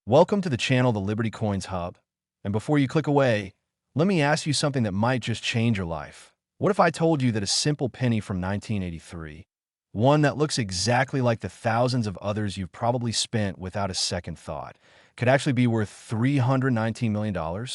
Welcome to the channel, the Liberty Coins Hub. And before you click away, let me ask you something that might just change your life. What if I told you that a simple penny from 1983, one that looks exactly like the thousands of others you've probably spent without a second thought, could actually be worth $319 million?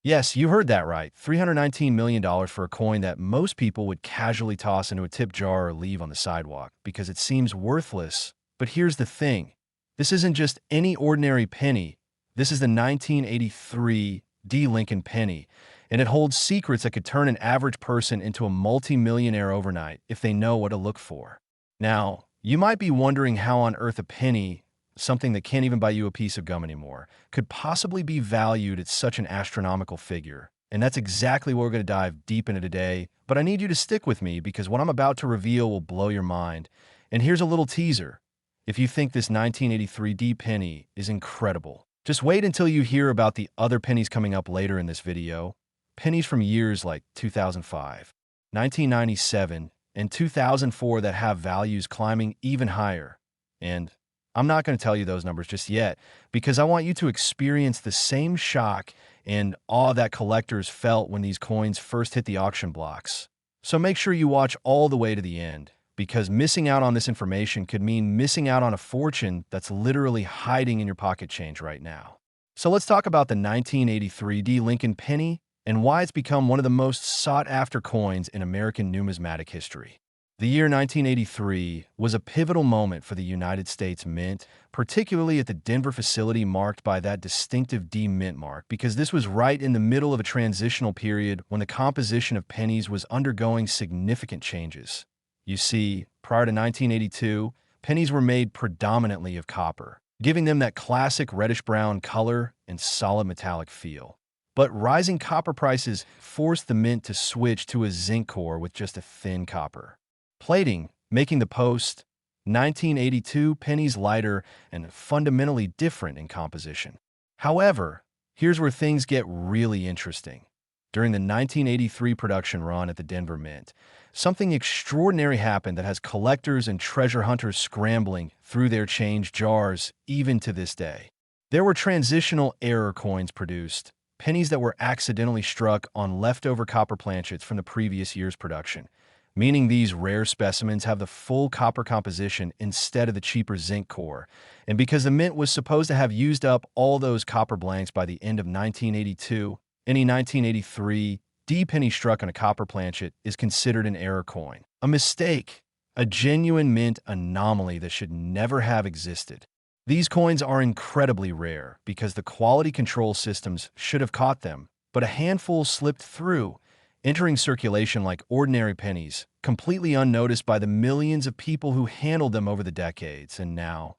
Yes, you heard that right. $319 million for a coin that most people would casually toss into a tip jar or leave on the sidewalk because it seems worthless. But here's the thing. This isn't just any ordinary penny. This is the 1983 D. Lincoln penny, and it holds secrets that could turn an average person into a multi-millionaire overnight if they know what to look for. Now, you might be wondering how on earth a penny, something that can't even buy you a piece of gum anymore, could possibly be valued at such an astronomical figure. And that's exactly what we're going to dive deep into today. But I need you to stick with me because what I'm about to reveal will blow your mind. And here's a little teaser. If you think this 1983 D penny is incredible, just wait until you hear about the other pennies coming up later in this video. Pennies from years like 2005, 1997, and 2004 that have values climbing even higher. And I'm not going to tell you those numbers just yet because I want you to experience the same shock and awe that collectors felt when these coins first hit the auction blocks. So make sure you watch all the way to the end, because missing out on this information could mean missing out on a fortune that's literally hiding in your pocket change right now. So let's talk about the 1983 D. Lincoln penny and why it's become one of the most sought-after coins in American numismatic history. The year 1983 was a pivotal moment for the United States Mint, particularly at the Denver facility marked by that distinctive D Mint mark, because this was right in the middle of a transitional period when the composition of pennies was undergoing significant changes. You see, prior to 1982, pennies were made predominantly of copper, giving them that classic reddish-brown color and solid metallic feel. But rising copper prices forced the mint to switch to a zinc core with just a thin copper plating, making the post-1982 pennies lighter and fundamentally different in composition. However, here's where things get really interesting. During the 1983 production run at the Denver Mint, something extraordinary happened that has collectors and treasure hunters scrambling through their change jars even to this day. There were transitional error coins produced, pennies that were accidentally struck on leftover copper planchets from the previous year's production, meaning these rare specimens have the full copper composition instead of the cheaper zinc core. And because the mint was supposed to have used up all those copper blanks by the end of 1982, any 1983 D penny struck on a copper planchet is considered an error coin, a mistake, a genuine mint anomaly that should never have existed. These coins are incredibly rare because the quality control systems should have caught them, but a handful slipped through, entering circulation like ordinary pennies, completely unnoticed by the millions of people who handled them over the decades. And now,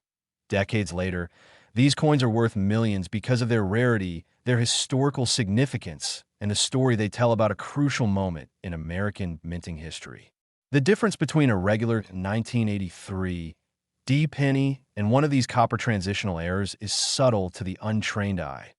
decades later, these coins are worth millions because of their rarity, their historical significance, and the story they tell about a crucial moment in American minting history. The difference between a regular 1983 D penny and one of these copper transitional errors is subtle to the untrained eye.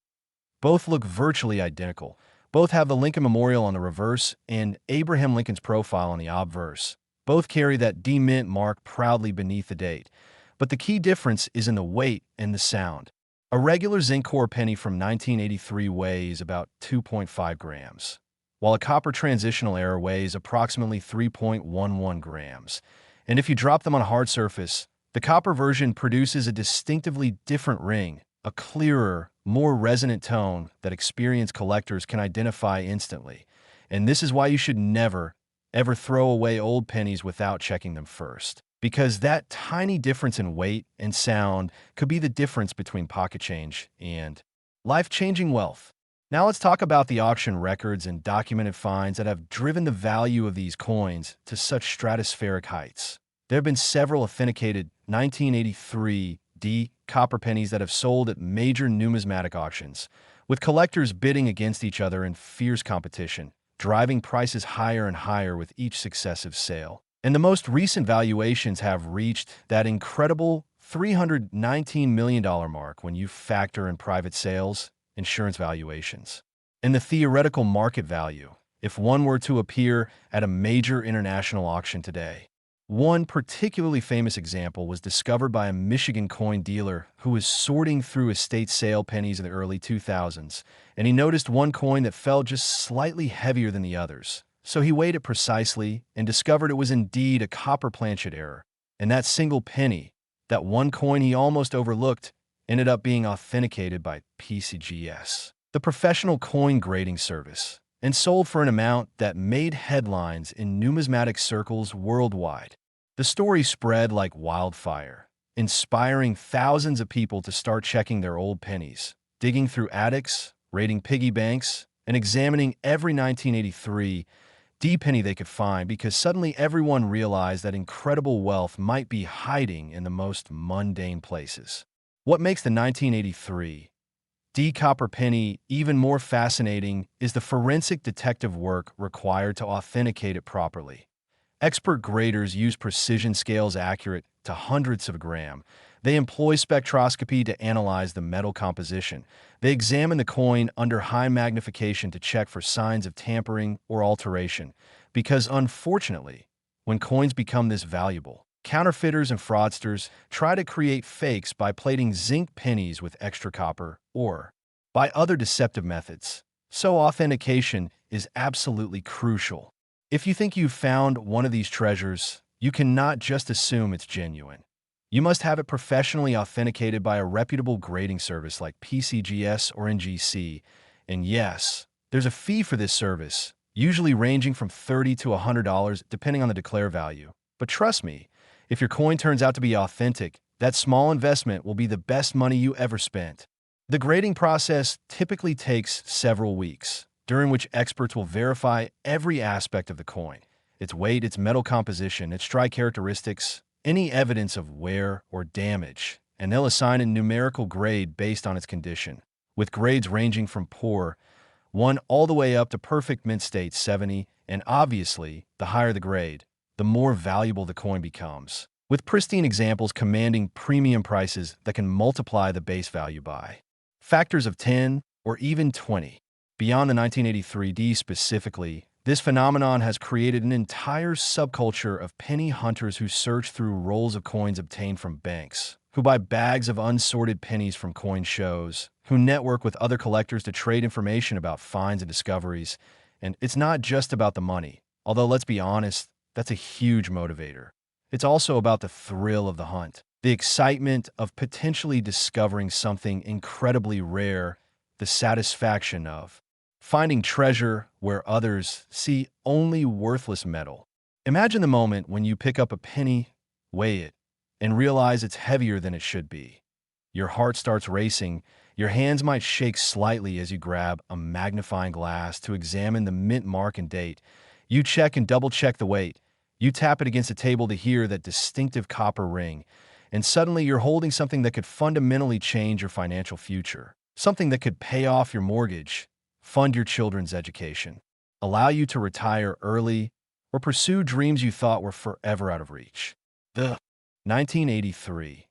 Both look virtually identical. Both have the Lincoln Memorial on the reverse and Abraham Lincoln's profile on the obverse. Both carry that D Mint mark proudly beneath the date. But the key difference is in the weight and the sound. A regular zinc core penny from 1983 weighs about 2.5 grams, while a copper transitional error weighs approximately 3.11 grams. And if you drop them on a hard surface, the copper version produces a distinctively different ring, a clearer, more resonant tone that experienced collectors can identify instantly. And this is why you should never, ever throw away old pennies without checking them first. Because that tiny difference in weight and sound could be the difference between pocket change and life-changing wealth. Now let's talk about the auction records and documented finds that have driven the value of these coins to such stratospheric heights. There have been several authenticated 1983 D copper pennies that have sold at major numismatic auctions, with collectors bidding against each other in fierce competition, driving prices higher and higher with each successive sale. And the most recent valuations have reached that incredible $319 million mark when you factor in private sales, insurance valuations, and the theoretical market value if one were to appear at a major international auction today. One particularly famous example was discovered by a Michigan coin dealer who was sorting through estate sale pennies in the early 2000s, and he noticed one coin that felt just slightly heavier than the others. So he weighed it precisely and discovered it was indeed a copper planchet error. And that single penny, that one coin he almost overlooked, ended up being authenticated by PCGS, the professional coin grading service, and sold for an amount that made headlines in numismatic circles worldwide. The story spread like wildfire, inspiring thousands of people to start checking their old pennies, digging through attics, raiding piggy banks, and examining every 1983 D penny they could find, because suddenly everyone realized that incredible wealth might be hiding in the most mundane places. What makes the 1983 D copper penny even more fascinating is the forensic detective work required to authenticate it properly. Expert graders use precision scales accurate to hundredths of a gram. They employ spectroscopy to analyze the metal composition. They examine the coin under high magnification to check for signs of tampering or alteration. Because unfortunately, when coins become this valuable, counterfeiters and fraudsters try to create fakes by plating zinc pennies with extra copper or by other deceptive methods. So authentication is absolutely crucial. If you think you've found one of these treasures, you cannot just assume it's genuine. You must have it professionally authenticated by a reputable grading service like PCGS or NGC. And yes, there's a fee for this service, usually ranging from $30 to $100 depending on the declare value. But trust me, if your coin turns out to be authentic, that small investment will be the best money you ever spent. The grading process typically takes several weeks, during which experts will verify every aspect of the coin: its weight, its metal composition, its strike characteristics, any evidence of wear or damage, and they'll assign a numerical grade based on its condition, with grades ranging from poor 1 all the way up to perfect mint state 70, and obviously, the higher the grade, the more valuable the coin becomes, with pristine examples commanding premium prices that can multiply the base value by factors of 10 or even 20. Beyond the 1983 D specifically, this phenomenon has created an entire subculture of penny hunters who search through rolls of coins obtained from banks, who buy bags of unsorted pennies from coin shows, who network with other collectors to trade information about finds and discoveries. And it's not just about the money, although let's be honest, that's a huge motivator. It's also about the thrill of the hunt, the excitement of potentially discovering something incredibly rare, the satisfaction of finding treasure where others see only worthless metal. Imagine the moment when you pick up a penny, weigh it, and realize it's heavier than it should be. Your heart starts racing. Your hands might shake slightly as you grab a magnifying glass to examine the mint mark and date. You check and double-check the weight. You tap it against a table to hear that distinctive copper ring, and suddenly you're holding something that could fundamentally change your financial future, something that could pay off your mortgage, fund your children's education, allow you to retire early, or pursue dreams you thought were forever out of reach. The 1983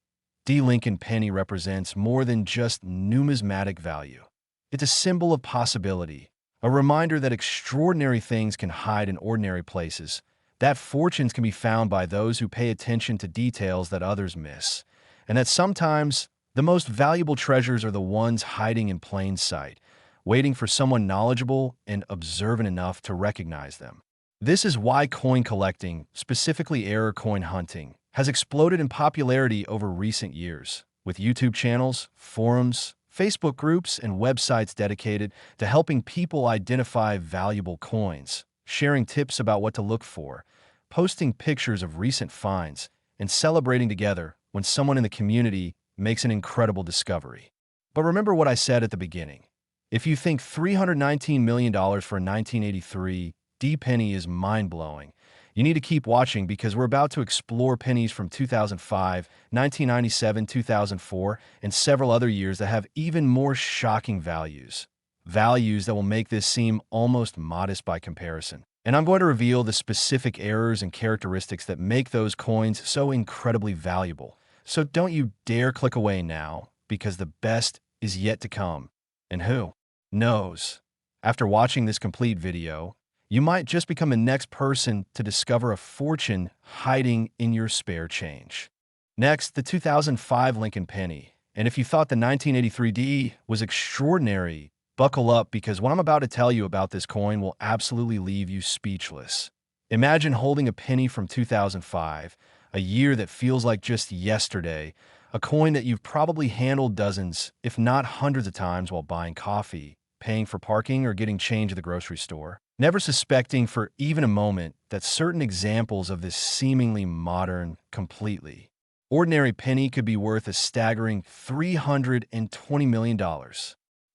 D. Lincoln penny represents more than just numismatic value. It's a symbol of possibility, a reminder that extraordinary things can hide in ordinary places, that fortunes can be found by those who pay attention to details that others miss, and that sometimes the most valuable treasures are the ones hiding in plain sight, waiting for someone knowledgeable and observant enough to recognize them. This is why coin collecting, specifically error coin hunting, has exploded in popularity over recent years, with YouTube channels, forums, Facebook groups, and websites dedicated to helping people identify valuable coins, sharing tips about what to look for, posting pictures of recent finds, and celebrating together when someone in the community makes an incredible discovery. But remember what I said at the beginning. If you think $319 million for a 1983 D penny is mind-blowing, you need to keep watching, because we're about to explore pennies from 2005, 1997, 2004, and several other years that have even more shocking values. Values that will make this seem almost modest by comparison. And I'm going to reveal the specific errors and characteristics that make those coins so incredibly valuable. So don't you dare click away now, because the best is yet to come. And who knows? After watching this complete video, You might just become the next person to discover a fortune hiding in your spare change. Next, the 2005 Lincoln penny. And if you thought the 1983 D was extraordinary, buckle up because what I'm about to tell you about this coin will absolutely leave you speechless. Imagine holding a penny from 2005, a year that feels like just yesterday, a coin that you've probably handled dozens, if not hundreds of times while buying coffee, paying for parking, or getting change at the grocery store, never suspecting for even a moment that certain examples of this seemingly modern, completely ordinary penny could be worth a staggering $320 million.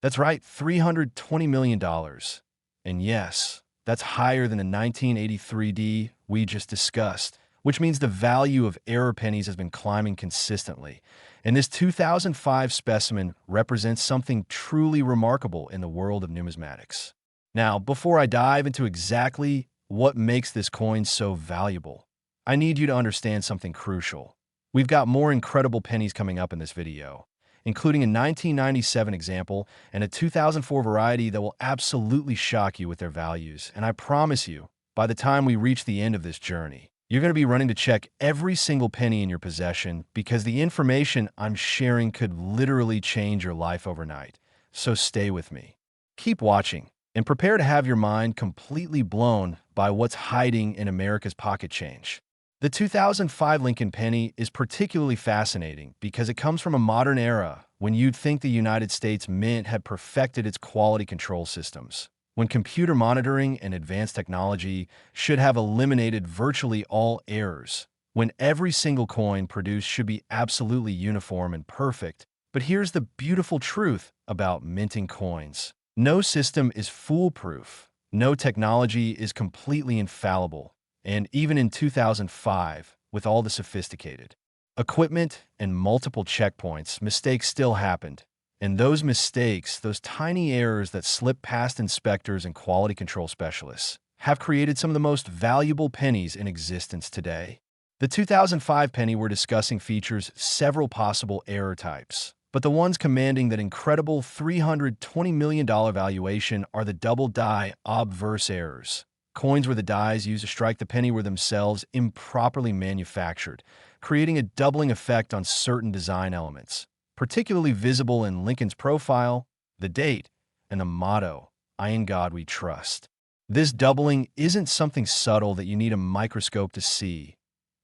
That's right, $320 million. And yes, that's higher than the 1983 D we just discussed, which means the value of error pennies has been climbing consistently. And this 2005 specimen represents something truly remarkable in the world of numismatics. Now, before I dive into exactly what makes this coin so valuable, I need you to understand something crucial. We've got more incredible pennies coming up in this video, including a 1997 example and a 2004 variety that will absolutely shock you with their values. And I promise you, by the time we reach the end of this journey, you're going to be running to check every single penny in your possession because the information I'm sharing could literally change your life overnight. So stay with me. Keep watching and prepare to have your mind completely blown by what's hiding in America's pocket change. The 2005 Lincoln penny is particularly fascinating because it comes from a modern era when you'd think the United States Mint had perfected its quality control systems, when computer monitoring and advanced technology should have eliminated virtually all errors, when every single coin produced should be absolutely uniform and perfect. But here's the beautiful truth about minting coins. No system is foolproof. No technology is completely infallible. And even in 2005, with all the sophisticated equipment and multiple checkpoints, mistakes still happened. And those mistakes, those tiny errors that slip past inspectors and quality control specialists, have created some of the most valuable pennies in existence today. The 2005 penny we're discussing features several possible error types, but the ones commanding that incredible $320 million valuation are the double die obverse errors. Coins where the dies used to strike the penny were themselves improperly manufactured, creating a doubling effect on certain design elements, particularly visible in Lincoln's profile, the date, and the motto, "I in God we trust." This doubling isn't something subtle that you need a microscope to see.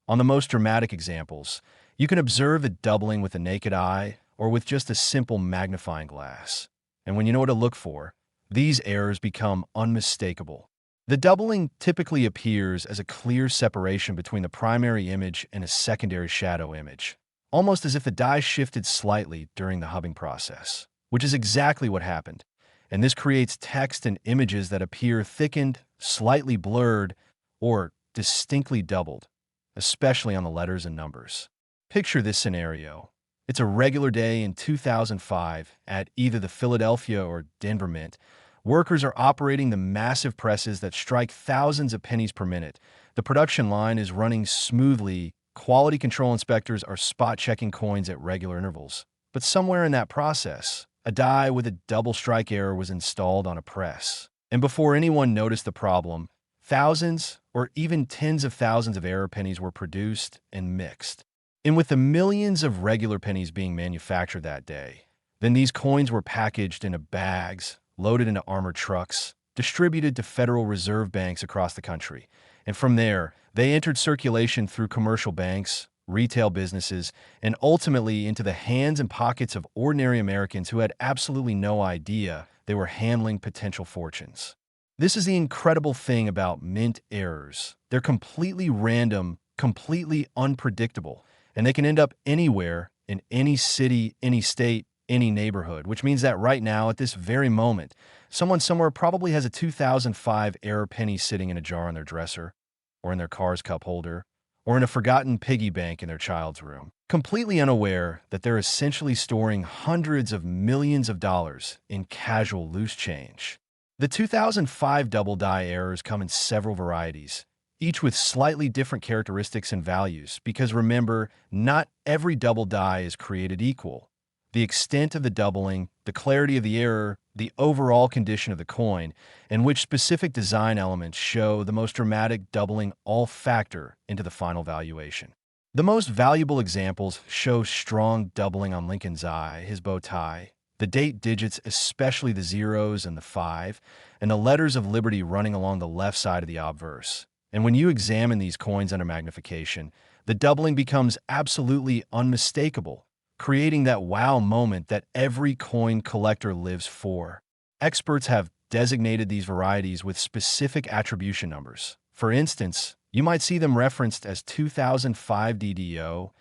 On the most dramatic examples, you can observe the doubling with the naked eye or with just a simple magnifying glass. And when you know what to look for, these errors become unmistakable. The doubling typically appears as a clear separation between the primary image and a secondary shadow image, almost as if the die shifted slightly during the hubbing process, which is exactly what happened. And this creates text and images that appear thickened, slightly blurred, or distinctly doubled, especially on the letters and numbers. Picture this scenario. It's a regular day in 2005 at either the Philadelphia or Denver Mint. Workers are operating the massive presses that strike thousands of pennies per minute. The production line is running smoothly. Quality control inspectors are spot-checking coins at regular intervals. But somewhere in that process, a die with a double strike error was installed on a press. And before anyone noticed the problem, thousands or even tens of thousands of error pennies were produced and mixed. And with the millions of regular pennies being manufactured that day, then these coins were packaged into bags, loaded into armored trucks, distributed to Federal Reserve banks across the country. And from there, they entered circulation through commercial banks, retail businesses, and ultimately into the hands and pockets of ordinary Americans who had absolutely no idea they were handling potential fortunes. This is the incredible thing about mint errors. They're completely random, completely unpredictable, and they can end up anywhere, in any city, any state, any neighborhood, which means that right now, at this very moment, someone somewhere probably has a 2005 error penny sitting in a jar on their dresser, or in their car's cup holder, or in a forgotten piggy bank in their child's room, completely unaware that they're essentially storing hundreds of millions of dollars in casual loose change. The 2005 double die errors come in several varieties, each with slightly different characteristics and values, because remember, not every double die is created equal. The extent of the doubling, the clarity of the error, the overall condition of the coin, and which specific design elements show the most dramatic doubling all factor into the final valuation. The most valuable examples show strong doubling on Lincoln's eye, his bow tie, the date digits, especially the zeros and the 5, and the letters of liberty running along the left side of the obverse. And when you examine these coins under magnification, the doubling becomes absolutely unmistakable, creating that wow moment that every coin collector lives for. Experts have designated these varieties with specific attribution numbers. For instance, you might see them referenced as 2005 DDO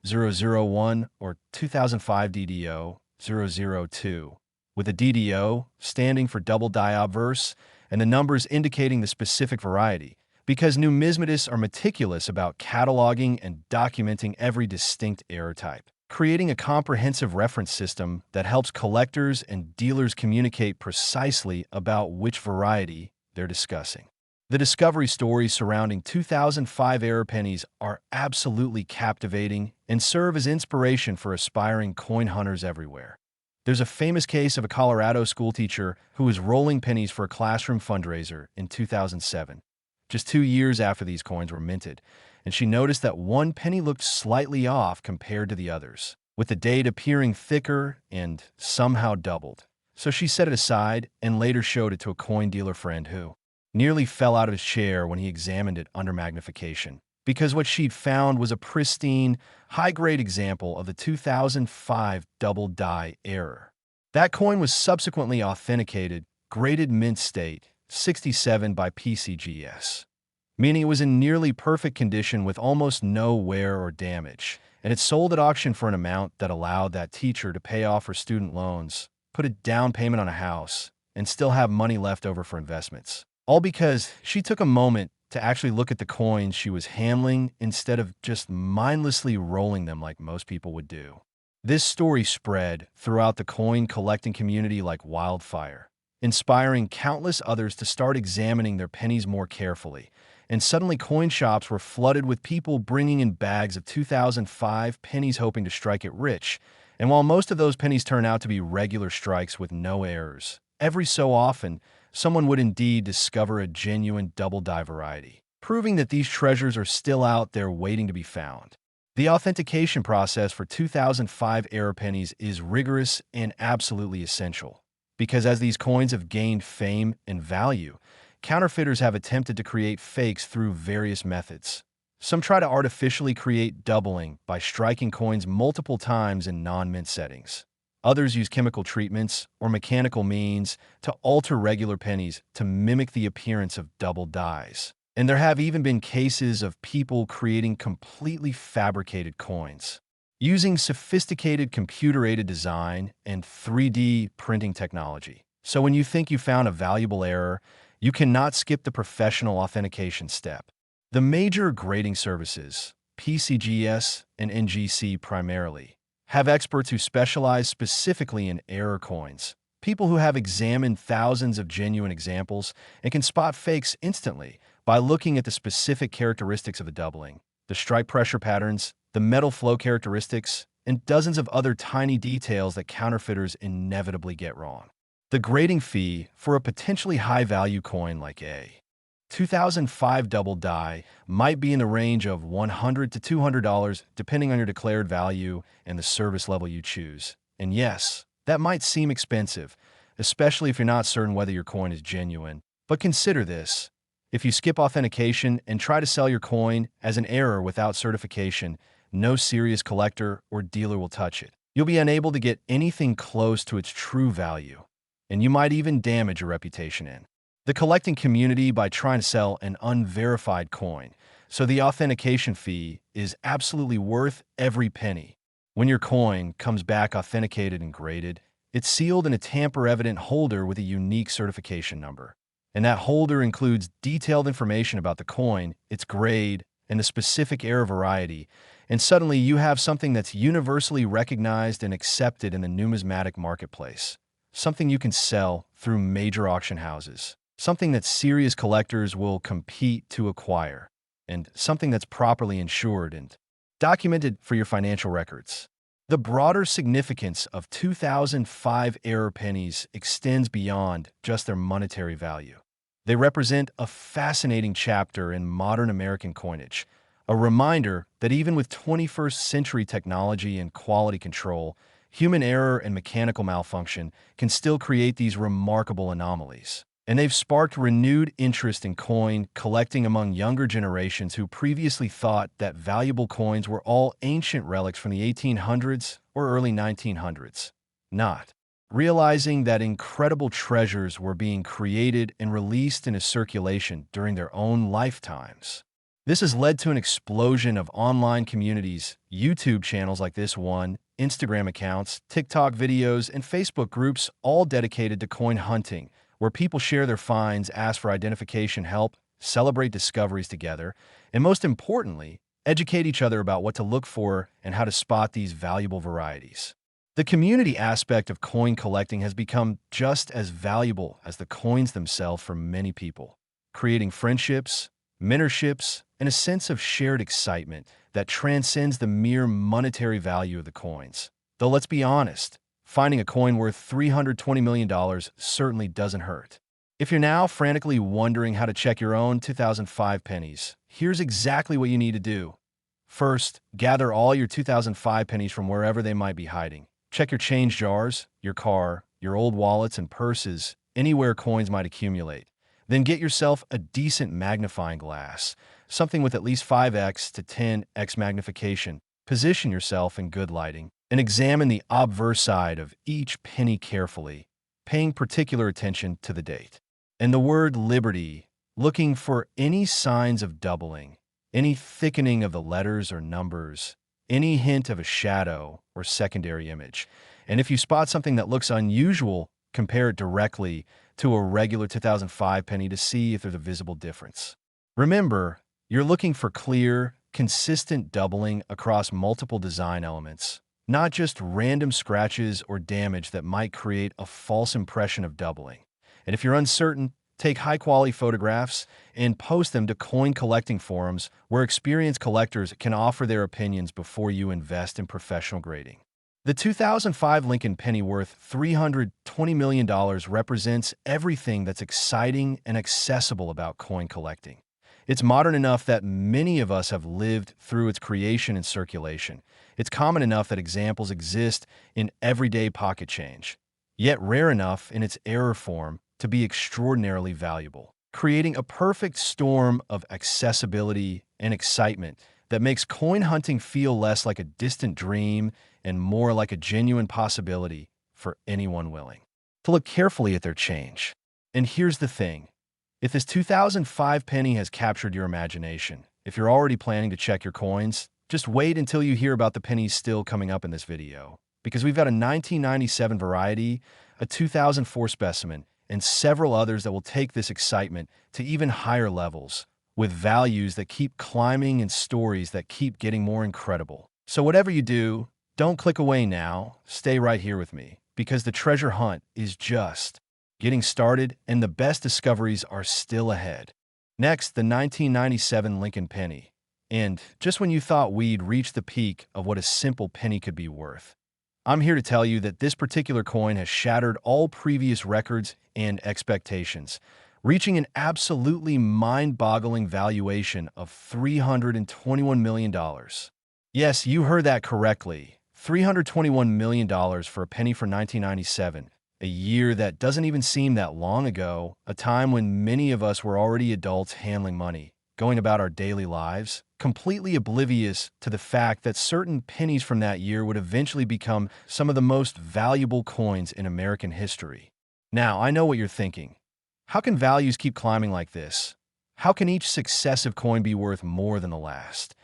001 or 2005 DDO 002, with a DDO standing for double die obverse and the numbers indicating the specific variety, because numismatists are meticulous about cataloging and documenting every distinct error type, creating a comprehensive reference system that helps collectors and dealers communicate precisely about which variety they're discussing. The discovery stories surrounding 2005 error pennies are absolutely captivating and serve as inspiration for aspiring coin hunters everywhere. There's a famous case of a Colorado schoolteacher who was rolling pennies for a classroom fundraiser in 2007, just 2 years after these coins were minted, and she noticed that one penny looked slightly off compared to the others, with the date appearing thicker and somehow doubled. So she set it aside and later showed it to a coin dealer friend who nearly fell out of his chair when he examined it under magnification, because what she'd found was a pristine, high-grade example of the 2005 double die error. That coin was subsequently authenticated, graded mint state, 67 by PCGS, meaning it was in nearly perfect condition with almost no wear or damage, and it sold at auction for an amount that allowed that teacher to pay off her student loans, put a down payment on a house, and still have money left over for investments. All because she took a moment to actually look at the coins she was handling instead of just mindlessly rolling them like most people would do. This story spread throughout the coin collecting community like wildfire, inspiring countless others to start examining their pennies more carefully. And suddenly coin shops were flooded with people bringing in bags of 2005 pennies hoping to strike it rich. And while most of those pennies turn out to be regular strikes with no errors, every so often, someone would indeed discover a genuine double die variety, proving that these treasures are still out there waiting to be found. The authentication process for 2005 error pennies is rigorous and absolutely essential, because as these coins have gained fame and value, counterfeiters have attempted to create fakes through various methods. Some try to artificially create doubling by striking coins multiple times in non-mint settings. Others use chemical treatments or mechanical means to alter regular pennies to mimic the appearance of double dies. And there have even been cases of people creating completely fabricated coins, using sophisticated computer-aided design and 3D printing technology. So when you think you found a valuable error, you cannot skip the professional authentication step. The major grading services, PCGS and NGC primarily, have experts who specialize specifically in error coins, people who have examined thousands of genuine examples and can spot fakes instantly by looking at the specific characteristics of the doubling, the strike pressure patterns, the metal flow characteristics, and dozens of other tiny details that counterfeiters inevitably get wrong. The grading fee for a potentially high-value coin like a 2005 double die might be in the range of $100 to $200 depending on your declared value and the service level you choose. And yes, that might seem expensive, especially if you're not certain whether your coin is genuine. But consider this. If you skip authentication and try to sell your coin as an error without certification, no serious collector or dealer will touch it. You'll be unable to get anything close to its true value, and you might even damage your reputation in the collecting community by trying to sell an unverified coin. So the authentication fee is absolutely worth every penny. When your coin comes back authenticated and graded, it's sealed in a tamper-evident holder with a unique certification number. And that holder includes detailed information about the coin, its grade, and the specific error variety. And suddenly you have something that's universally recognized and accepted in the numismatic marketplace. Something you can sell through major auction houses. Something that serious collectors will compete to acquire, and something that's properly insured and documented for your financial records. The broader significance of 2005 era pennies extends beyond just their monetary value. They represent a fascinating chapter in modern American coinage, a reminder that even with 21st century technology and quality control, human error and mechanical malfunction can still create these remarkable anomalies. And they've sparked renewed interest in coin collecting among younger generations who previously thought that valuable coins were all ancient relics from the 1800s or early 1900s. Not. Realizing that incredible treasures were being created and released into circulation during their own lifetimes. This has led to an explosion of online communities, YouTube channels like this one, Instagram accounts, TikTok videos, and Facebook groups all dedicated to coin hunting, where people share their finds, ask for identification help, celebrate discoveries together, and most importantly, educate each other about what to look for and how to spot these valuable varieties. The community aspect of coin collecting has become just as valuable as the coins themselves for many people, creating friendships, mentorships, and a sense of shared excitement that transcends the mere monetary value of the coins. Though let's be honest, finding a coin worth $320 million certainly doesn't hurt. If you're now frantically wondering how to check your own 2005 pennies, here's exactly what you need to do. First, gather all your 2005 pennies from wherever they might be hiding. Check your change jars, your car, your old wallets and purses, anywhere coins might accumulate. Then get yourself a decent magnifying glass, something with at least 5x to 10x magnification. Position yourself in good lighting and examine the obverse side of each penny carefully, paying particular attention to the date. And the word liberty, looking for any signs of doubling, any thickening of the letters or numbers, any hint of a shadow or secondary image. And if you spot something that looks unusual, compare it directly to a regular 2005 penny to see if there's a visible difference. Remember, you're looking for clear, consistent doubling across multiple design elements, not just random scratches or damage that might create a false impression of doubling. And if you're uncertain, take high-quality photographs and post them to coin collecting forums where experienced collectors can offer their opinions before you invest in professional grading. The 2005 Lincoln penny worth $320 million represents everything that's exciting and accessible about coin collecting. It's modern enough that many of us have lived through its creation and circulation. It's common enough that examples exist in everyday pocket change, yet rare enough in its error form to be extraordinarily valuable, creating a perfect storm of accessibility and excitement that makes coin hunting feel less like a distant dream and more like a genuine possibility for anyone willing to look carefully at their change. And here's the thing. If this 2005 penny has captured your imagination, if you're already planning to check your coins, just wait until you hear about the pennies still coming up in this video, because we've got a 1997 variety, a 2004 specimen, and several others that will take this excitement to even higher levels, with values that keep climbing and stories that keep getting more incredible. So whatever you do, don't click away now. Stay right here with me, because the treasure hunt is just getting started and the best discoveries are still ahead. Next, the 1997 Lincoln penny. And just when you thought we'd reached the peak of what a simple penny could be worth, I'm here to tell you that this particular coin has shattered all previous records and expectations, reaching an absolutely mind-boggling valuation of $321 million. Yes, you heard that correctly. $321 million for a penny for 1997, a year that doesn't even seem that long ago, a time when many of us were already adults handling money, going about our daily lives, completely oblivious to the fact that certain pennies from that year would eventually become some of the most valuable coins in American history. Now, I know what you're thinking. How can values keep climbing like this? How can each successive coin be worth more than the last?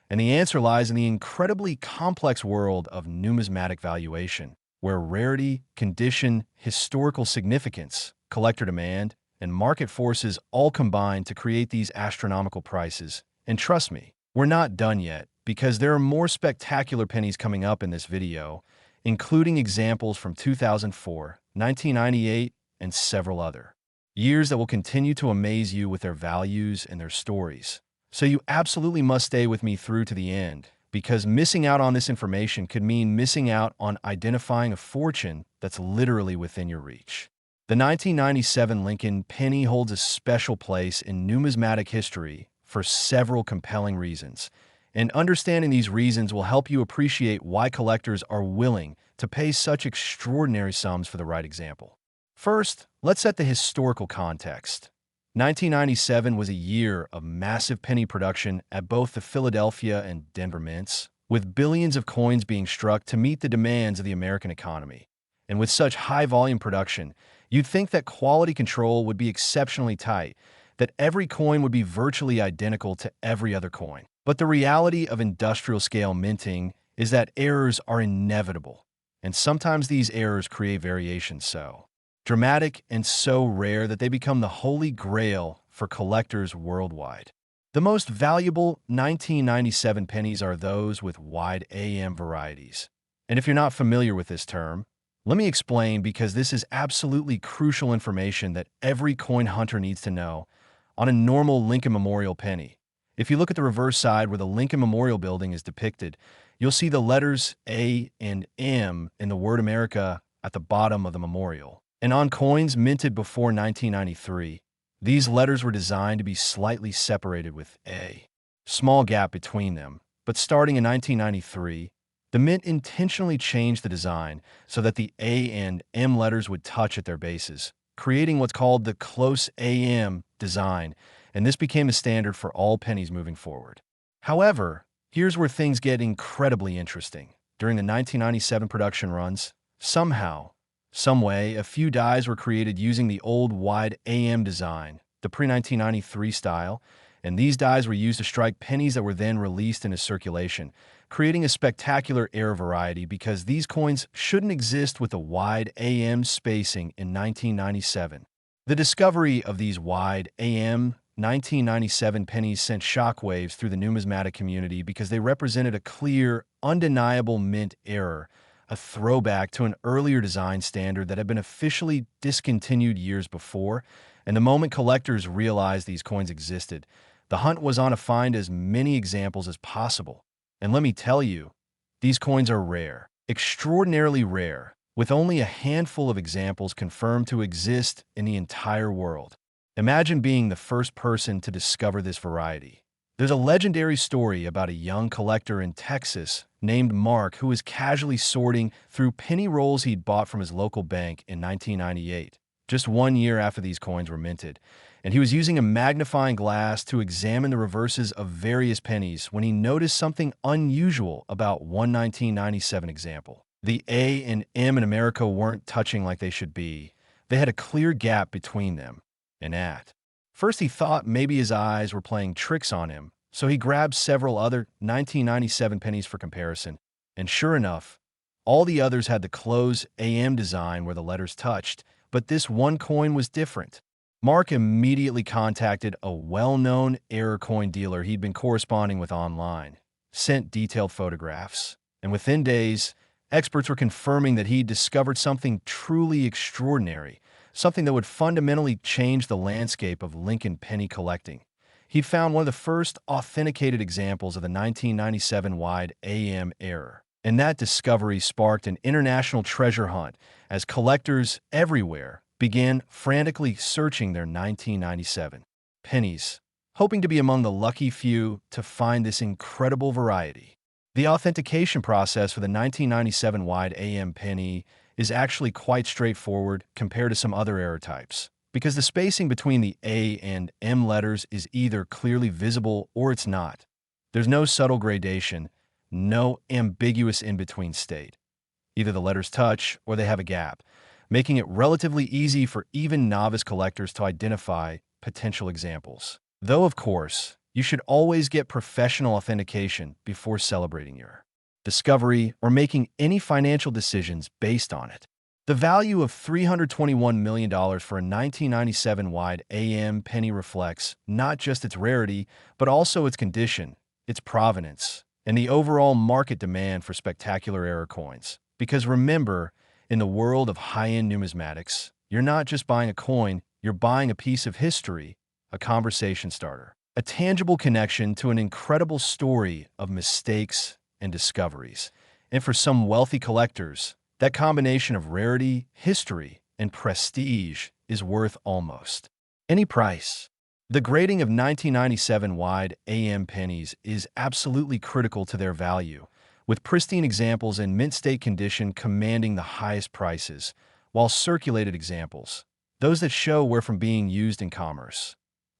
And the answer lies in the incredibly complex world of numismatic valuation, where rarity, condition, historical significance, collector demand, and market forces all combine to create these astronomical prices. And trust me, we're not done yet, because there are more spectacular pennies coming up in this video, including examples from 2004, 1998, and several other years that will continue to amaze you with their values and their stories. So you absolutely must stay with me through to the end, because missing out on this information could mean missing out on identifying a fortune that's literally within your reach. The 1997 Lincoln penny holds a special place in numismatic history for several compelling reasons, and understanding these reasons will help you appreciate why collectors are willing to pay such extraordinary sums for the right example. First, let's set the historical context. 1997 was a year of massive penny production at both the Philadelphia and Denver mints, with billions of coins being struck to meet the demands of the American economy. And with such high volume production, you'd think that quality control would be exceptionally tight, that every coin would be virtually identical to every other coin. But the reality of industrial scale minting is that errors are inevitable, and sometimes these errors create variations so dramatic and so rare that they become the holy grail for collectors worldwide. The most valuable 1997 pennies are those with wide AM varieties. And if you're not familiar with this term, let me explain, because this is absolutely crucial information that every coin hunter needs to know on a normal Lincoln Memorial penny. If you look at the reverse side where the Lincoln Memorial building is depicted, you'll see the letters A and M in the word America at the bottom of the memorial. And on coins minted before 1993, these letters were designed to be slightly separated with a small gap between them. But starting in 1993, the mint intentionally changed the design so that the A and M letters would touch at their bases, creating what's called the close AM design, and this became the standard for all pennies moving forward. However, here's where things get incredibly interesting. During the 1997 production runs, somehow, some way, a few dies were created using the old wide AM design, the pre-1993 style, and these dies were used to strike pennies that were then released into circulation, creating a spectacular error variety because these coins shouldn't exist with a wide AM spacing in 1997. The discovery of these wide AM 1997 pennies sent shockwaves through the numismatic community because they represented a clear, undeniable mint error, a throwback to an earlier design standard that had been officially discontinued years before, and the moment collectors realized these coins existed, the hunt was on to find as many examples as possible. And let me tell you, these coins are rare, extraordinarily rare, with only a handful of examples confirmed to exist in the entire world. Imagine being the first person to discover this variety. There's a legendary story about a young collector in Texas named Mark who was casually sorting through penny rolls he'd bought from his local bank in 1998, just 1 year after these coins were minted, and he was using a magnifying glass to examine the reverses of various pennies when he noticed something unusual about one 1997 example. The A and M in America weren't touching like they should be. They had a clear gap between them. And at first he thought maybe his eyes were playing tricks on him, so he grabbed several other 1997 pennies for comparison, and sure enough, all the others had the close AM design where the letters touched, but this one coin was different. Mark immediately contacted a well-known error coin dealer he'd been corresponding with online, sent detailed photographs, and within days, experts were confirming that he'd discovered something truly extraordinary, something that would fundamentally change the landscape of Lincoln penny collecting. He'd found one of the first authenticated examples of the 1997 wide AM error, and that discovery sparked an international treasure hunt as collectors everywhere began frantically searching their 1997 pennies, hoping to be among the lucky few to find this incredible variety. The authentication process for the 1997 wide AM penny is actually quite straightforward compared to some other error types, because the spacing between the A and M letters is either clearly visible or it's not. There's no subtle gradation, no ambiguous in-between state. Either the letters touch or they have a gap, making it relatively easy for even novice collectors to identify potential examples. Though, of course, you should always get professional authentication before celebrating your discovery or making any financial decisions based on it. The value of $321 million for a 1997 wide AM penny reflects not just its rarity, but also its condition, its provenance, and the overall market demand for spectacular error coins. Because remember, in the world of high-end numismatics, you're not just buying a coin, you're buying a piece of history, a conversation starter, a tangible connection to an incredible story of mistakes, and discoveries. And for some wealthy collectors, that combination of rarity, history, and prestige is worth almost any price. The grading of 1997 wide AM pennies is absolutely critical to their value, with pristine examples in mint state condition commanding the highest prices, while circulated examples, those that show where from being used in commerce,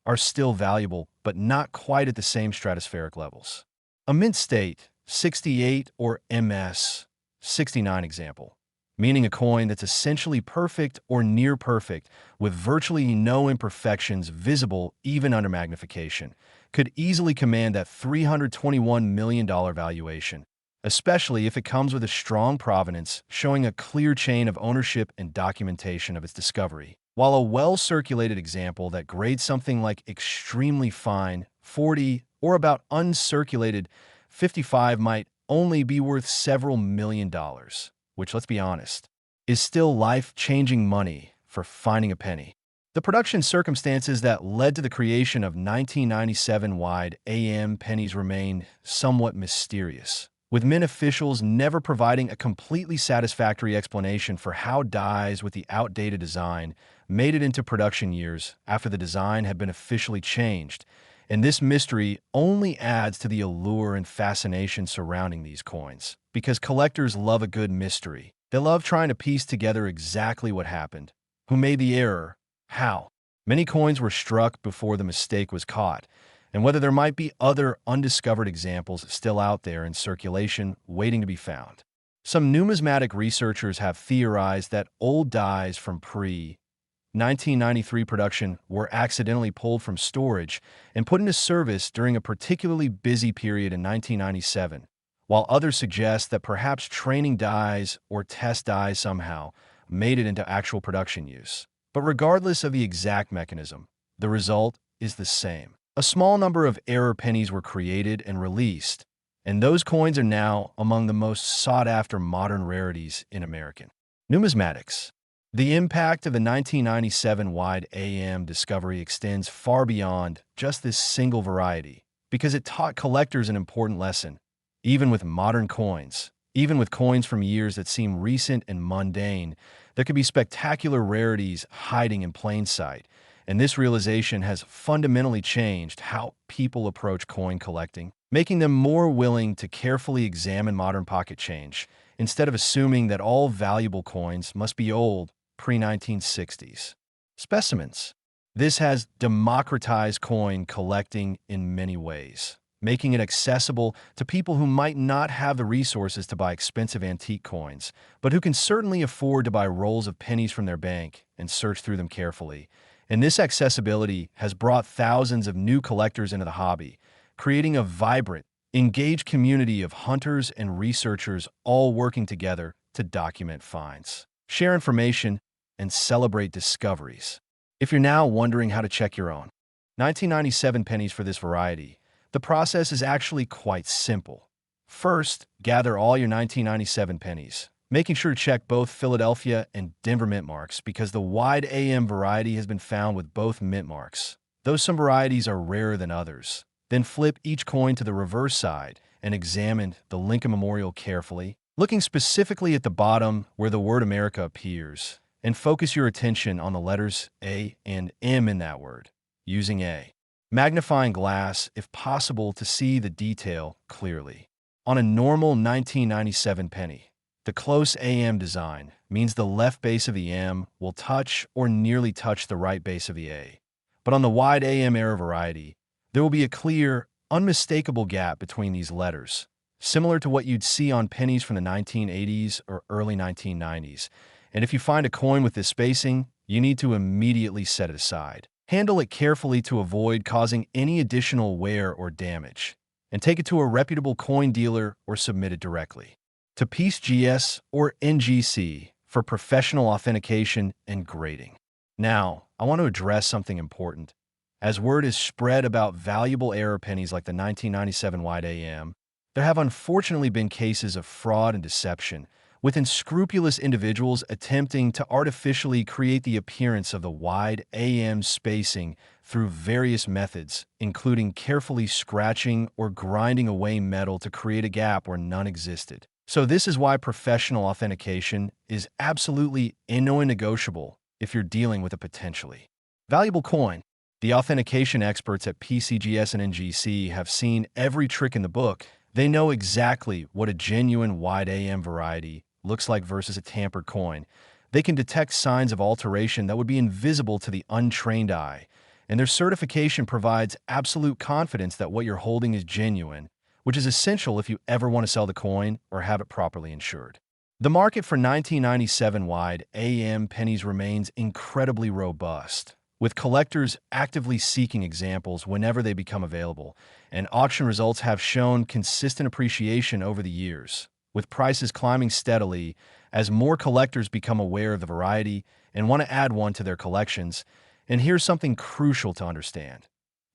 are still valuable but not quite at the same stratospheric levels. A mint state 68 or MS 69 example, meaning a coin that's essentially perfect or near perfect with virtually no imperfections visible even under magnification, could easily command that $321 million valuation, especially if it comes with a strong provenance showing a clear chain of ownership and documentation of its discovery. While a well-circulated example that grades something like extremely fine 40 or about uncirculated 55 might only be worth several $1,000,000, which, let's be honest, is still life-changing money for finding a penny. The production circumstances that led to the creation of 1997 wide AM pennies remain somewhat mysterious, with mint officials never providing a completely satisfactory explanation for how dies with the outdated design made it into production years after the design had been officially changed, and this mystery only adds to the allure and fascination surrounding these coins, because collectors love a good mystery. They love trying to piece together exactly what happened, who made the error, how. Many coins were struck before the mistake was caught, and whether there might be other undiscovered examples still out there in circulation waiting to be found. Some numismatic researchers have theorized that old dies from pre-1993 production were accidentally pulled from storage and put into service during a particularly busy period in 1997, while others suggest that perhaps training dies or test dies somehow made it into actual production use. But regardless of the exact mechanism, the result is the same. A small number of error pennies were created and released, and those coins are now among the most sought-after modern rarities in American numismatics. The impact of the 1997 wide AM discovery extends far beyond just this single variety, because it taught collectors an important lesson. Even with modern coins, even with coins from years that seem recent and mundane, there could be spectacular rarities hiding in plain sight, and this realization has fundamentally changed how people approach coin collecting, making them more willing to carefully examine modern pocket change, instead of assuming that all valuable coins must be old, pre-1960s specimens. This has democratized coin collecting in many ways, making it accessible to people who might not have the resources to buy expensive antique coins, but who can certainly afford to buy rolls of pennies from their bank and search through them carefully. And this accessibility has brought thousands of new collectors into the hobby, creating a vibrant, engaged community of hunters and researchers all working together to document finds, share information, and celebrate discoveries. If you're now wondering how to check your own 1997 pennies for this variety, the process is actually quite simple. First, gather all your 1997 pennies, making sure to check both Philadelphia and Denver mint marks because the wide AM variety has been found with both mint marks, though some varieties are rarer than others. Then flip each coin to the reverse side and examine the Lincoln Memorial carefully, looking specifically at the bottom where the word America appears, and focus your attention on the letters A and M in that word, using a magnifying glass if possible to see the detail clearly. On a normal 1997 penny, the close AM design means the left base of the M will touch or nearly touch the right base of the A. But on the wide AM era variety, there will be a clear, unmistakable gap between these letters, similar to what you'd see on pennies from the 1980s or early 1990s. And if you find a coin with this spacing, you need to immediately set it aside. Handle it carefully to avoid causing any additional wear or damage, and take it to a reputable coin dealer or submit it directly to PieceGS or NGC for professional authentication and grading. Now, I want to address something important. As word is spread about valuable error pennies like the 1997 wide AM, there have unfortunately been cases of fraud and deception, with unscrupulous individuals attempting to artificially create the appearance of the wide AM spacing through various methods, including carefully scratching or grinding away metal to create a gap where none existed. So this is why professional authentication is absolutely non-negotiable if you're dealing with a potentially valuable coin. The authentication experts at PCGS and NGC have seen every trick in the book. They know exactly what a genuine wide AM variety looks like versus a tampered coin. They can detect signs of alteration that would be invisible to the untrained eye, and their certification provides absolute confidence that what you're holding is genuine, which is essential if you ever want to sell the coin or have it properly insured. The market for 1997 wide AM pennies remains incredibly robust, with collectors actively seeking examples whenever they become available, and auction results have shown consistent appreciation over the years, with prices climbing steadily as more collectors become aware of the variety and want to add one to their collections. And here's something crucial to understand.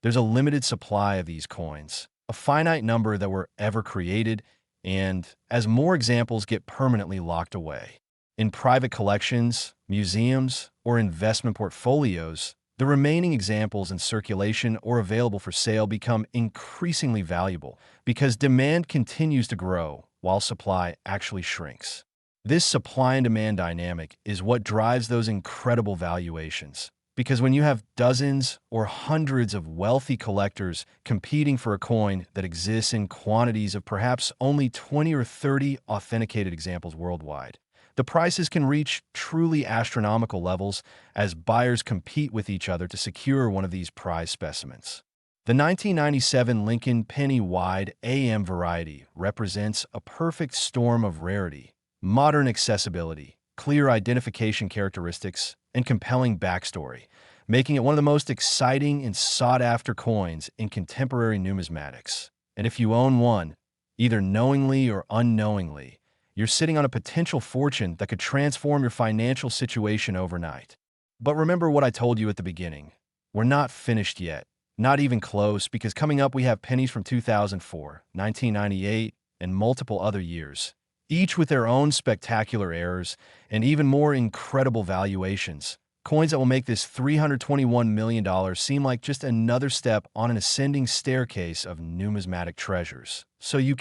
There's a limited supply of these coins, a finite number that were ever created, and as more examples get permanently locked away in private collections, museums, or investment portfolios, the remaining examples in circulation or available for sale become increasingly valuable because demand continues to grow while supply actually shrinks. This supply and demand dynamic is what drives those incredible valuations. Because when you have dozens or hundreds of wealthy collectors competing for a coin that exists in quantities of perhaps only 20 or 30 authenticated examples worldwide, the prices can reach truly astronomical levels as buyers compete with each other to secure one of these prize specimens. The 1997 Lincoln Penny Wide AM variety represents a perfect storm of rarity, modern accessibility, clear identification characteristics, and compelling backstory, making it one of the most exciting and sought-after coins in contemporary numismatics. And if you own one, either knowingly or unknowingly, you're sitting on a potential fortune that could transform your financial situation overnight. But remember what I told you at the beginning. We're not finished yet. Not even close, because coming up we have pennies from 2004, 1998, and multiple other years, each with their own spectacular errors and even more incredible valuations. Coins that will make this $321 million seem like just another step on an ascending staircase of numismatic treasures. So you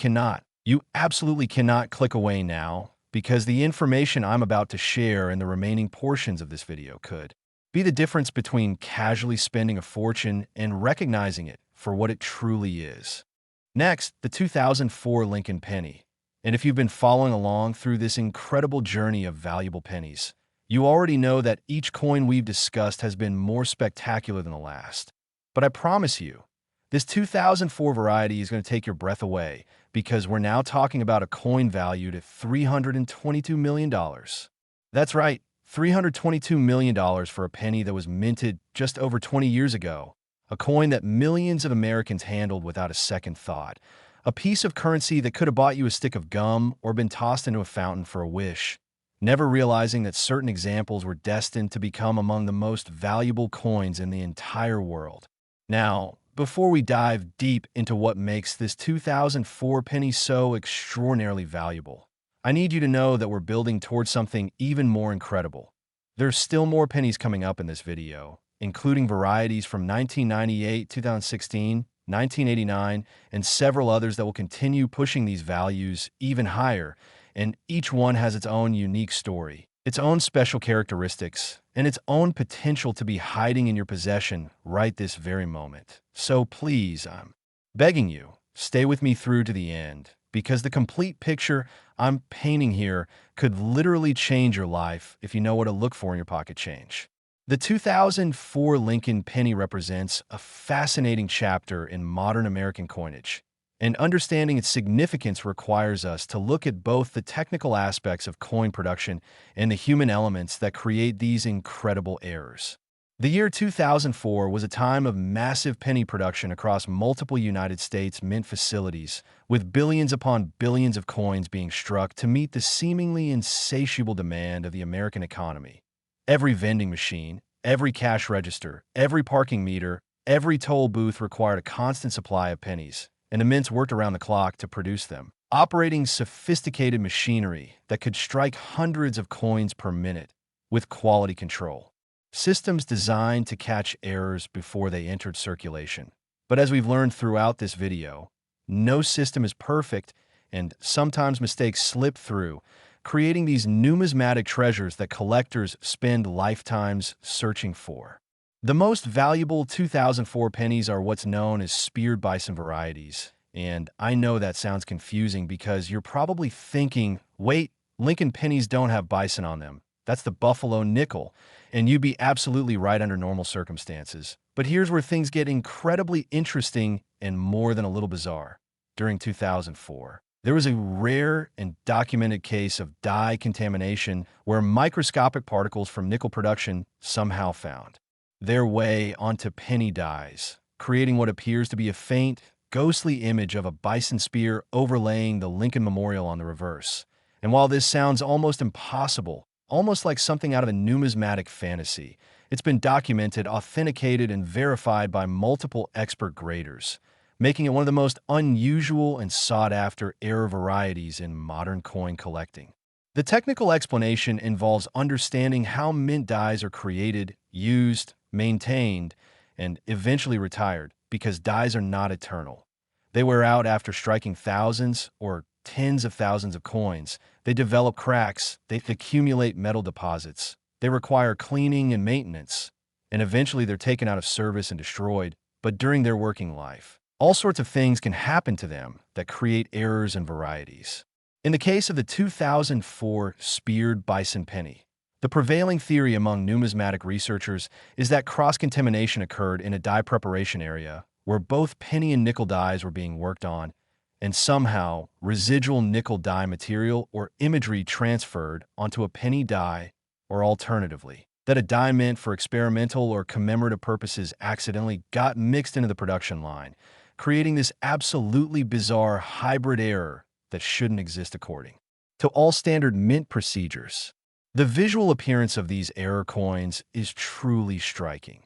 absolutely cannot click away now, because the information I'm about to share in the remaining portions of this video could be the difference between casually spending a fortune and recognizing it for what it truly is. Next, the 2004 Lincoln Penny. And if you've been following along through this incredible journey of valuable pennies, you already know that each coin we've discussed has been more spectacular than the last. But I promise you, this 2004 variety is going to take your breath away, because we're now talking about a coin valued at $322 million. That's right, $322 million for a penny that was minted just over 20 years ago, a coin that millions of Americans handled without a second thought, a piece of currency that could have bought you a stick of gum or been tossed into a fountain for a wish, never realizing that certain examples were destined to become among the most valuable coins in the entire world. Now, before we dive deep into what makes this 2004 penny so extraordinarily valuable, I need you to know that we're building towards something even more incredible. There's still more pennies coming up in this video, including varieties from 1998, 2016, 1989, and several others that will continue pushing these values even higher, and each one has its own unique story, its own special characteristics, and its own potential to be hiding in your possession right this very moment. So please, I'm begging you, stay with me through to the end, because the complete picture I'm painting here could literally change your life if you know what to look for in your pocket change. The 2004 Lincoln Penny represents a fascinating chapter in modern American coinage, and understanding its significance requires us to look at both the technical aspects of coin production and the human elements that create these incredible errors. The year 2004 was a time of massive penny production across multiple United States mint facilities, with billions upon billions of coins being struck to meet the seemingly insatiable demand of the American economy. Every vending machine, every cash register, every parking meter, every toll booth required a constant supply of pennies, and the mints worked around the clock to produce them. operating sophisticated machinery that could strike hundreds of coins per minute with quality control. Systems designed to catch errors before they entered circulation. But as we've learned throughout this video, no system is perfect, and sometimes mistakes slip through, creating these numismatic treasures that collectors spend lifetimes searching for. The most valuable 2004 pennies are what's known as speared bison varieties. And I know that sounds confusing because you're probably thinking, wait, Lincoln pennies don't have bison on them. That's the buffalo nickel. And you'd be absolutely right under normal circumstances. But here's where things get incredibly interesting and more than a little bizarre. During 2004, there was a rare and documented case of dye contamination where microscopic particles from nickel production somehow found their way onto penny dies, creating what appears to be a faint, ghostly image of a bison spear overlaying the Lincoln Memorial on the reverse. And while this sounds almost impossible, almost like something out of a numismatic fantasy, it's been documented, authenticated, and verified by multiple expert graders, making it one of the most unusual and sought-after error varieties in modern coin collecting. The technical explanation involves understanding how mint dies are created, used, maintained, and eventually retired, because dies are not eternal. They wear out after striking thousands or tens of thousands of coins. They develop cracks, they accumulate metal deposits, they require cleaning and maintenance, and eventually they're taken out of service and destroyed. But during their working life, all sorts of things can happen to them that create errors and varieties. In the case of the 2004 speared bison penny, the prevailing theory among numismatic researchers is that cross-contamination occurred in a dye preparation area where both penny and nickel dyes were being worked on, and somehow residual nickel dye material or imagery transferred onto a penny dye, or alternatively, that a dye meant for experimental or commemorative purposes accidentally got mixed into the production line, creating this absolutely bizarre hybrid error that shouldn't exist according to all standard mint procedures. The visual appearance of these error coins is truly striking.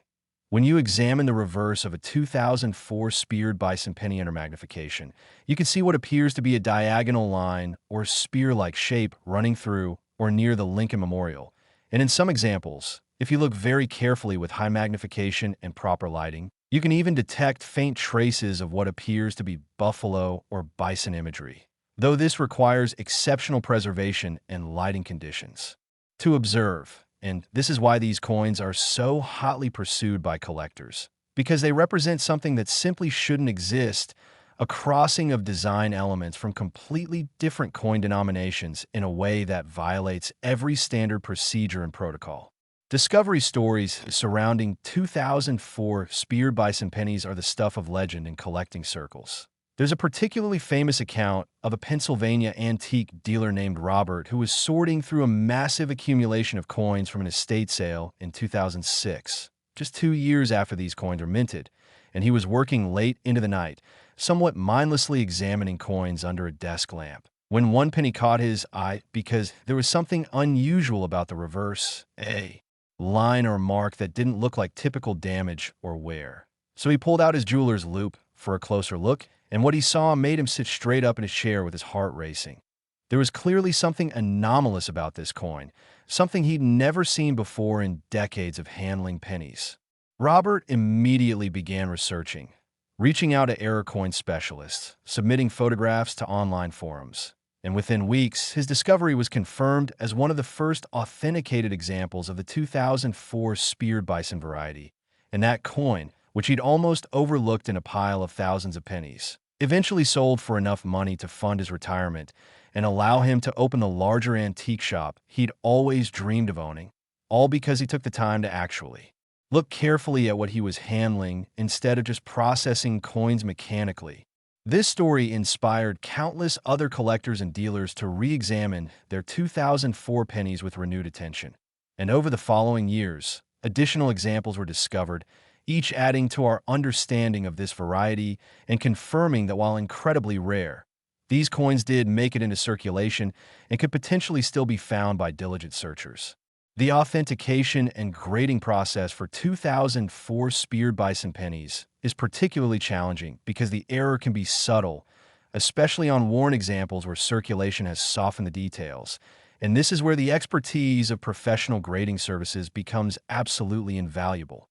When you examine the reverse of a 2004 speared bison penny under magnification, you can see what appears to be a diagonal line or spear-like shape running through or near the Lincoln Memorial. And in some examples, if you look very carefully with high magnification and proper lighting, you can even detect faint traces of what appears to be buffalo or bison imagery, though this requires exceptional preservation and lighting conditions to observe. And this is why these coins are so hotly pursued by collectors, because they represent something that simply shouldn't exist, a crossing of design elements from completely different coin denominations in a way that violates every standard procedure and protocol. Discovery stories surrounding 2004 speared bison pennies are the stuff of legend in collecting circles. There's a particularly famous account of a Pennsylvania antique dealer named Robert who was sorting through a massive accumulation of coins from an estate sale in 2006, just 2 years after these coins were minted, and he was working late into the night, somewhat mindlessly examining coins under a desk lamp, when one penny caught his eye because there was something unusual about the reverse, a line or mark that didn't look like typical damage or wear. So he pulled out his jeweler's loupe for a closer look, and what he saw made him sit straight up in his chair with his heart racing. There was clearly something anomalous about this coin, something he'd never seen before in decades of handling pennies. Robert immediately began researching, reaching out to error coin specialists, submitting photographs to online forums. And within weeks, his discovery was confirmed as one of the first authenticated examples of the 2004 speared bison variety. And that coin, which he'd almost overlooked in a pile of thousands of pennies, eventually sold for enough money to fund his retirement and allow him to open the larger antique shop he'd always dreamed of owning, all because he took the time to actually look carefully at what he was handling instead of just processing coins mechanically. This story inspired countless other collectors and dealers to re-examine their 2004 pennies with renewed attention. And over the following years, additional examples were discovered, each adding to our understanding of this variety and confirming that while incredibly rare, these coins did make it into circulation and could potentially still be found by diligent searchers. The authentication and grading process for 2004 speared bison pennies is particularly challenging because the error can be subtle, especially on worn examples where circulation has softened the details. And this is where the expertise of professional grading services becomes absolutely invaluable.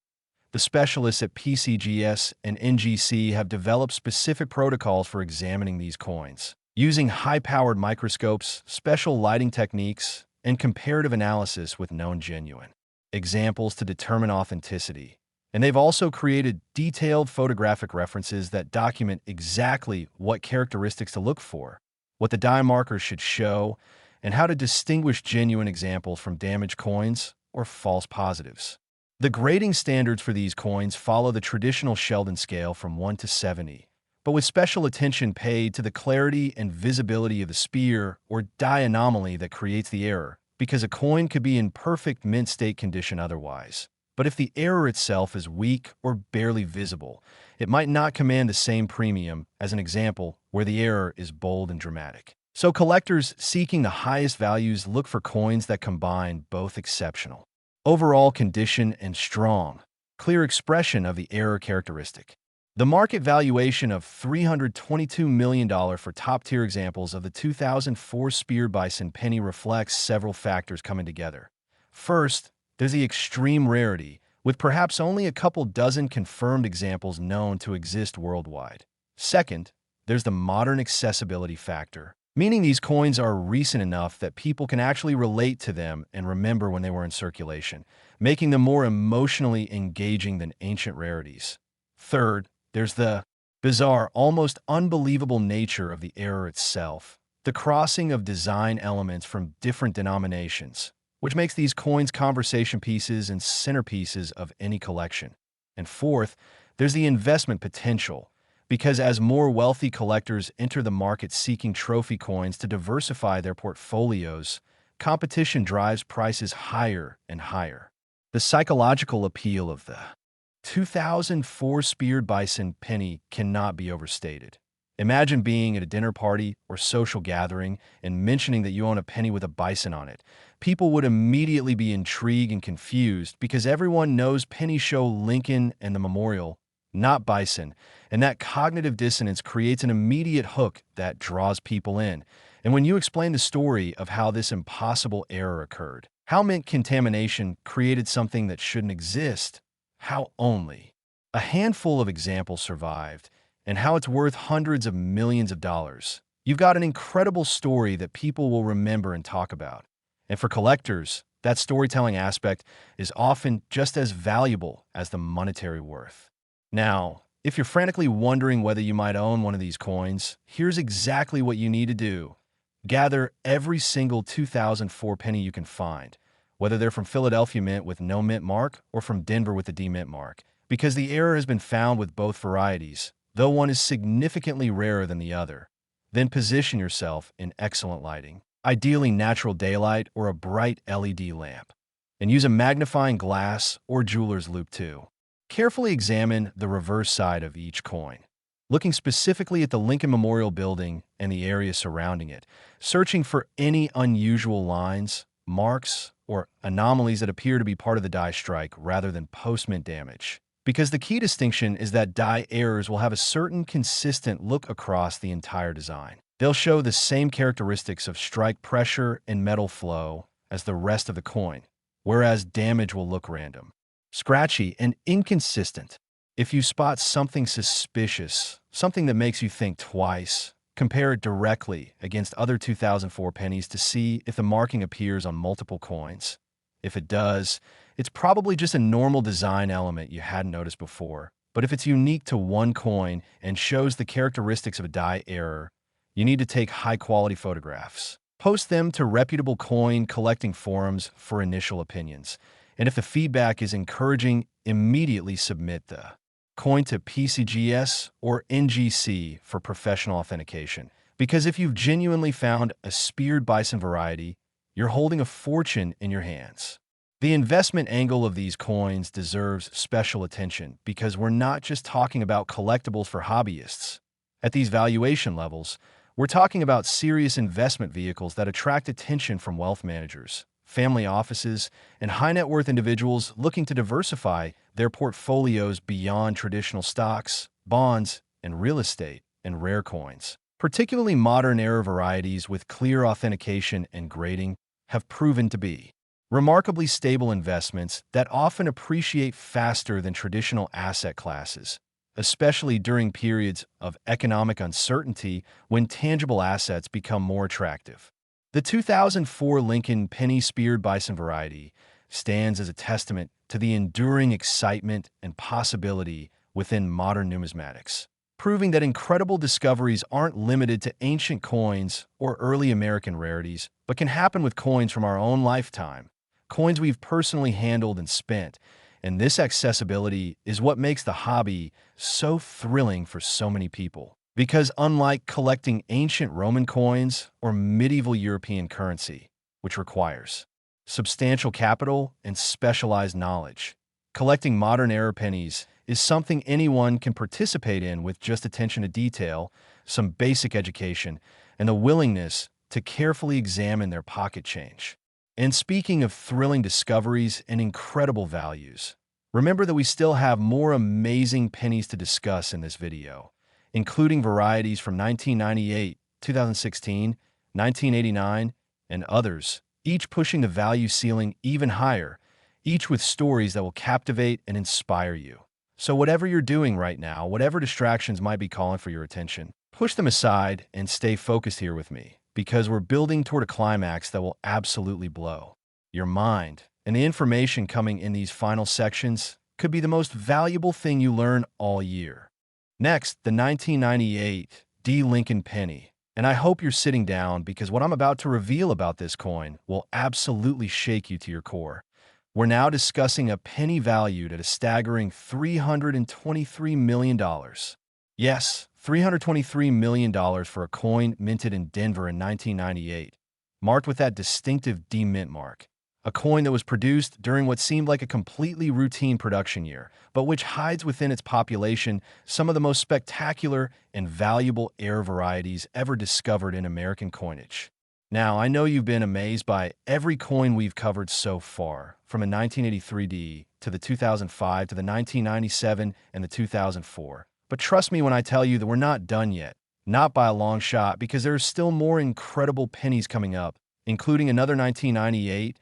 The specialists at PCGS and NGC have developed specific protocols for examining these coins, using high-powered microscopes, special lighting techniques, and comparative analysis with known genuine examples to determine authenticity. And they've also created detailed photographic references that document exactly what characteristics to look for, what the die markers should show, and how to distinguish genuine examples from damaged coins or false positives. The grading standards for these coins follow the traditional Sheldon scale from 1 to 70, but with special attention paid to the clarity and visibility of the spear or die anomaly that creates the error, because a coin could be in perfect mint state condition otherwise. But if the error itself is weak or barely visible, it might not command the same premium as an example where the error is bold and dramatic. So collectors seeking the highest values look for coins that combine both exceptional overall condition and strong, clear expression of the error characteristic. The market valuation of $322 million for top-tier examples of the 2004 Speared Bison penny reflects several factors coming together. First, there's the extreme rarity, with perhaps only a couple dozen confirmed examples known to exist worldwide. Second, there's the modern accessibility factor, meaning these coins are recent enough that people can actually relate to them and remember when they were in circulation, making them more emotionally engaging than ancient rarities. Third, there's the bizarre, almost unbelievable nature of the error itself, the crossing of design elements from different denominations, which makes these coins conversation pieces and centerpieces of any collection. And fourth, there's the investment potential, because as more wealthy collectors enter the market seeking trophy coins to diversify their portfolios, competition drives prices higher and higher. The psychological appeal of the 2004 Speared Bison penny cannot be overstated. Imagine being at a dinner party or social gathering and mentioning that you own a penny with a bison on it. People would immediately be intrigued and confused because everyone knows pennies show Lincoln and the memorial, not bison, and that cognitive dissonance creates an immediate hook that draws people in. And when you explain the story of how this impossible error occurred, how mint contamination created something that shouldn't exist, how only a handful of examples survived, and how it's worth hundreds of millions of dollars, you've got an incredible story that people will remember and talk about. And for collectors, that storytelling aspect is often just as valuable as the monetary worth. Now, if you're frantically wondering whether you might own one of these coins, here's exactly what you need to do. Gather every single 2004 penny you can find, whether they're from Philadelphia Mint with no mint mark or from Denver with a D mint mark, because the error has been found with both varieties, though one is significantly rarer than the other. Then position yourself in excellent lighting, ideally natural daylight or a bright LED lamp, and use a magnifying glass or jeweler's loupe too. Carefully examine the reverse side of each coin, looking specifically at the Lincoln Memorial Building and the area surrounding it, searching for any unusual lines, marks, or anomalies that appear to be part of the die strike rather than post-mint damage. Because the key distinction is that die errors will have a certain consistent look across the entire design. They'll show the same characteristics of strike pressure and metal flow as the rest of the coin, whereas damage will look random, scratchy, and inconsistent. If you spot something suspicious, something that makes you think twice, compare it directly against other 2004 pennies to see if the marking appears on multiple coins. If it does, it's probably just a normal design element you hadn't noticed before. But if it's unique to one coin and shows the characteristics of a die error, you need to take high-quality photographs. Post them to reputable coin collecting forums for initial opinions. And if the feedback is encouraging, immediately submit the coin to PCGS or NGC for professional authentication. Because if you've genuinely found a Speared Bison variety, you're holding a fortune in your hands. The investment angle of these coins deserves special attention because we're not just talking about collectibles for hobbyists. At these valuation levels, we're talking about serious investment vehicles that attract attention from wealth managers, family offices, and high-net-worth individuals looking to diversify their portfolios beyond traditional stocks, bonds, and real estate and rare coins. Particularly modern era varieties with clear authentication and grading have proven to be remarkably stable investments that often appreciate faster than traditional asset classes, especially during periods of economic uncertainty when tangible assets become more attractive. The 2004 Lincoln penny-speared bison variety stands as a testament to the enduring excitement and possibility within modern numismatics, proving that incredible discoveries aren't limited to ancient coins or early American rarities, but can happen with coins from our own lifetime, coins we've personally handled and spent. And this accessibility is what makes the hobby so thrilling for so many people. Because unlike collecting ancient Roman coins or medieval European currency, which requires substantial capital and specialized knowledge, collecting modern-era pennies is something anyone can participate in with just attention to detail, some basic education, and the willingness to carefully examine their pocket change. And speaking of thrilling discoveries and incredible values, remember that we still have more amazing pennies to discuss in this video, including varieties from 1998, 2016, 1989, and others, each pushing the value ceiling even higher, each with stories that will captivate and inspire you. So whatever you're doing right now, whatever distractions might be calling for your attention, push them aside and stay focused here with me, because we're building toward a climax that will absolutely blow your mind. And the information coming in these final sections could be the most valuable thing you learn all year. Next, the 1998 D. Lincoln penny. And I hope you're sitting down because what I'm about to reveal about this coin will absolutely shake you to your core. We're now discussing a penny valued at a staggering $323 million. Yes, $323 million for a coin minted in Denver in 1998, marked with that distinctive D mint mark. A coin that was produced during what seemed like a completely routine production year, but which hides within its population some of the most spectacular and valuable heir varieties ever discovered in American coinage. Now, I know you've been amazed by every coin we've covered so far, from a 1983 D to the 2005 to the 1997 and the 2004. But trust me when I tell you that we're not done yet. Not by a long shot, because there are still more incredible pennies coming up, including another 1998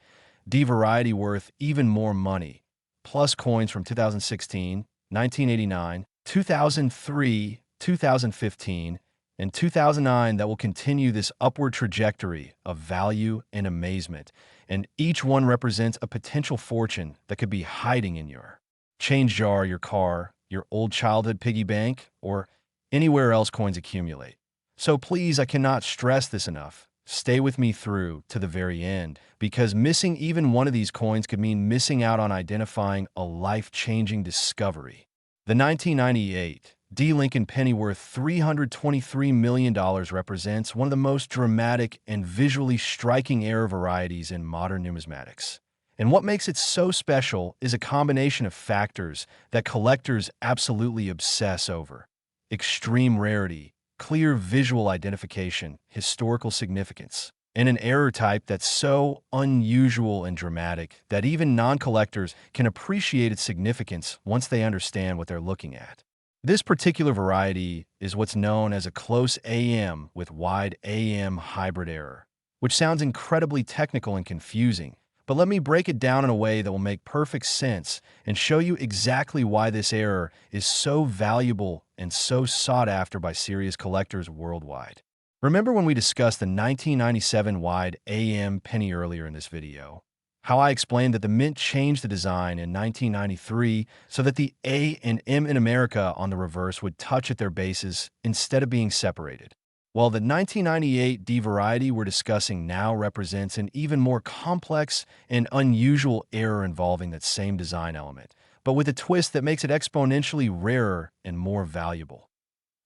D variety worth even more money, plus coins from 2016, 1989, 2003, 2015, and 2009 that will continue this upward trajectory of value and amazement, and each one represents a potential fortune that could be hiding in your change jar, your car, your old childhood piggy bank, or anywhere else coins accumulate. So please, I cannot stress this enough. Stay with me through to the very end, because missing even one of these coins could mean missing out on identifying a life-changing discovery. The 1998 D. Lincoln penny worth $323 million represents one of the most dramatic and visually striking heir varieties in modern numismatics. And what makes it so special is a combination of factors that collectors absolutely obsess over: extreme rarity, clear visual identification, historical significance, and an error type that's so unusual and dramatic that even non-collectors can appreciate its significance once they understand what they're looking at. This particular variety is what's known as a close AM with wide AM hybrid error, which sounds incredibly technical and confusing, but let me break it down in a way that will make perfect sense and show you exactly why this error is so valuable and so sought after by serious collectors worldwide. Remember when we discussed the 1997 wide AM penny earlier in this video? How I explained that the mint changed the design in 1993 so that the A and M in America on the reverse would touch at their bases instead of being separated. Well, the 1998 D variety we're discussing now represents an even more complex and unusual error involving that same design element, but with a twist that makes it exponentially rarer and more valuable.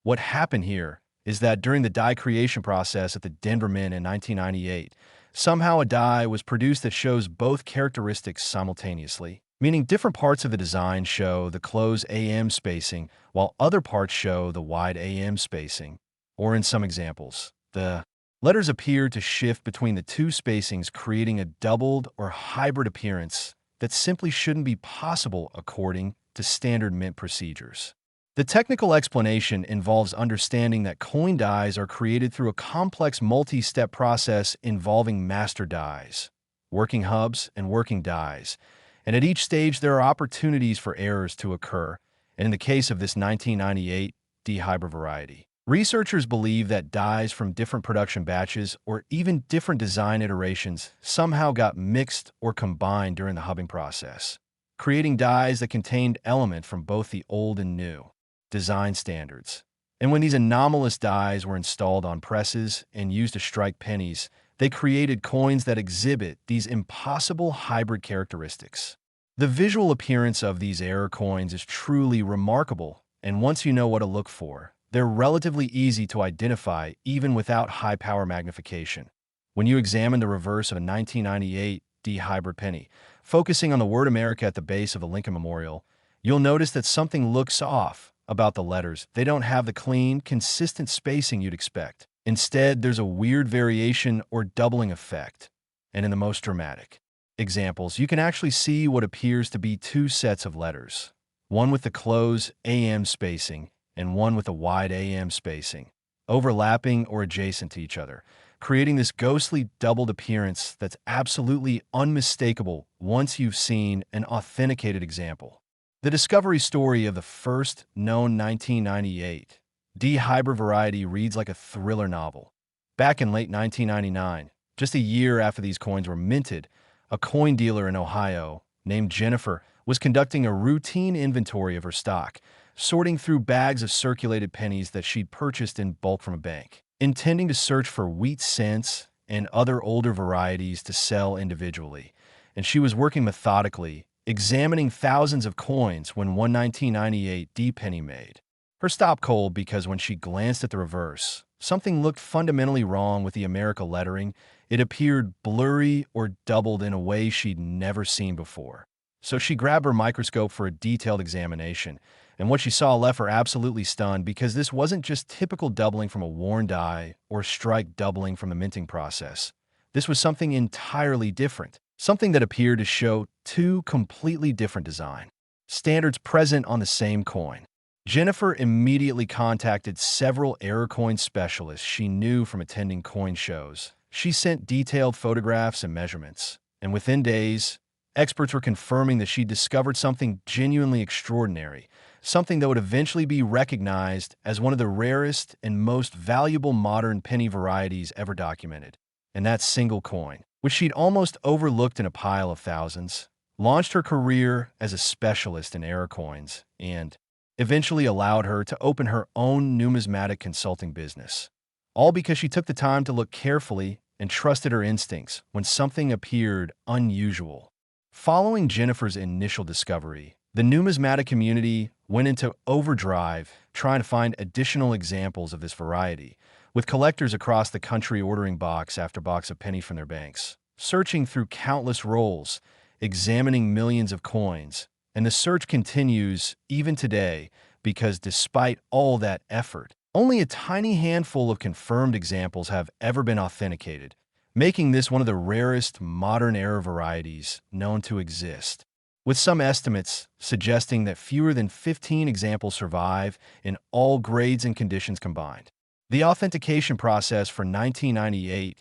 What happened here is that during the die creation process at the Denver Mint in 1998, somehow a die was produced that shows both characteristics simultaneously, meaning different parts of the design show the close AM spacing while other parts show the wide AM spacing. Or in some examples, the letters appear to shift between the two spacings, creating a doubled or hybrid appearance that simply shouldn't be possible according to standard mint procedures. The technical explanation involves understanding that coin dies are created through a complex multi-step process involving master dies, working hubs, and working dies. And at each stage, there are opportunities for errors to occur, and in the case of this 1998 D hybrid variety, researchers believe that dies from different production batches or even different design iterations somehow got mixed or combined during the hubbing process, creating dies that contained elements from both the old and new design standards. And when these anomalous dies were installed on presses and used to strike pennies, they created coins that exhibit these impossible hybrid characteristics. The visual appearance of these error coins is truly remarkable, and once you know what to look for, they're relatively easy to identify even without high-power magnification. When you examine the reverse of a 1998 D hybrid penny, focusing on the word America at the base of the Lincoln Memorial, you'll notice that something looks off about the letters. They don't have the clean, consistent spacing you'd expect. Instead, there's a weird variation or doubling effect. And in the most dramatic examples, you can actually see what appears to be two sets of letters, one with the close AM spacing and one with a wide AM spacing, overlapping or adjacent to each other, creating this ghostly doubled appearance that's absolutely unmistakable once you've seen an authenticated example. The discovery story of the first known 1998 D hybrid variety reads like a thriller novel. Back in late 1999, just a year after these coins were minted, a coin dealer in Ohio named Jennifer was conducting a routine inventory of her stock, sorting through bags of circulated pennies that she'd purchased in bulk from a bank, intending to search for wheat cents and other older varieties to sell individually. And she was working methodically, examining thousands of coins when one 1998 D penny made her stop cold because when she glanced at the reverse, something looked fundamentally wrong with the America lettering. It appeared blurry or doubled in a way she'd never seen before. So she grabbed her microscope for a detailed examination, and what she saw left her absolutely stunned because this wasn't just typical doubling from a worn die or strike doubling from the minting process. This was something entirely different, something that appeared to show two completely different design standards present on the same coin. Jennifer immediately contacted several error coin specialists she knew from attending coin shows. She sent detailed photographs and measurements, and within days, experts were confirming that she'd discovered something genuinely extraordinary, something that would eventually be recognized as one of the rarest and most valuable modern penny varieties ever documented. And that single coin, which she'd almost overlooked in a pile of thousands, launched her career as a specialist in error coins and eventually allowed her to open her own numismatic consulting business, all because she took the time to look carefully and trusted her instincts when something appeared unusual. Following Jennifer's initial discovery, the numismatic community went into overdrive trying to find additional examples of this variety, with collectors across the country ordering box after box of pennies from their banks, searching through countless rolls, examining millions of coins. And the search continues even today because despite all that effort, only a tiny handful of confirmed examples have ever been authenticated, making this one of the rarest modern error varieties known to exist, with some estimates suggesting that fewer than 15 examples survive in all grades and conditions combined. The authentication process for 1998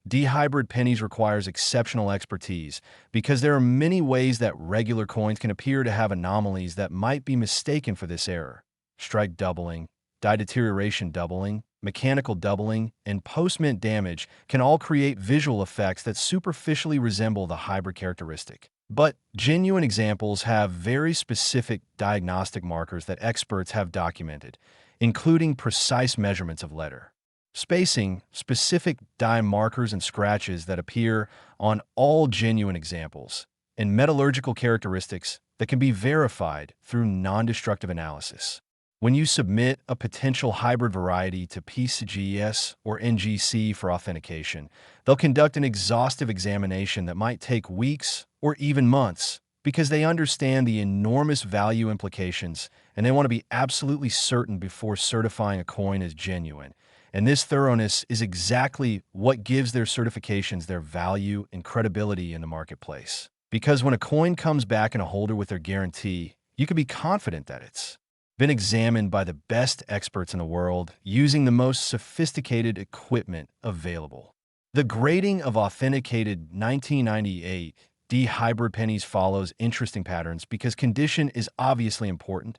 D hybrid pennies requires exceptional expertise because there are many ways that regular coins can appear to have anomalies that might be mistaken for this error. Strike doubling, die deterioration doubling, mechanical doubling, and post-mint damage can all create visual effects that superficially resemble the hybrid characteristic. But genuine examples have very specific diagnostic markers that experts have documented, including precise measurements of letter spacing, specific die markers and scratches that appear on all genuine examples, and metallurgical characteristics that can be verified through non-destructive analysis. When you submit a potential hybrid variety to PCGS or NGC for authentication, they'll conduct an exhaustive examination that might take weeks or even months because they understand the enormous value implications and they want to be absolutely certain before certifying a coin as genuine. And this thoroughness is exactly what gives their certifications their value and credibility in the marketplace. Because when a coin comes back in a holder with their guarantee, you can be confident that it's been examined by the best experts in the world using the most sophisticated equipment available. The grading of authenticated 1998 D hybrid pennies follows interesting patterns because condition is obviously important.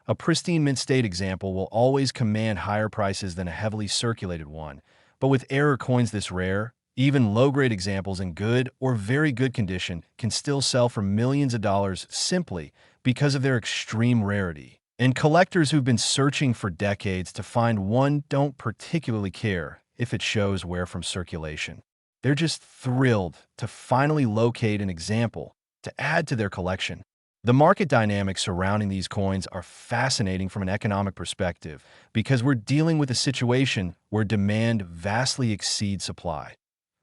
A pristine mint state example will always command higher prices than a heavily circulated one, but with error coins this rare, even low-grade examples in good or very good condition can still sell for millions of dollars simply because of their extreme rarity. And collectors who've been searching for decades to find one don't particularly care if it shows wear from circulation. They're just thrilled to finally locate an example to add to their collection. The market dynamics surrounding these coins are fascinating from an economic perspective because we're dealing with a situation where demand vastly exceeds supply.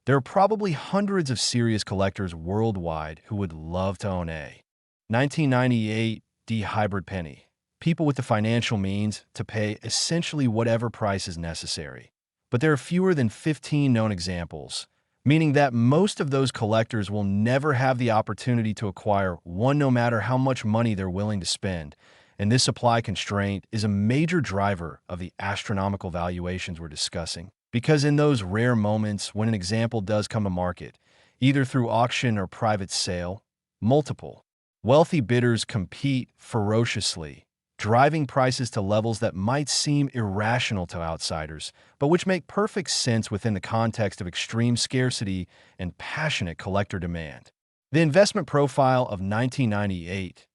There are probably hundreds of serious collectors worldwide who would love to own a 1998 D hybrid penny. People with the financial means to pay essentially whatever price is necessary. But there are fewer than 15 known examples, meaning that most of those collectors will never have the opportunity to acquire one no matter how much money they're willing to spend. And this supply constraint is a major driver of the astronomical valuations we're discussing. Because in those rare moments when an example does come to market, either through auction or private sale, multiple wealthy bidders compete ferociously, driving prices to levels that might seem irrational to outsiders, but which make perfect sense within the context of extreme scarcity and passionate collector demand. The investment profile of 1998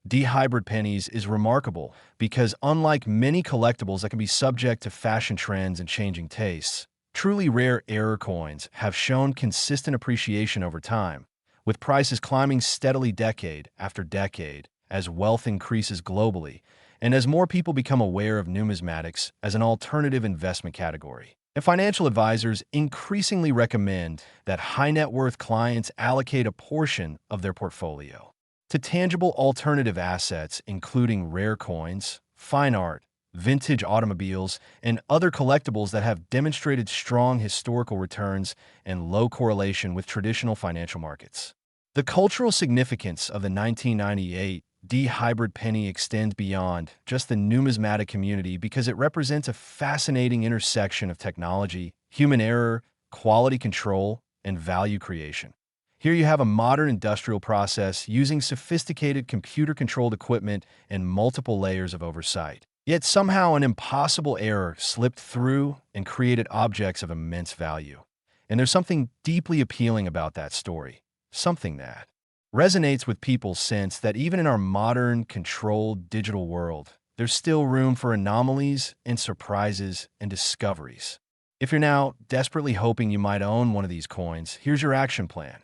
D hybrid pennies is remarkable because, unlike many collectibles that can be subject to fashion trends and changing tastes, truly rare error coins have shown consistent appreciation over time, with prices climbing steadily decade after decade as wealth increases globally and as more people become aware of numismatics as an alternative investment category. And financial advisors increasingly recommend that high net worth clients allocate a portion of their portfolio to tangible alternative assets, including rare coins, fine art, vintage automobiles, and other collectibles that have demonstrated strong historical returns and low correlation with traditional financial markets. The cultural significance of the 1998 D hybrid penny extends beyond just the numismatic community because it represents a fascinating intersection of technology, human error, quality control, and value creation. Here you have a modern industrial process using sophisticated computer-controlled equipment and multiple layers of oversight. Yet somehow an impossible error slipped through and created objects of immense value. And there's something deeply appealing about that story, something that resonates with people's sense that even in our modern, controlled digital world, there's still room for anomalies and surprises and discoveries. If you're now desperately hoping you might own one of these coins, here's your action plan.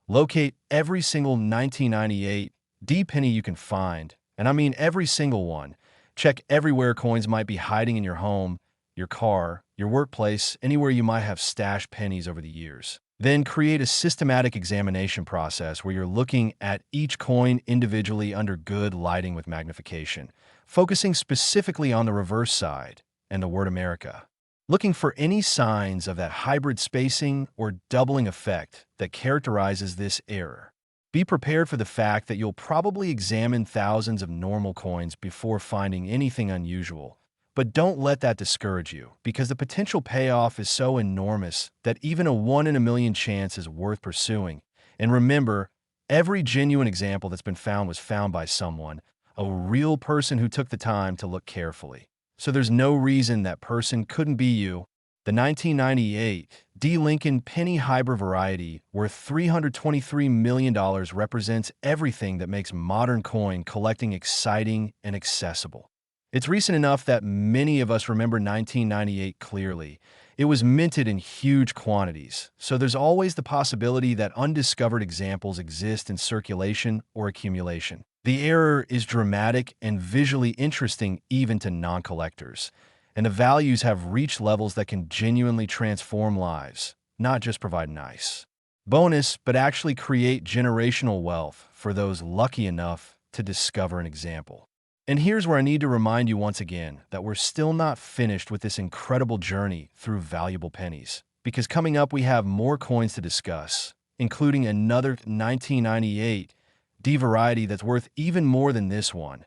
Locate every single 1998 D penny you can find, and I mean every single one. Check everywhere coins might be hiding in your home, your car, your workplace, anywhere you might have stashed pennies over the years. Then create a systematic examination process where you're looking at each coin individually under good lighting with magnification, focusing specifically on the reverse side and the word America, looking for any signs of that hybrid spacing or doubling effect that characterizes this error. Be prepared for the fact that you'll probably examine thousands of normal coins before finding anything unusual. But don't let that discourage you, because the potential payoff is so enormous that even a 1 in a million chance is worth pursuing. And remember, every genuine example that's been found was found by someone, a real person who took the time to look carefully. So there's no reason that person couldn't be you. The 1998 D Lincoln Penny Hybrid variety, worth $323 million, represents everything that makes modern coin collecting exciting and accessible. It's recent enough that many of us remember 1998 clearly. It was minted in huge quantities, so there's always the possibility that undiscovered examples exist in circulation or accumulation. The error is dramatic and visually interesting even to non-collectors, and the values have reached levels that can genuinely transform lives, not just provide nice bonus, but actually create generational wealth for those lucky enough to discover an example. And here's where I need to remind you once again that we're still not finished with this incredible journey through valuable pennies, because coming up we have more coins to discuss, including another 1998 D variety that's worth even more than this one.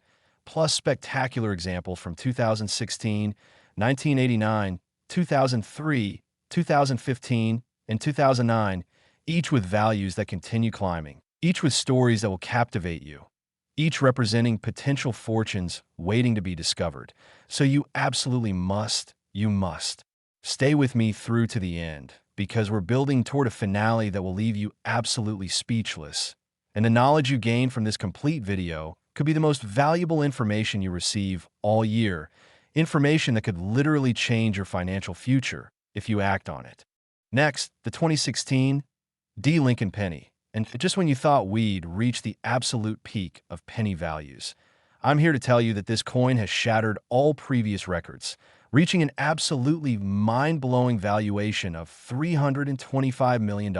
plus spectacular examples from 2016, 1989, 2003, 2015, and 2009, each with values that continue climbing, each with stories that will captivate you, each representing potential fortunes waiting to be discovered. So you must stay with me through to the end, because we're building toward a finale that will leave you absolutely speechless. And the knowledge you gain from this complete video could be the most valuable information you receive all year, information that could literally change your financial future if you act on it. Next, the 2016 D. Lincoln Penny. And just when you thought we'd reached the absolute peak of penny values, I'm here to tell you that this coin has shattered all previous records, reaching an absolutely mind-blowing valuation of $325 million.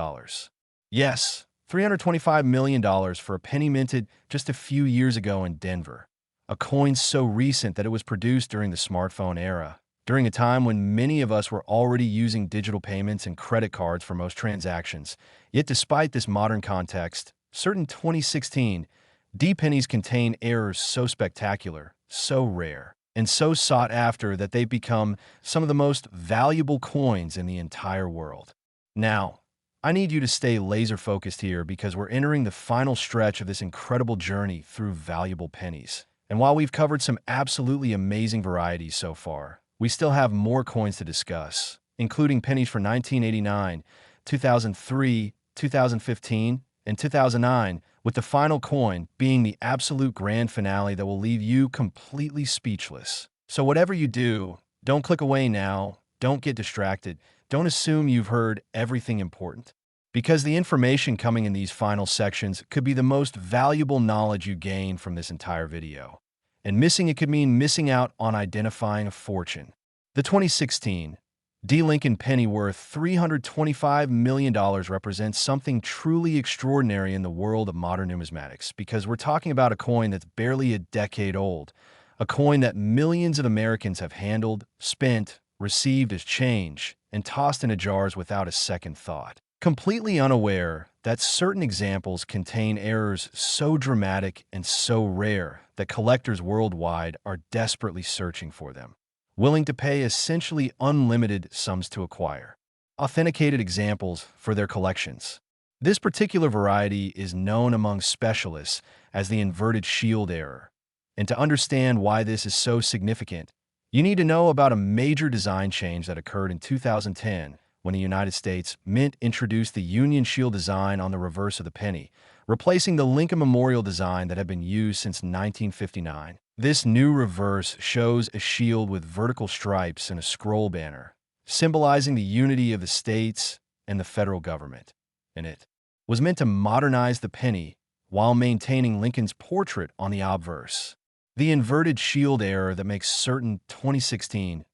Yes, $325 million for a penny minted just a few years ago in Denver. A coin so recent that it was produced during the smartphone era, during a time when many of us were already using digital payments and credit cards for most transactions. Yet despite this modern context, certain 2016 D pennies contain errors so spectacular, so rare, and so sought after that they've become some of the most valuable coins in the entire world. Now, I need you to stay laser focused here because we're entering the final stretch of this incredible journey through valuable pennies. And while we've covered some absolutely amazing varieties so far, we still have more coins to discuss, including pennies for 1989, 2003, 2015, and 2009, with the final coin being the absolute grand finale that will leave you completely speechless. So whatever you do, don't click away now, don't get distracted, don't assume you've heard everything important, because the information coming in these final sections could be the most valuable knowledge you gain from this entire video. And missing it could mean missing out on identifying a fortune. The 2016 D. Lincoln Penny worth $325 million represents something truly extraordinary in the world of modern numismatics, because we're talking about a coin that's barely a decade old, a coin that millions of Americans have handled, spent, received as change, and tossed into jars without a second thought, completely unaware that certain examples contain errors so dramatic and so rare that collectors worldwide are desperately searching for them, willing to pay essentially unlimited sums to acquire authenticated examples for their collections. This particular variety is known among specialists as the inverted shield error. And to understand why this is so significant, you need to know about a major design change that occurred in 2010 when the United States Mint introduced the Union Shield design on the reverse of the penny, replacing the Lincoln Memorial design that had been used since 1959. This new reverse shows a shield with vertical stripes and a scroll banner, symbolizing the unity of the states and the federal government. And it was meant to modernize the penny while maintaining Lincoln's portrait on the obverse. The inverted shield error that makes certain 2016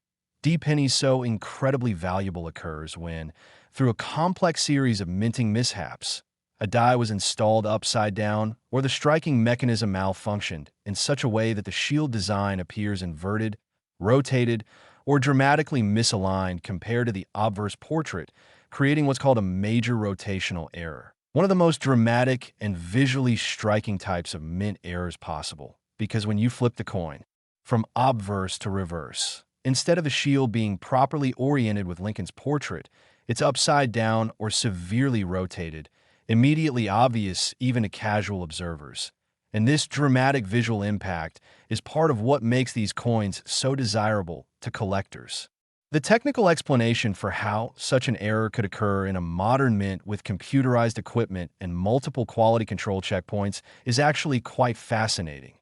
D pennies so incredibly valuable occurs when, through a complex series of minting mishaps, a die was installed upside down or the striking mechanism malfunctioned in such a way that the shield design appears inverted, rotated, or dramatically misaligned compared to the obverse portrait, creating what's called a major rotational error. One of the most dramatic and visually striking types of mint errors possible, because when you flip the coin from obverse to reverse, instead of the shield being properly oriented with Lincoln's portrait, it's upside down or severely rotated, immediately obvious even to casual observers. And this dramatic visual impact is part of what makes these coins so desirable to collectors. The technical explanation for how such an error could occur in a modern mint with computerized equipment and multiple quality control checkpoints is actually quite fascinating.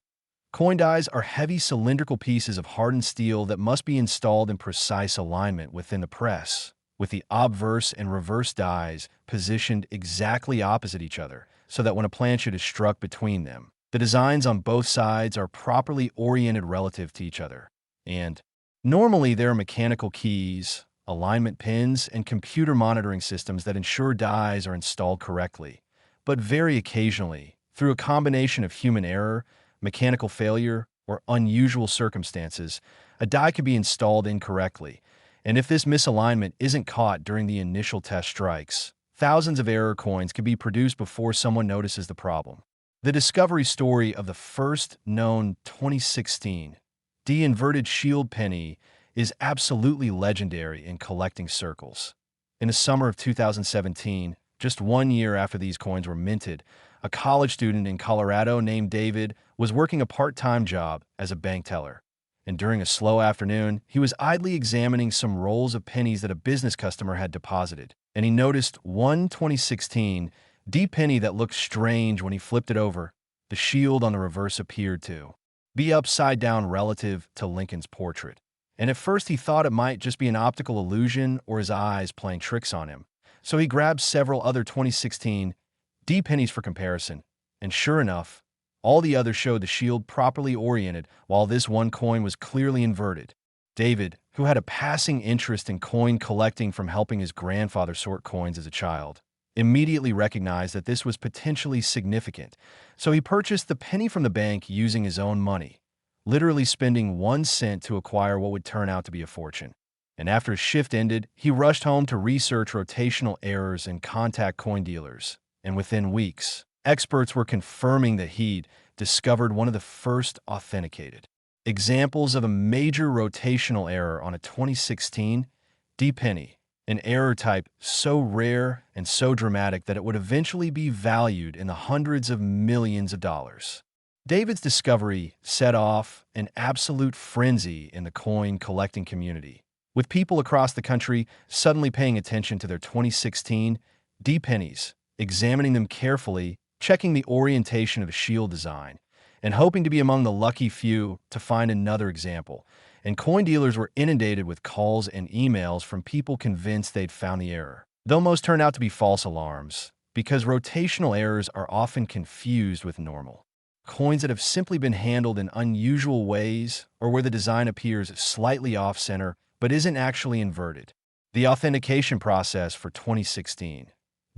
Coin dies are heavy cylindrical pieces of hardened steel that must be installed in precise alignment within the press, with the obverse and reverse dies positioned exactly opposite each other, so that when a planchet is struck between them, the designs on both sides are properly oriented relative to each other. And normally there are mechanical keys, alignment pins, and computer monitoring systems that ensure dies are installed correctly. But very occasionally, through a combination of human error, mechanical failure, or unusual circumstances, a die could be installed incorrectly, and if this misalignment isn't caught during the initial test strikes, thousands of error coins can be produced before someone notices the problem. The discovery story of the first known 2016 D-inverted shield penny is absolutely legendary in collecting circles. In the summer of 2017, just 1 year after these coins were minted, a college student in Colorado named David was working a part-time job as a bank teller. And during a slow afternoon, he was idly examining some rolls of pennies that a business customer had deposited. And he noticed one 2016 D penny that looked strange when he flipped it over. The shield on the reverse appeared to be upside down relative to Lincoln's portrait. And at first he thought it might just be an optical illusion or his eyes playing tricks on him. So he grabbed several other 2016 D pennies for comparison. And sure enough, all the others showed the shield properly oriented, while this one coin was clearly inverted. David, who had a passing interest in coin collecting from helping his grandfather sort coins as a child, immediately recognized that this was potentially significant, so he purchased the penny from the bank using his own money, literally spending 1 cent to acquire what would turn out to be a fortune. And after his shift ended, he rushed home to research rotational errors and contact coin dealers. And within weeks, experts were confirming that he'd discovered one of the first authenticated examples of a major rotational error on a 2016 D penny, an error type so rare and so dramatic that it would eventually be valued in the hundreds of millions of dollars. David's discovery set off an absolute frenzy in the coin collecting community, with people across the country suddenly paying attention to their 2016 D pennies, examining them carefully, checking the orientation of the shield design, and hoping to be among the lucky few to find another example. And coin dealers were inundated with calls and emails from people convinced they'd found the error, though most turned out to be false alarms, because rotational errors are often confused with normal coins that have simply been handled in unusual ways or where the design appears slightly off-center but isn't actually inverted. The authentication process for 2016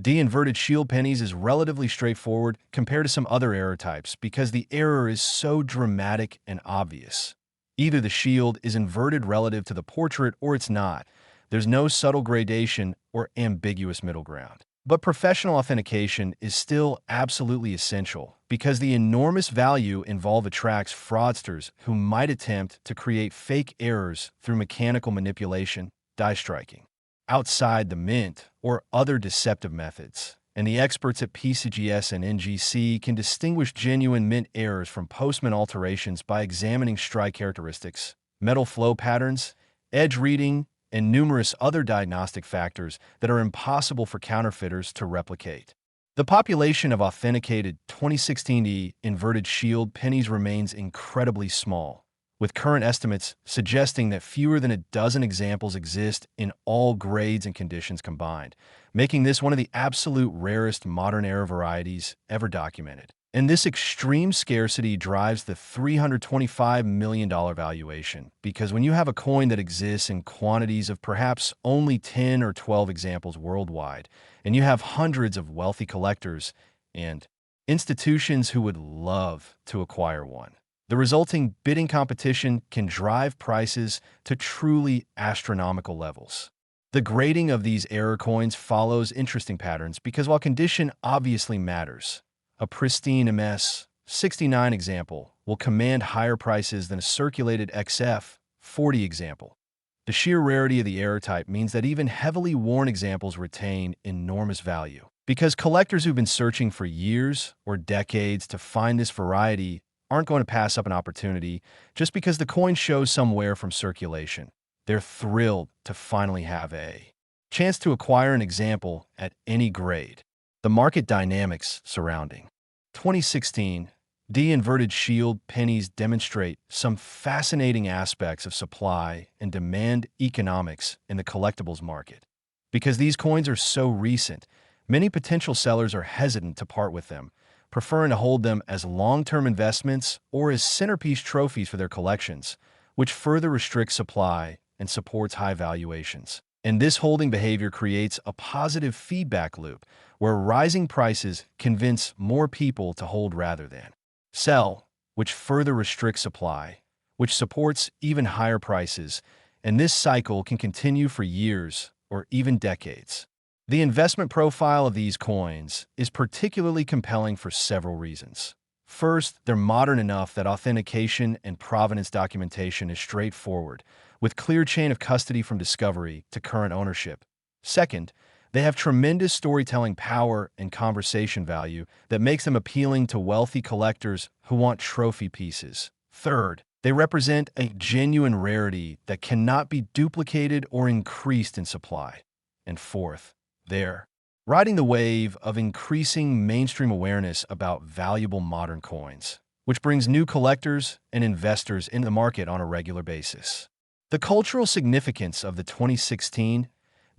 D-inverted shield pennies is relatively straightforward compared to some other error types because the error is so dramatic and obvious. Either the shield is inverted relative to the portrait or it's not. There's no subtle gradation or ambiguous middle ground. But professional authentication is still absolutely essential because the enormous value involved attracts fraudsters who might attempt to create fake errors through mechanical manipulation, die striking, outside the mint, or other deceptive methods. And the experts at PCGS and NGC can distinguish genuine mint errors from post-mint alterations by examining strike characteristics, metal flow patterns, edge reading, and numerous other diagnostic factors that are impossible for counterfeiters to replicate. The population of authenticated 2016 inverted shield pennies remains incredibly small, with current estimates suggesting that fewer than a dozen examples exist in all grades and conditions combined, making this one of the absolute rarest modern era varieties ever documented. And this extreme scarcity drives the $325 million valuation, because when you have a coin that exists in quantities of perhaps only 10 or 12 examples worldwide, and you have hundreds of wealthy collectors and institutions who would love to acquire one, the resulting bidding competition can drive prices to truly astronomical levels. The grading of these error coins follows interesting patterns because while condition obviously matters, a pristine MS-69 example will command higher prices than a circulated XF-40 example. The sheer rarity of the error type means that even heavily worn examples retain enormous value, because collectors who've been searching for years or decades to find this variety aren't going to pass up an opportunity just because the coin shows somewhere from circulation. They're thrilled to finally have a chance to acquire an example at any grade. The market dynamics surrounding 2016 D-inverted shield pennies demonstrate some fascinating aspects of supply and demand economics in the collectibles market. Because these coins are so recent, many potential sellers are hesitant to part with them, preferring to hold them as long-term investments or as centerpiece trophies for their collections, which further restricts supply and supports high valuations. And this holding behavior creates a positive feedback loop where rising prices convince more people to hold rather than sell, which further restricts supply, which supports even higher prices, and this cycle can continue for years or even decades. The investment profile of these coins is particularly compelling for several reasons. First, they're modern enough that authentication and provenance documentation is straightforward, with clear chain of custody from discovery to current ownership. Second, they have tremendous storytelling power and conversation value that makes them appealing to wealthy collectors who want trophy pieces. Third, they represent a genuine rarity that cannot be duplicated or increased in supply. And fourth, they're riding the wave of increasing mainstream awareness about valuable modern coins, which brings new collectors and investors into the market on a regular basis. The cultural significance of the 2016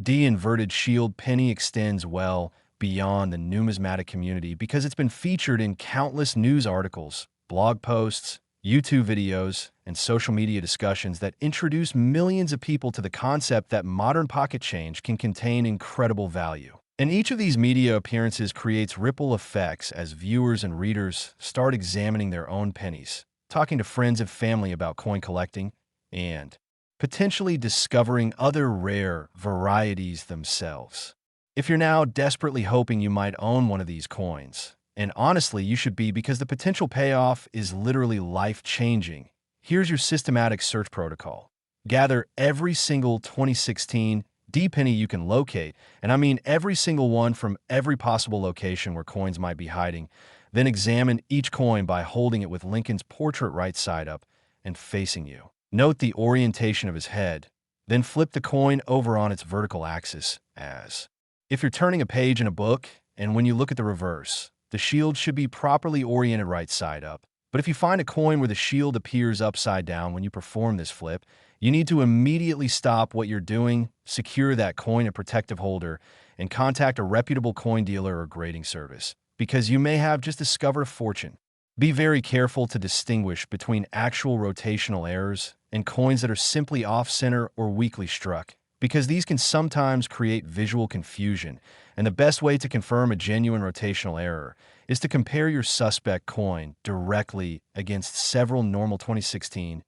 D-inverted shield penny extends well beyond the numismatic community because it's been featured in countless news articles, blog posts, YouTube videos, and social media discussions that introduce millions of people to the concept that modern pocket change can contain incredible value. And each of these media appearances creates ripple effects as viewers and readers start examining their own pennies, talking to friends and family about coin collecting, and potentially discovering other rare varieties themselves. If you're now desperately hoping you might own one of these coins, and honestly, you should be because the potential payoff is literally life-changing, here's your systematic search protocol. Gather every single 2016 D-penny you can locate, and I mean every single one from every possible location where coins might be hiding. Then examine each coin by holding it with Lincoln's portrait right side up and facing you. Note the orientation of his head, then flip the coin over on its vertical axis as if you're turning a page in a book, and when you look at the reverse, the shield should be properly oriented right side up. But if you find a coin where the shield appears upside down when you perform this flip, you need to immediately stop what you're doing, secure that coin in a protective holder, and contact a reputable coin dealer or grading service, because you may have just discovered a fortune. Be very careful to distinguish between actual rotational errors and coins that are simply off-center or weakly struck, because these can sometimes create visual confusion, and the best way to confirm a genuine rotational error is to compare your suspect coin directly against several normal 2016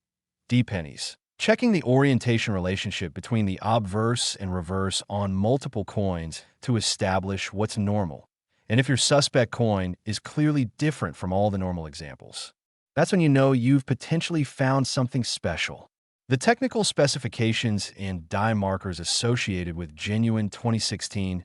D-pennies. Checking the orientation relationship between the obverse and reverse on multiple coins to establish what's normal, and if your suspect coin is clearly different from all the normal examples. That's when you know you've potentially found something special. The technical specifications and die markers associated with genuine 2016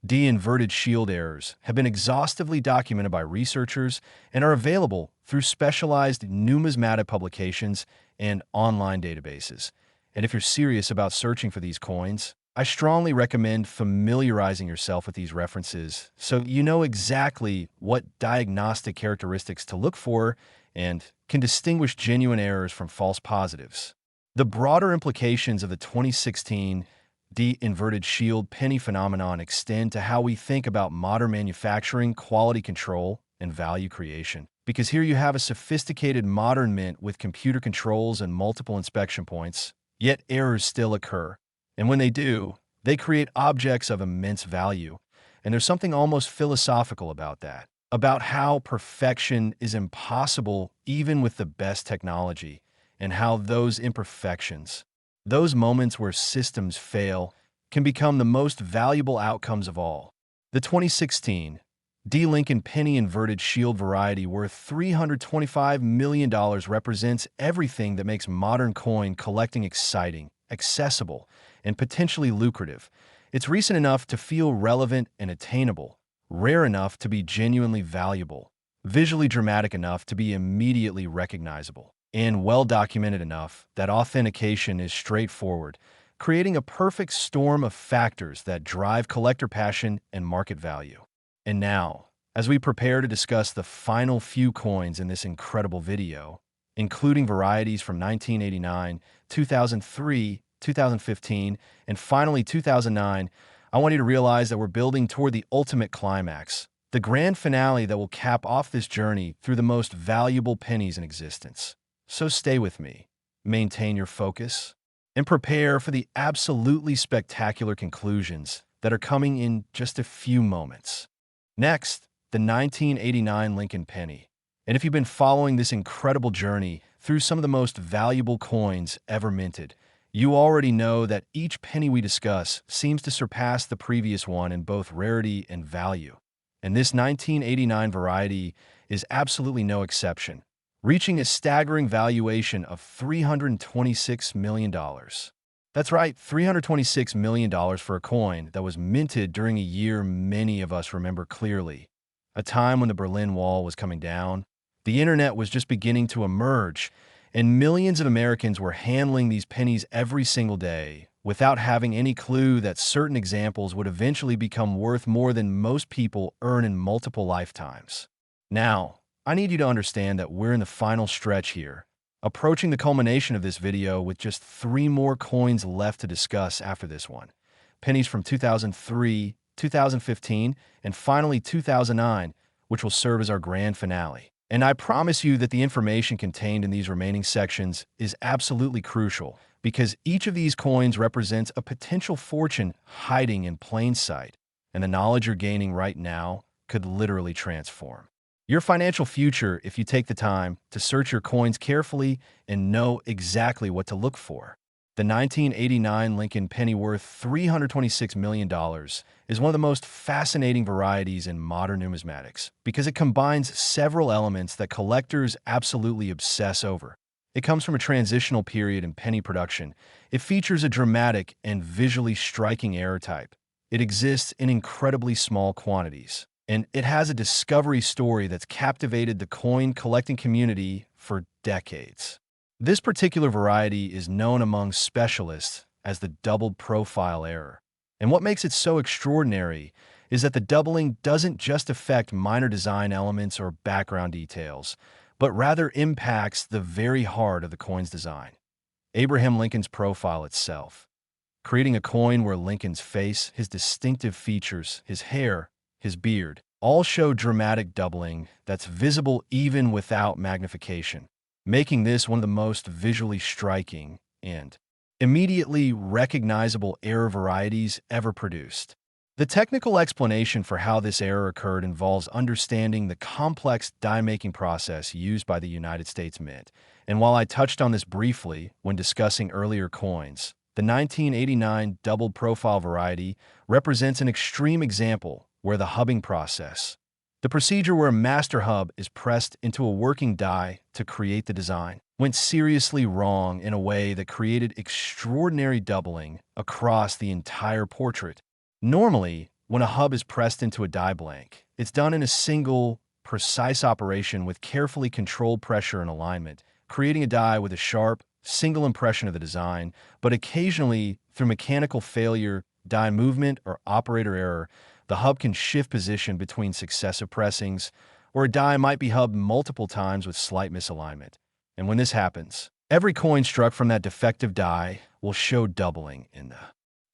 D-inverted shield errors have been exhaustively documented by researchers and are available through specialized numismatic publications and online databases. And if you're serious about searching for these coins, I strongly recommend familiarizing yourself with these references so you know exactly what diagnostic characteristics to look for and can distinguish genuine errors from false positives. The broader implications of the 2016 D-inverted shield penny phenomenon extend to how we think about modern manufacturing, quality control, and value creation. Because here you have a sophisticated modern mint with computer controls and multiple inspection points, yet errors still occur. And when they do, they create objects of immense value. And there's something almost philosophical about that, about how perfection is impossible even with the best technology, and how those imperfections, those moments where systems fail, can become the most valuable outcomes of all. The 2016 D. Lincoln penny inverted shield variety worth $325 million represents everything that makes modern coin collecting exciting, accessible, and potentially lucrative. It's recent enough to feel relevant and attainable, rare enough to be genuinely valuable, visually dramatic enough to be immediately recognizable, and well-documented enough that authentication is straightforward, creating a perfect storm of factors that drive collector passion and market value. And now, as we prepare to discuss the final few coins in this incredible video, including varieties from 1989, 2003, 2015, and finally 2009, I want you to realize that we're building toward the ultimate climax, the grand finale that will cap off this journey through the most valuable pennies in existence. So stay with me, maintain your focus, and prepare for the absolutely spectacular conclusions that are coming in just a few moments. Next, the 1989 Lincoln penny. And if you've been following this incredible journey through some of the most valuable coins ever minted, You already know that each penny we discuss seems to surpass the previous one in both rarity and value. And this 1989 variety is absolutely no exception, reaching a staggering valuation of $326 million. That's right, $326 million for a coin that was minted during a year many of us remember clearly, a time when the Berlin Wall was coming down, the internet was just beginning to emerge, and millions of Americans were handling these pennies every single day without having any clue that certain examples would eventually become worth more than most people earn in multiple lifetimes. Now, I need you to understand that we're in the final stretch here, approaching the culmination of this video with just 3 more coins left to discuss after this one. Pennies from 2003, 2015, and finally 2009, which will serve as our grand finale. And I promise you that the information contained in these remaining sections is absolutely crucial, because each of these coins represents a potential fortune hiding in plain sight, and the knowledge you're gaining right now could literally transform your financial future if you take the time to search your coins carefully and know exactly what to look for. The 1989 Lincoln penny worth $326 million is one of the most fascinating varieties in modern numismatics because it combines several elements that collectors absolutely obsess over. It comes from a transitional period in penny production. It features a dramatic and visually striking error type. It exists in incredibly small quantities, and it has a discovery story that's captivated the coin collecting community for decades. This particular variety is known among specialists as the doubled profile error. And what makes it so extraordinary is that the doubling doesn't just affect minor design elements or background details, but rather impacts the very heart of the coin's design, Abraham Lincoln's profile itself. Creating a coin where Lincoln's face, his distinctive features, his hair, his beard, all show dramatic doubling that's visible even without magnification, making this one of the most visually striking and immediately recognizable error varieties ever produced. The technical explanation for how this error occurred involves understanding the complex die-making process used by the United States Mint. And while I touched on this briefly when discussing earlier coins, the 1989 double profile variety represents an extreme example where the hubbing process, the procedure where a master hub is pressed into a working die to create the design, went seriously wrong in a way that created extraordinary doubling across the entire portrait. Normally, when a hub is pressed into a die blank, it's done in a single, precise operation with carefully controlled pressure and alignment, creating a die with a sharp, single impression of the design, but occasionally, through mechanical failure, die movement, or operator error, the hub can shift position between successive pressings, or a die might be hubbed multiple times with slight misalignment. And when this happens, every coin struck from that defective die will show doubling in the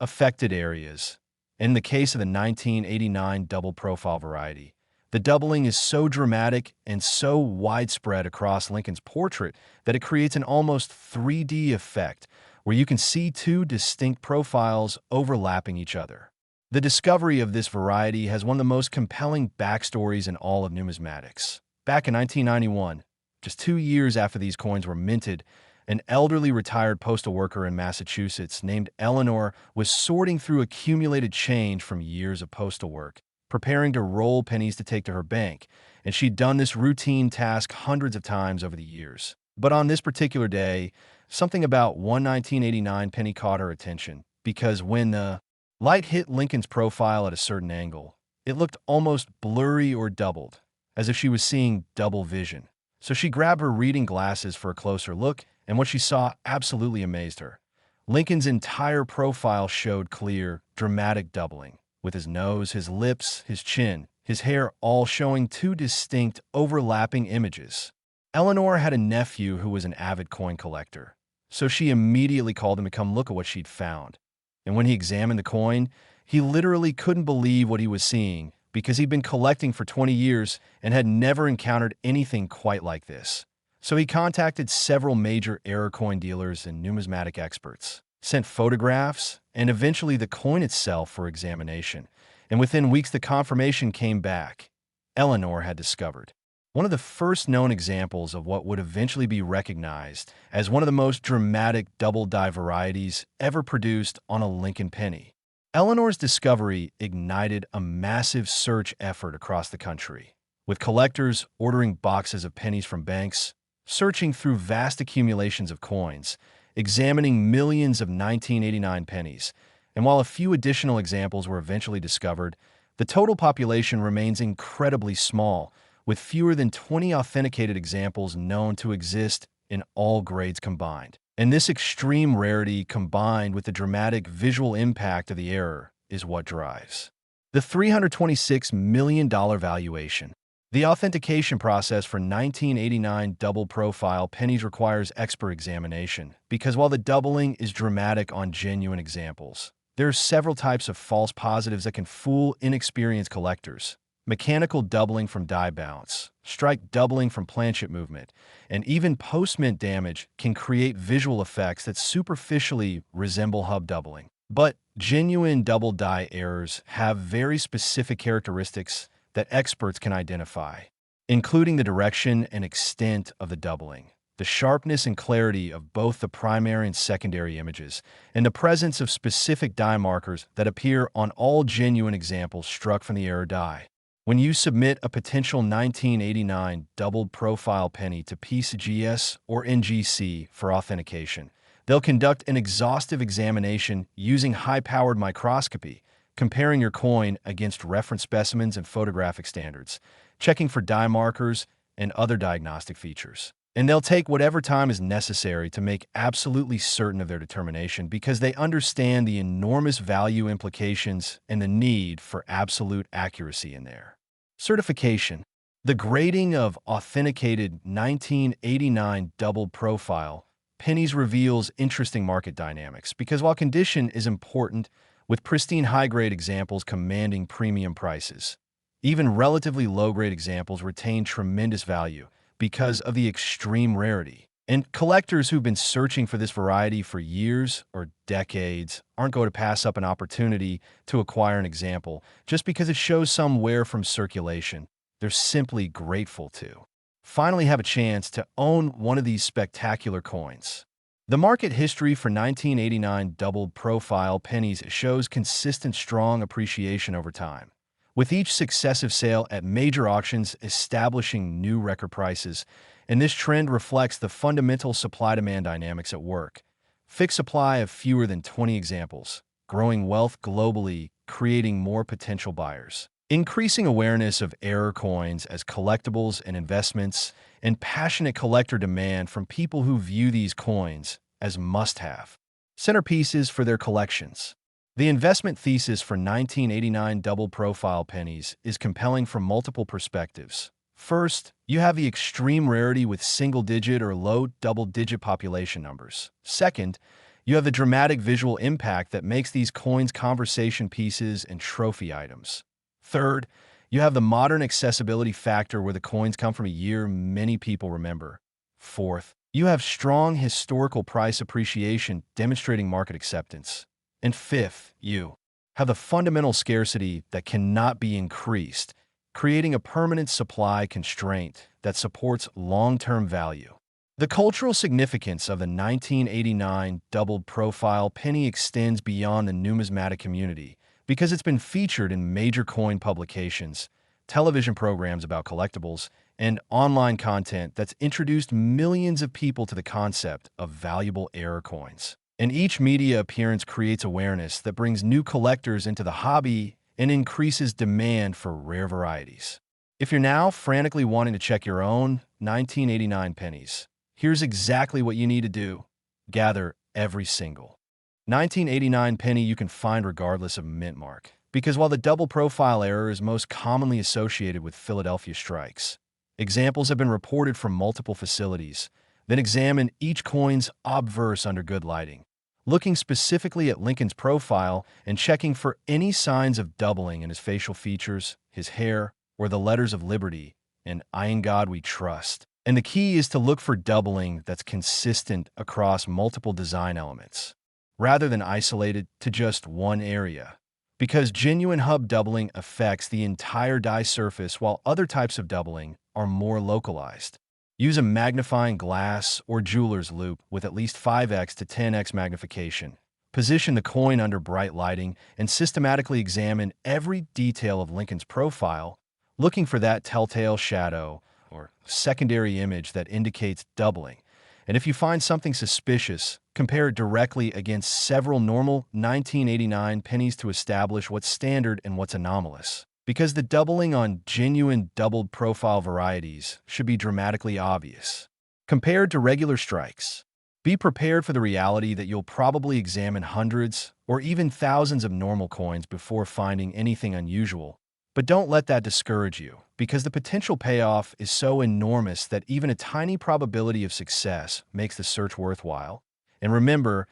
affected areas. In the case of the 1989 double profile variety, the doubling is so dramatic and so widespread across Lincoln's portrait that it creates an almost 3D effect where you can see 2 distinct profiles overlapping each other. The discovery of this variety has one of the most compelling backstories in all of numismatics. Back in 1991, just 2 years after these coins were minted, an elderly retired postal worker in Massachusetts named Eleanor was sorting through accumulated change from years of postal work, preparing to roll pennies to take to her bank, and she'd done this routine task hundreds of times over the years. But on this particular day, something about one 1989 penny caught her attention, because when the light hit Lincoln's profile at a certain angle, it looked almost blurry or doubled, as if she was seeing double vision. So she grabbed her reading glasses for a closer look, and what she saw absolutely amazed her. Lincoln's entire profile showed clear, dramatic doubling, with his nose, his lips, his chin, his hair all showing 2 distinct, overlapping images. Eleanor had a nephew who was an avid coin collector, so she immediately called him to come look at what she'd found. And when he examined the coin, he literally couldn't believe what he was seeing because he'd been collecting for 20 years and had never encountered anything quite like this. So he contacted several major error coin dealers and numismatic experts, sent photographs, and eventually the coin itself for examination. And within weeks, the confirmation came back. Eleanor had discovered one of the first known examples of what would eventually be recognized as one of the most dramatic double-die varieties ever produced on a Lincoln penny. Eleanor's discovery ignited a massive search effort across the country, with collectors ordering boxes of pennies from banks, searching through vast accumulations of coins, examining millions of 1989 pennies, and while a few additional examples were eventually discovered, the total population remains incredibly small, with fewer than 20 authenticated examples known to exist in all grades combined. And this extreme rarity, combined with the dramatic visual impact of the error, is what drives the $326 million valuation. The authentication process for 1989 double-profile pennies requires expert examination, because while the doubling is dramatic on genuine examples, there are several types of false positives that can fool inexperienced collectors. Mechanical doubling from die bounce, strike doubling from planchet movement, and even post-mint damage can create visual effects that superficially resemble hub doubling. But genuine double die errors have very specific characteristics that experts can identify, including the direction and extent of the doubling, the sharpness and clarity of both the primary and secondary images, and the presence of specific die markers that appear on all genuine examples struck from the error die. When you submit a potential 1989 doubled profile penny to PCGS or NGC for authentication, they'll conduct an exhaustive examination using high-powered microscopy, comparing your coin against reference specimens and photographic standards, checking for die markers and other diagnostic features. And they'll take whatever time is necessary to make absolutely certain of their determination, because they understand the enormous value implications and the need for absolute accuracy in there. Certification. The grading of authenticated 1989 double profile pennies reveals interesting market dynamics, because while condition is important, with pristine high-grade examples commanding premium prices, even relatively low-grade examples retain tremendous value because of the extreme rarity. And collectors who've been searching for this variety for years or decades aren't going to pass up an opportunity to acquire an example just because it shows some wear from circulation. They're simply grateful to finally have a chance to own one of these spectacular coins. The market history for 1989 double-profile pennies shows consistent strong appreciation over time, with each successive sale at major auctions establishing new record prices, and this trend reflects the fundamental supply-demand dynamics at work. Fixed supply of fewer than 20 examples, growing wealth globally, creating more potential buyers. Increasing awareness of error coins as collectibles and investments, and passionate collector demand from people who view these coins as must-have centerpieces for their collections. The investment thesis for 1989 double-profile pennies is compelling from multiple perspectives. First, you have the extreme rarity with single-digit or low double-digit population numbers. Second, you have the dramatic visual impact that makes these coins conversation pieces and trophy items. Third, you have the modern accessibility factor where the coins come from a year many people remember. Fourth, you have strong historical price appreciation demonstrating market acceptance. And fifth, you have the fundamental scarcity that cannot be increased, creating a permanent supply constraint that supports long-term value. The cultural significance of the 1989 double-profile penny extends beyond the numismatic community because it's been featured in major coin publications, television programs about collectibles, and online content that's introduced millions of people to the concept of valuable error coins. And each media appearance creates awareness that brings new collectors into the hobby and increases demand for rare varieties. If you're now frantically wanting to check your own 1989 pennies, here's exactly what you need to do. Gather every single 1989 penny you can find regardless of mint mark. Because while the double profile error is most commonly associated with Philadelphia strikes, examples have been reported from multiple facilities. Then examine each coin's obverse under good lighting, looking specifically at Lincoln's profile and checking for any signs of doubling in his facial features, his hair, or the letters of liberty, and "In God we trust." And the key is to look for doubling that's consistent across multiple design elements, rather than isolated to just one area. Because genuine hub doubling affects the entire die surface while other types of doubling are more localized. Use a magnifying glass or jeweler's loupe with at least 5x to 10x magnification. Position the coin under bright lighting and systematically examine every detail of Lincoln's profile, looking for that telltale shadow or secondary image that indicates doubling. And if you find something suspicious, compare it directly against several normal 1989 pennies to establish what's standard and what's anomalous. Because the doubling on genuine doubled profile varieties should be dramatically obvious. Compared to regular strikes, be prepared for the reality that you'll probably examine hundreds or even thousands of normal coins before finding anything unusual. But don't let that discourage you, because the potential payoff is so enormous that even a tiny probability of success makes the search worthwhile. And remember,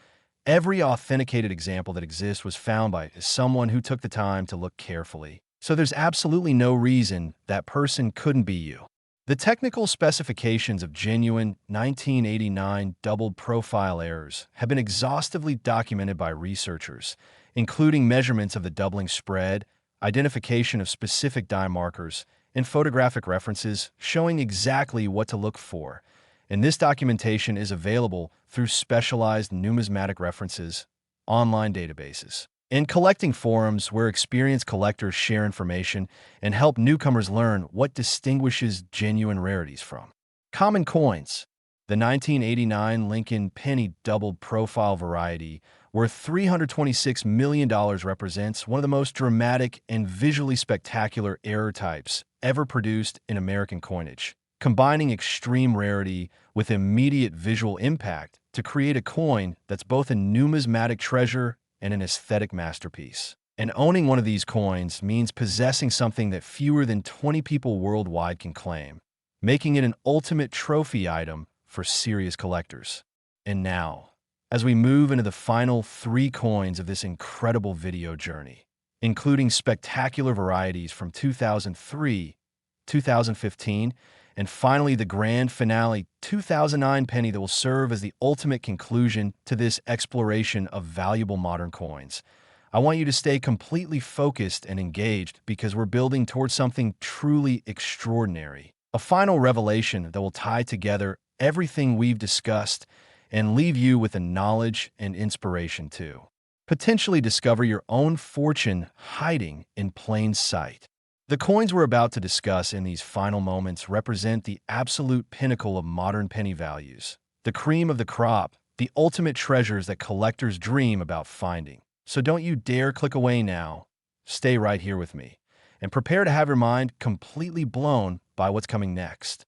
every authenticated example that exists was found by someone who took the time to look carefully. So there's absolutely no reason that person couldn't be you. The technical specifications of genuine 1989 doubled profile errors have been exhaustively documented by researchers, including measurements of the doubling spread, identification of specific die markers, and photographic references showing exactly what to look for. And this documentation is available through specialized numismatic references, online databases, and collecting forums where experienced collectors share information and help newcomers learn what distinguishes genuine rarities from common coins. The 1989 Lincoln penny doubled profile variety, worth $326 million, represents one of the most dramatic and visually spectacular error types ever produced in American coinage, combining extreme rarity with immediate visual impact to create a coin that's both a numismatic treasure and an aesthetic masterpiece. And owning one of these coins means possessing something that fewer than 20 people worldwide can claim, making it an ultimate trophy item for serious collectors. And now, as we move into the final 3 coins of this incredible video journey, including spectacular varieties from 2003, 2015, and finally the grand finale 2009 penny that will serve as the ultimate conclusion to this exploration of valuable modern coins. I want you to stay completely focused and engaged because we're building towards something truly extraordinary. A final revelation that will tie together everything we've discussed and leave you with a knowledge and inspiration too. Potentially discover your own fortune hiding in plain sight. The coins we're about to discuss in these final moments represent the absolute pinnacle of modern penny values, the cream of the crop, the ultimate treasures that collectors dream about finding. So don't you dare click away now. Stay right here with me, and prepare to have your mind completely blown by what's coming next.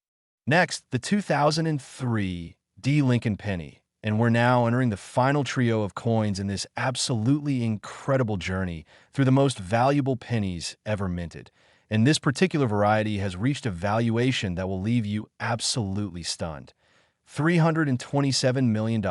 Next, the 2003 D. Lincoln penny, and we're now entering the final trio of coins in this absolutely incredible journey through the most valuable pennies ever minted. And this particular variety has reached a valuation that will leave you absolutely stunned. $327 million.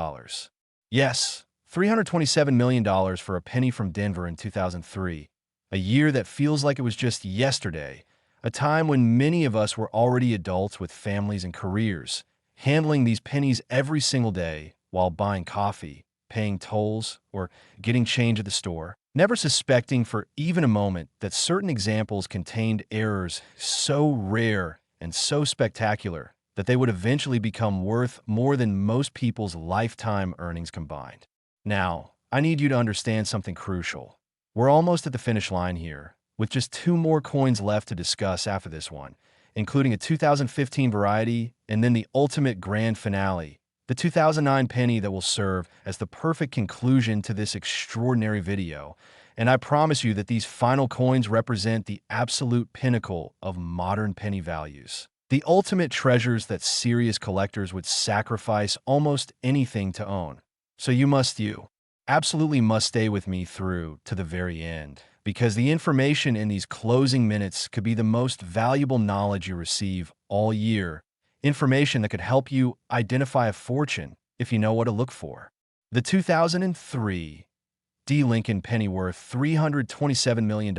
Yes, $327 million for a penny from Denver in 2003, a year that feels like it was just yesterday, a time when many of us were already adults with families and careers, handling these pennies every single day while buying coffee, paying tolls, or getting change at the store, never suspecting for even a moment that certain examples contained errors so rare and so spectacular that they would eventually become worth more than most people's lifetime earnings combined. Now, I need you to understand something crucial. We're almost at the finish line here, with just 2 more coins left to discuss after this one, including a 2015 variety and then the ultimate grand finale, the 2009 penny that will serve as the perfect conclusion to this extraordinary video. And I promise you that these final coins represent the absolute pinnacle of modern penny values, the ultimate treasures that serious collectors would sacrifice almost anything to own. So you absolutely must stay with me through to the very end, because the information in these closing minutes could be the most valuable knowledge you receive all year, information that could help you identify a fortune if you know what to look for. The 2003 D. Lincoln penny worth $327 million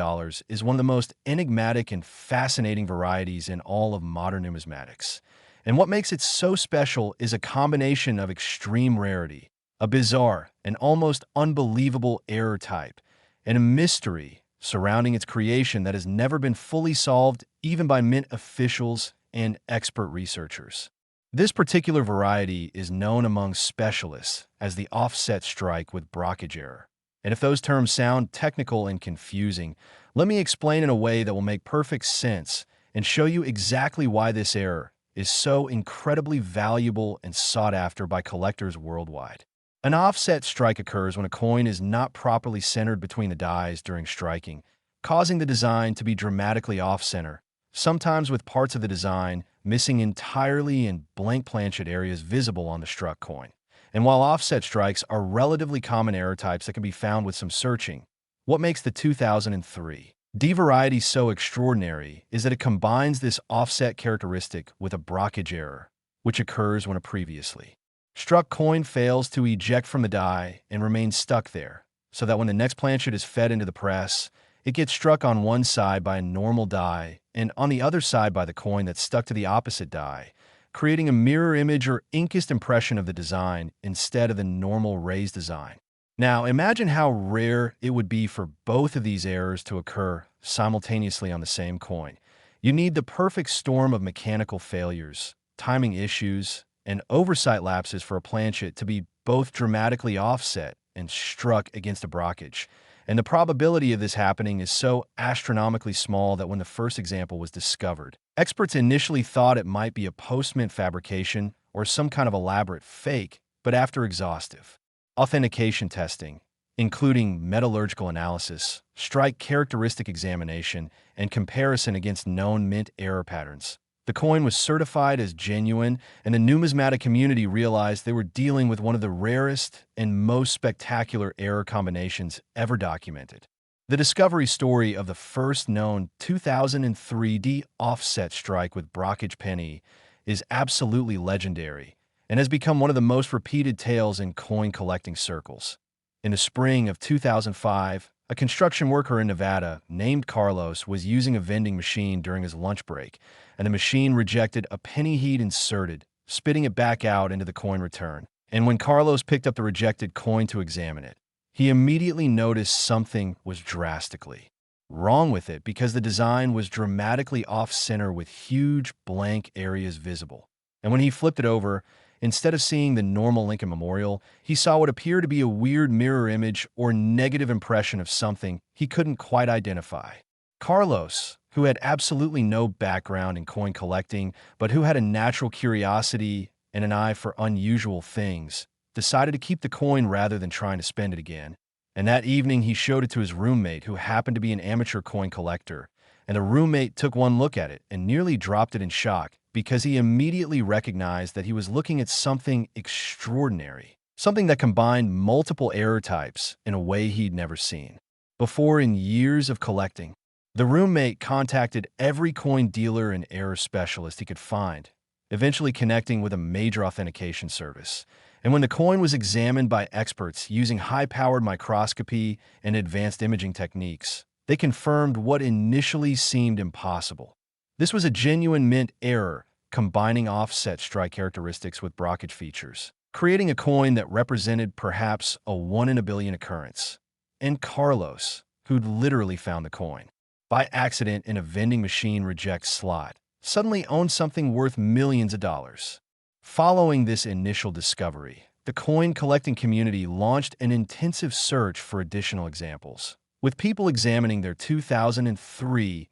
is one of the most enigmatic and fascinating varieties in all of modern numismatics. And what makes it so special is a combination of extreme rarity, a bizarre and almost unbelievable error type, and a mystery surrounding its creation that has never been fully solved even by mint officials and expert researchers. This particular variety is known among specialists as the offset strike with Brockage error. And if those terms sound technical and confusing, let me explain in a way that will make perfect sense and show you exactly why this error is so incredibly valuable and sought after by collectors worldwide. An offset strike occurs when a coin is not properly centered between the dies during striking, causing the design to be dramatically off-center, sometimes with parts of the design missing entirely and blank planchet areas visible on the struck coin. And while offset strikes are relatively common error types that can be found with some searching, what makes the 2003 D variety so extraordinary is that it combines this offset characteristic with a Brockage error, which occurs when a previously struck coin fails to eject from the die and remains stuck there, so that when the next planchet is fed into the press, it gets struck on one side by a normal die and on the other side by the coin that's stuck to the opposite die, creating a mirror image or inkest impression of the design instead of the normal raised design. Now, imagine how rare it would be for both of these errors to occur simultaneously on the same coin. You need the perfect storm of mechanical failures, timing issues, and oversight lapses for a planchet to be both dramatically offset and struck against a Brockage. And the probability of this happening is so astronomically small that when the first example was discovered, experts initially thought it might be a post-mint fabrication or some kind of elaborate fake, but after exhaustive authentication testing, including metallurgical analysis, strike characteristic examination, and comparison against known mint error patterns, the coin was certified as genuine, and the numismatic community realized they were dealing with one of the rarest and most spectacular error combinations ever documented. The discovery story of the first known 2003D offset strike with Brockage penny is absolutely legendary and has become one of the most repeated tales in coin collecting circles. In the spring of 2005, a construction worker in Nevada named Carlos was using a vending machine during his lunch break, and the machine rejected a penny he'd inserted, spitting it back out into the coin return. And when Carlos picked up the rejected coin to examine it, he immediately noticed something was drastically wrong with it because the design was dramatically off-center with huge blank areas visible. And when he flipped it over, instead of seeing the normal Lincoln Memorial, he saw what appeared to be a weird mirror image or negative impression of something he couldn't quite identify. Carlos, who had absolutely no background in coin collecting, but who had a natural curiosity and an eye for unusual things, decided to keep the coin rather than trying to spend it again. And that evening, he showed it to his roommate, who happened to be an amateur coin collector. And the roommate took one look at it and nearly dropped it in shock, because he immediately recognized that he was looking at something extraordinary, something that combined multiple error types in a way he'd never seen before in years of collecting. The roommate contacted every coin dealer and error specialist he could find, eventually connecting with a major authentication service. And when the coin was examined by experts using high-powered microscopy and advanced imaging techniques, they confirmed what initially seemed impossible. This was a genuine mint error, combining offset strike characteristics with Brockage features, creating a coin that represented perhaps a 1 in a billion occurrence. And Carlos, who'd literally found the coin by accident in a vending machine reject slot, suddenly owned something worth millions of dollars. Following this initial discovery, the coin collecting community launched an intensive search for additional examples, with people examining their 2003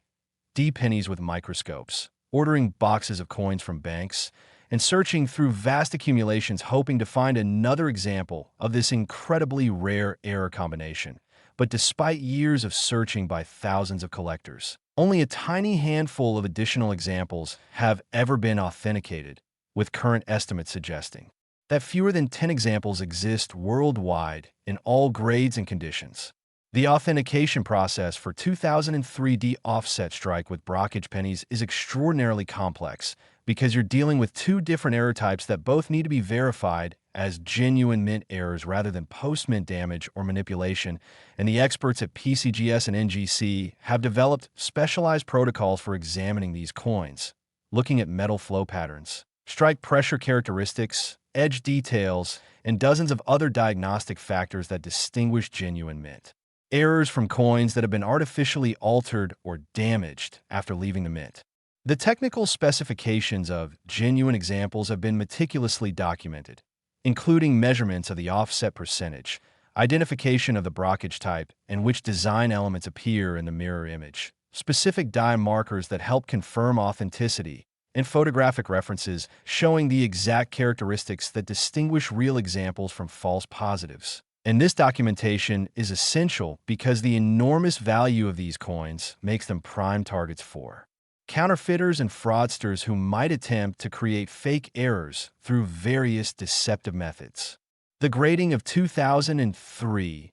D pennies with microscopes, ordering boxes of coins from banks, and searching through vast accumulations hoping to find another example of this incredibly rare error combination. But despite years of searching by thousands of collectors, only a tiny handful of additional examples have ever been authenticated, with current estimates suggesting that fewer than 10 examples exist worldwide in all grades and conditions. The authentication process for 2003D offset strike with Brockage pennies is extraordinarily complex because you're dealing with two different error types that both need to be verified as genuine mint errors rather than post-mint damage or manipulation, and the experts at PCGS and NGC have developed specialized protocols for examining these coins, looking at metal flow patterns, strike pressure characteristics, edge details, and dozens of other diagnostic factors that distinguish genuine mint errors from coins that have been artificially altered or damaged after leaving the mint. The technical specifications of genuine examples have been meticulously documented, including measurements of the offset percentage, identification of the Brockage type, and which design elements appear in the mirror image, specific die markers that help confirm authenticity, and photographic references showing the exact characteristics that distinguish real examples from false positives. And this documentation is essential because the enormous value of these coins makes them prime targets for counterfeiters and fraudsters who might attempt to create fake errors through various deceptive methods. The grading of 2003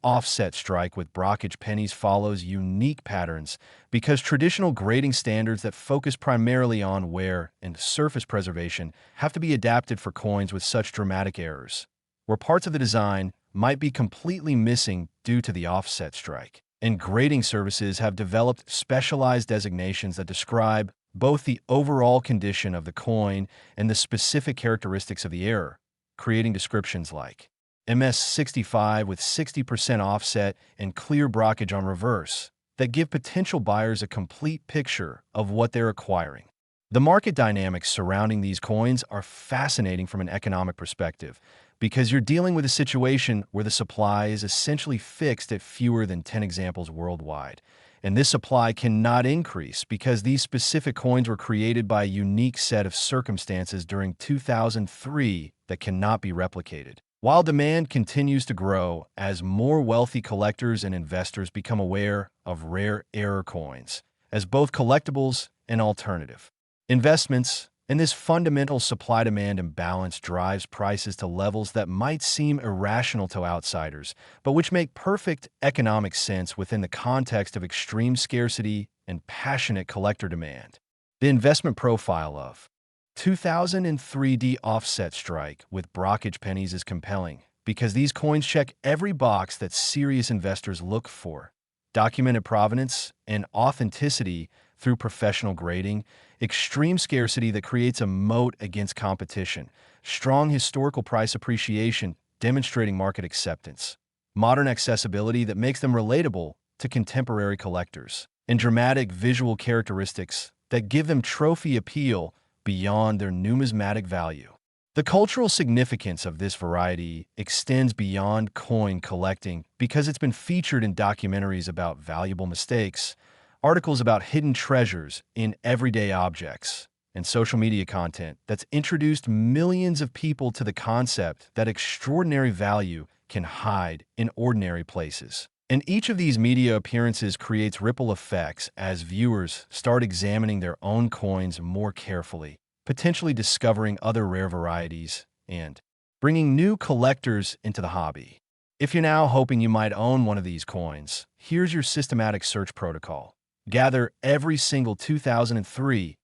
offset strike with Brockage pennies follows unique patterns because traditional grading standards that focus primarily on wear and surface preservation have to be adapted for coins with such dramatic errors, where parts of the design might be completely missing due to the offset strike. And grading services have developed specialized designations that describe both the overall condition of the coin and the specific characteristics of the error, creating descriptions like MS65 with 60% offset and clear Brockage on reverse that give potential buyers a complete picture of what they're acquiring. The market dynamics surrounding these coins are fascinating from an economic perspective because you're dealing with a situation where the supply is essentially fixed at fewer than 10 examples worldwide. And this supply cannot increase because these specific coins were created by a unique set of circumstances during 2003 that cannot be replicated. While demand continues to grow as more wealthy collectors and investors become aware of rare error coins as both collectibles and alternative investments, and this fundamental supply-demand imbalance drives prices to levels that might seem irrational to outsiders, but which make perfect economic sense within the context of extreme scarcity and passionate collector demand. The investment profile of 2003 offset strike with Brockage pennies is compelling because these coins check every box that serious investors look for: documented provenance and authenticity through professional grading, extreme scarcity that creates a moat against competition, strong historical price appreciation demonstrating market acceptance, modern accessibility that makes them relatable to contemporary collectors, and dramatic visual characteristics that give them trophy appeal beyond their numismatic value. The cultural significance of this variety extends beyond coin collecting because it's been featured in documentaries about valuable mistakes, articles about hidden treasures in everyday objects, and social media content that's introduced millions of people to the concept that extraordinary value can hide in ordinary places. And each of these media appearances creates ripple effects as viewers start examining their own coins more carefully, potentially discovering other rare varieties and bringing new collectors into the hobby. If you're now hoping you might own one of these coins, here's your systematic search protocol. Gather every single 2003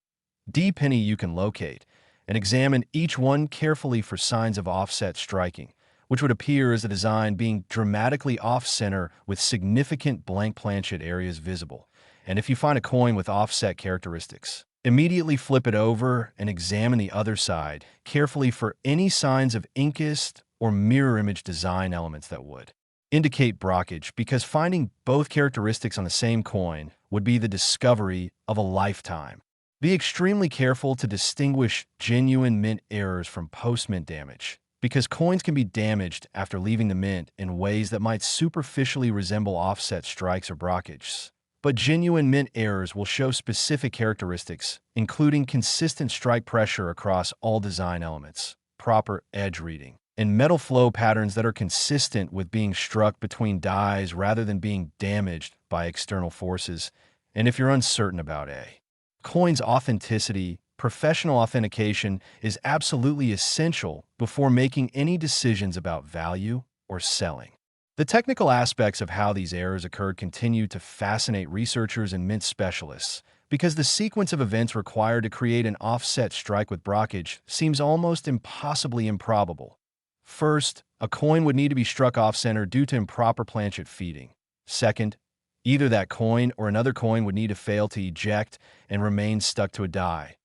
penny you can locate and examine each one carefully for signs of offset striking, which would appear as a design being dramatically off-center with significant blank planchet areas visible. And if you find a coin with offset characteristics, immediately flip it over and examine the other side carefully for any signs of inkist or mirror image design elements that would indicate Brockage, because finding both characteristics on the same coin would be the discovery of a lifetime. Be extremely careful to distinguish genuine mint errors from post-mint damage, because coins can be damaged after leaving the mint in ways that might superficially resemble offset strikes or Brockages. But genuine mint errors will show specific characteristics, including consistent strike pressure across all design elements, proper edge reading, and metal flow patterns that are consistent with being struck between dies rather than being damaged by external forces. And if you're uncertain about a coin's authenticity, professional authentication is absolutely essential before making any decisions about value or selling. The technical aspects of how these errors occurred continue to fascinate researchers and mint specialists because the sequence of events required to create an offset strike with Brockage seems almost impossibly improbable. First, a coin would need to be struck off-center due to improper planchet feeding. Second, either that coin or another coin would need to fail to eject and remain stuck to a die.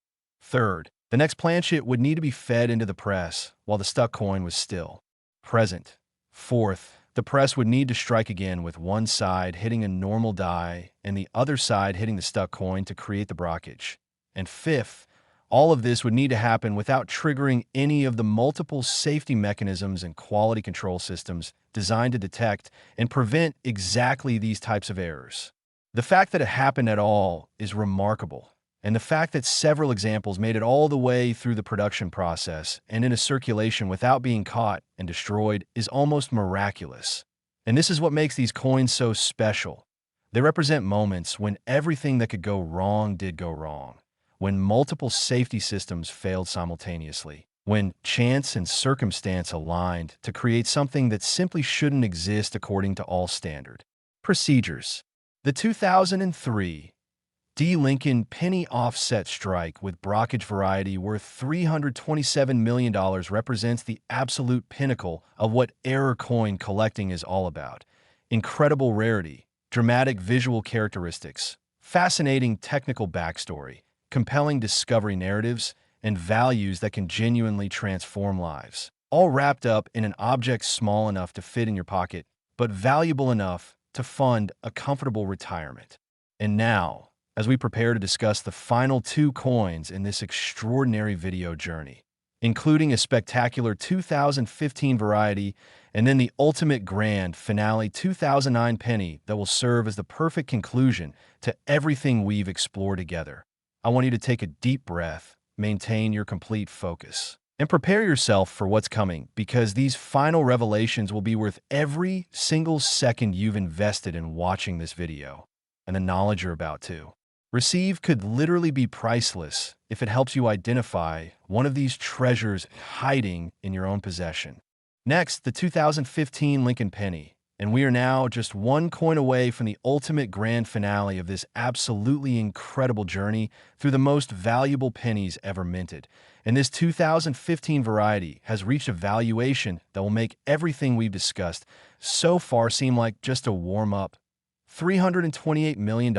Third, the next planchet would need to be fed into the press while the stuck coin was still present. Fourth, The press would need to strike again with one side hitting a normal die and the other side hitting the stuck coin to create the Brockage. And fifth, all of this would need to happen without triggering any of the multiple safety mechanisms and quality control systems designed to detect and prevent exactly these types of errors. The fact that it happened at all is remarkable, and the fact that several examples made it all the way through the production process and into circulation without being caught and destroyed is almost miraculous. And this is what makes these coins so special. They represent moments when everything that could go wrong did go wrong, when multiple safety systems failed simultaneously, when chance and circumstance aligned to create something that simply shouldn't exist according to all standard procedures. The 2003 D. Lincoln penny offset strike with Brockage variety worth $327 million represents the absolute pinnacle of what error coin collecting is all about. Incredible rarity, dramatic visual characteristics, fascinating technical backstory, compelling discovery narratives, and values that can genuinely transform lives, all wrapped up in an object small enough to fit in your pocket, but valuable enough to fund a comfortable retirement. And now, as we prepare to discuss the final two coins in this extraordinary video journey, including a spectacular 2015 variety and then the ultimate grand finale 2009 penny that will serve as the perfect conclusion to everything we've explored together, I want you to take a deep breath, maintain your complete focus, and prepare yourself for what's coming, because these final revelations will be worth every single second you've invested in watching this video. And the knowledge you're about to receive could literally be priceless if it helps you identify one of these treasures hiding in your own possession. Next, the 2015 Lincoln penny, and we are now just one coin away from the ultimate grand finale of this absolutely incredible journey through the most valuable pennies ever minted. And this 2015 variety has reached a valuation that will make everything we've discussed so far seem like just a warm-up. $328 million.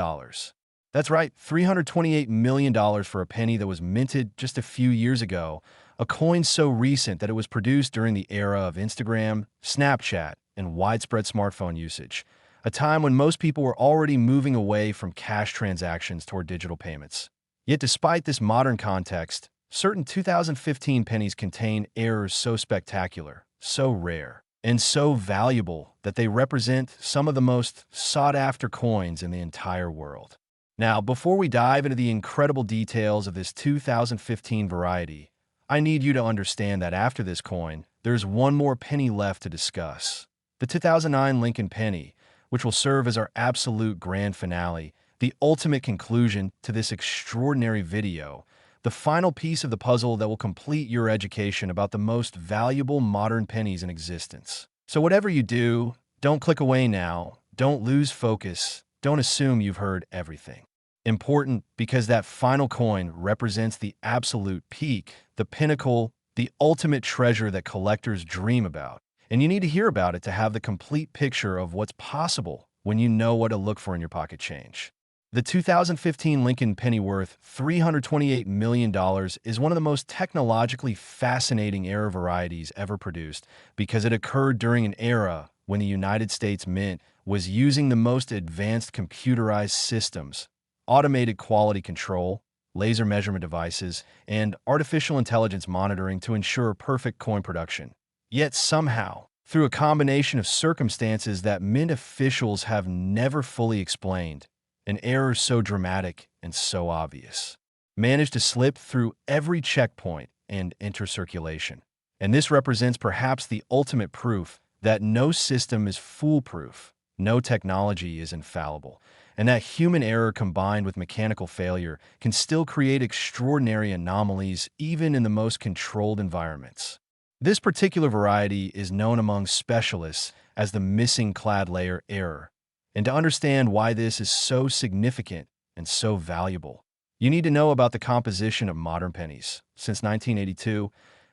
That's right, $328 million for a penny that was minted just a few years ago, a coin so recent that it was produced during the era of Instagram, Snapchat, and widespread smartphone usage, a time when most people were already moving away from cash transactions toward digital payments. Yet despite this modern context, certain 2015 pennies contain errors so spectacular, so rare, and so valuable that they represent some of the most sought-after coins in the entire world. Now, before we dive into the incredible details of this 2015 variety, I need you to understand that after this coin, there's one more penny left to discuss. The 2009 Lincoln penny, which will serve as our absolute grand finale, the ultimate conclusion to this extraordinary video, the final piece of the puzzle that will complete your education about the most valuable modern pennies in existence. So whatever you do, don't click away now, don't lose focus, don't assume you've heard everything. Important because that final coin represents the absolute peak, the pinnacle, the ultimate treasure that collectors dream about. And you need to hear about it to have the complete picture of what's possible when you know what to look for in your pocket change. The 2015 Lincoln penny worth $328 million is one of the most technologically fascinating error varieties ever produced because it occurred during an era when the United States Mint was using the most advanced computerized systems, automated quality control, laser measurement devices, and artificial intelligence monitoring to ensure perfect coin production. Yet somehow, through a combination of circumstances that Mint officials have never fully explained, an error so dramatic and so obvious managed to slip through every checkpoint and enter circulation. And this represents perhaps the ultimate proof that no system is foolproof, no technology is infallible, and that human error combined with mechanical failure can still create extraordinary anomalies even in the most controlled environments. This particular variety is known among specialists as the missing clad layer error. And to understand why this is so significant and so valuable, you need to know about the composition of modern pennies. Since 1982,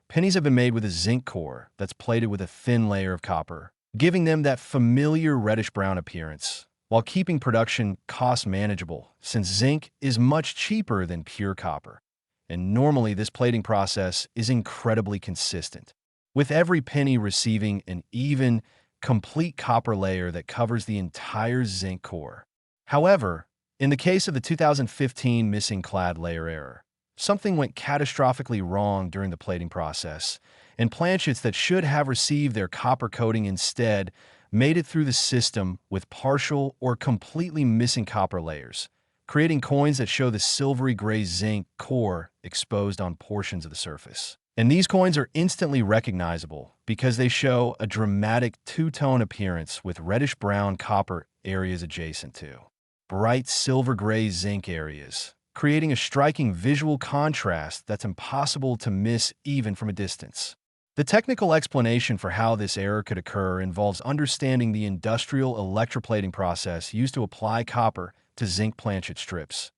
pennies have been made with a zinc core that's plated with a thin layer of copper, giving them that familiar reddish-brown appearance, while keeping production cost manageable, since zinc is much cheaper than pure copper. And normally this plating process is incredibly consistent, with every penny receiving an even, complete copper layer that covers the entire zinc core. However, in the case of the 2015 missing clad layer error, something went catastrophically wrong during the plating process, and planchets that should have received their copper coating instead made it through the system with partial or completely missing copper layers, creating coins that show the silvery gray zinc core exposed on portions of the surface. And these coins are instantly recognizable because they show a dramatic two-tone appearance with reddish-brown copper areas adjacent to bright silver-gray zinc areas, creating a striking visual contrast that's impossible to miss even from a distance. The technical explanation for how this error could occur involves understanding the industrial electroplating process used to apply copper to zinc planchet strips.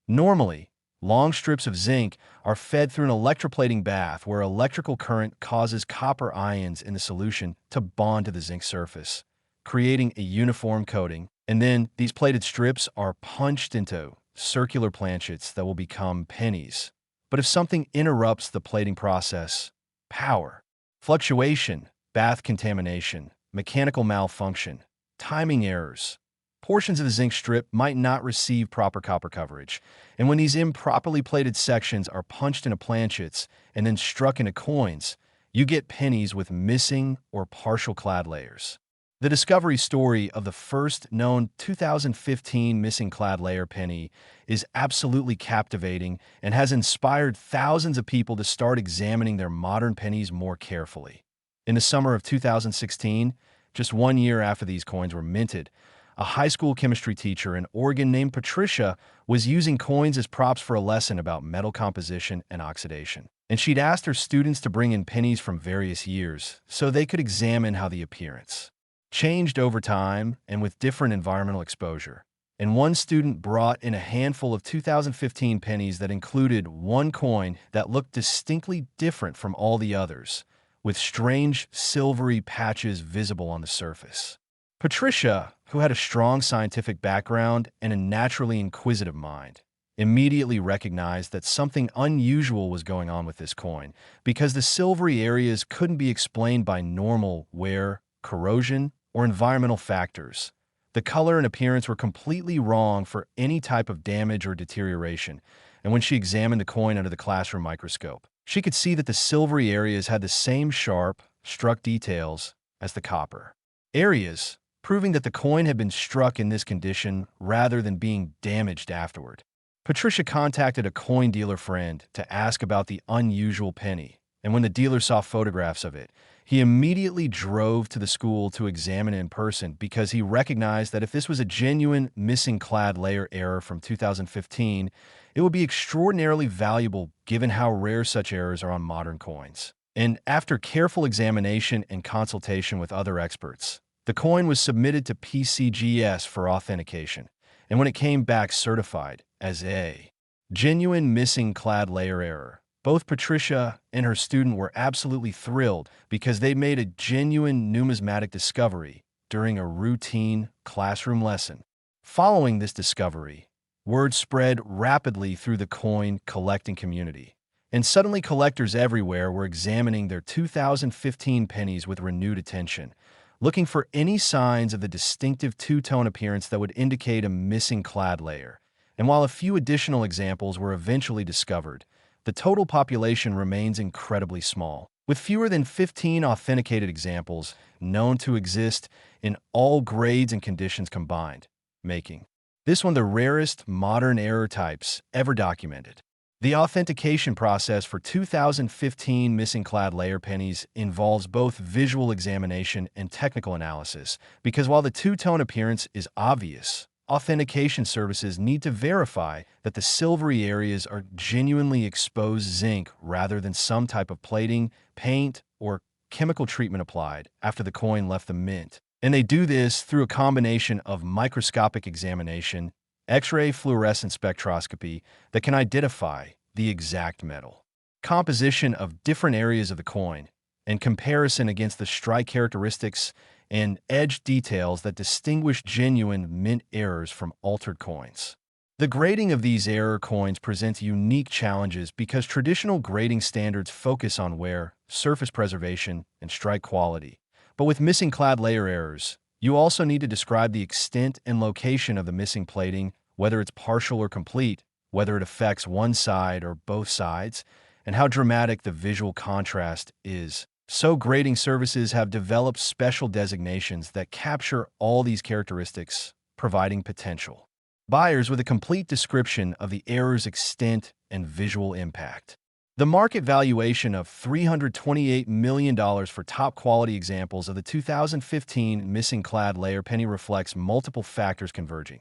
Normally, long strips of zinc are fed through an electroplating bath where electrical current causes copper ions in the solution to bond to the zinc surface, creating a uniform coating, and then these plated strips are punched into circular planchets that will become pennies. But if something interrupts the plating process, power, fluctuation, bath contamination, mechanical malfunction, timing errors, portions of the zinc strip might not receive proper copper coverage, and when these improperly plated sections are punched into planchets and then struck into coins, you get pennies with missing or partial clad layers. The discovery story of the first known 2015 missing clad layer penny is absolutely captivating and has inspired thousands of people to start examining their modern pennies more carefully. In the summer of 2016, just 1 year after these coins were minted, a high school chemistry teacher in Oregon named Patricia was using coins as props for a lesson about metal composition and oxidation. And she'd asked her students to bring in pennies from various years so they could examine how the appearance changed over time and with different environmental exposure. And one student brought in a handful of 2015 pennies that included one coin that looked distinctly different from all the others, with strange silvery patches visible on the surface. Patricia, who had a strong scientific background and a naturally inquisitive mind, immediately recognized that something unusual was going on with this coin because the silvery areas couldn't be explained by normal wear, corrosion, or environmental factors. The color and appearance were completely wrong for any type of damage or deterioration, and when she examined the coin under the classroom microscope, she could see that the silvery areas had the same sharp, struck details as the copper areas, proving that the coin had been struck in this condition rather than being damaged afterward. Patricia contacted a coin dealer friend to ask about the unusual penny, and when the dealer saw photographs of it, he immediately drove to the school to examine it in person because he recognized that if this was a genuine missing clad layer error from 2015, it would be extraordinarily valuable given how rare such errors are on modern coins. And after careful examination and consultation with other experts, the coin was submitted to PCGS for authentication, and when it came back certified as a genuine missing clad layer error, both Patricia and her student were absolutely thrilled because they made a genuine numismatic discovery during a routine classroom lesson. Following this discovery, word spread rapidly through the coin collecting community, and suddenly collectors everywhere were examining their 2015 pennies with renewed attention, looking for any signs of the distinctive two-tone appearance that would indicate a missing clad layer. And while a few additional examples were eventually discovered, the total population remains incredibly small, with fewer than 15 authenticated examples known to exist in all grades and conditions combined, making this one of the rarest modern error types ever documented. The authentication process for 2015 missing clad layer pennies involves both visual examination and technical analysis, because while the two-tone appearance is obvious, authentication services need to verify that the silvery areas are genuinely exposed zinc rather than some type of plating, paint, or chemical treatment applied after the coin left the mint. And they do this through a combination of microscopic examination, X-ray fluorescence spectroscopy that can identify the exact metal composition of different areas of the coin, and comparison against the strike characteristics and edge details that distinguish genuine mint errors from altered coins. The grading of these error coins presents unique challenges because traditional grading standards focus on wear, surface preservation, and strike quality. But with missing clad layer errors, you also need to describe the extent and location of the missing plating, whether it's partial or complete, whether it affects one side or both sides, and how dramatic the visual contrast is. So grading services have developed special designations that capture all these characteristics, providing potential buyers with a complete description of the error's extent and visual impact. The market valuation of $328 million for top-quality examples of the 2015 missing clad layer penny reflects multiple factors converging.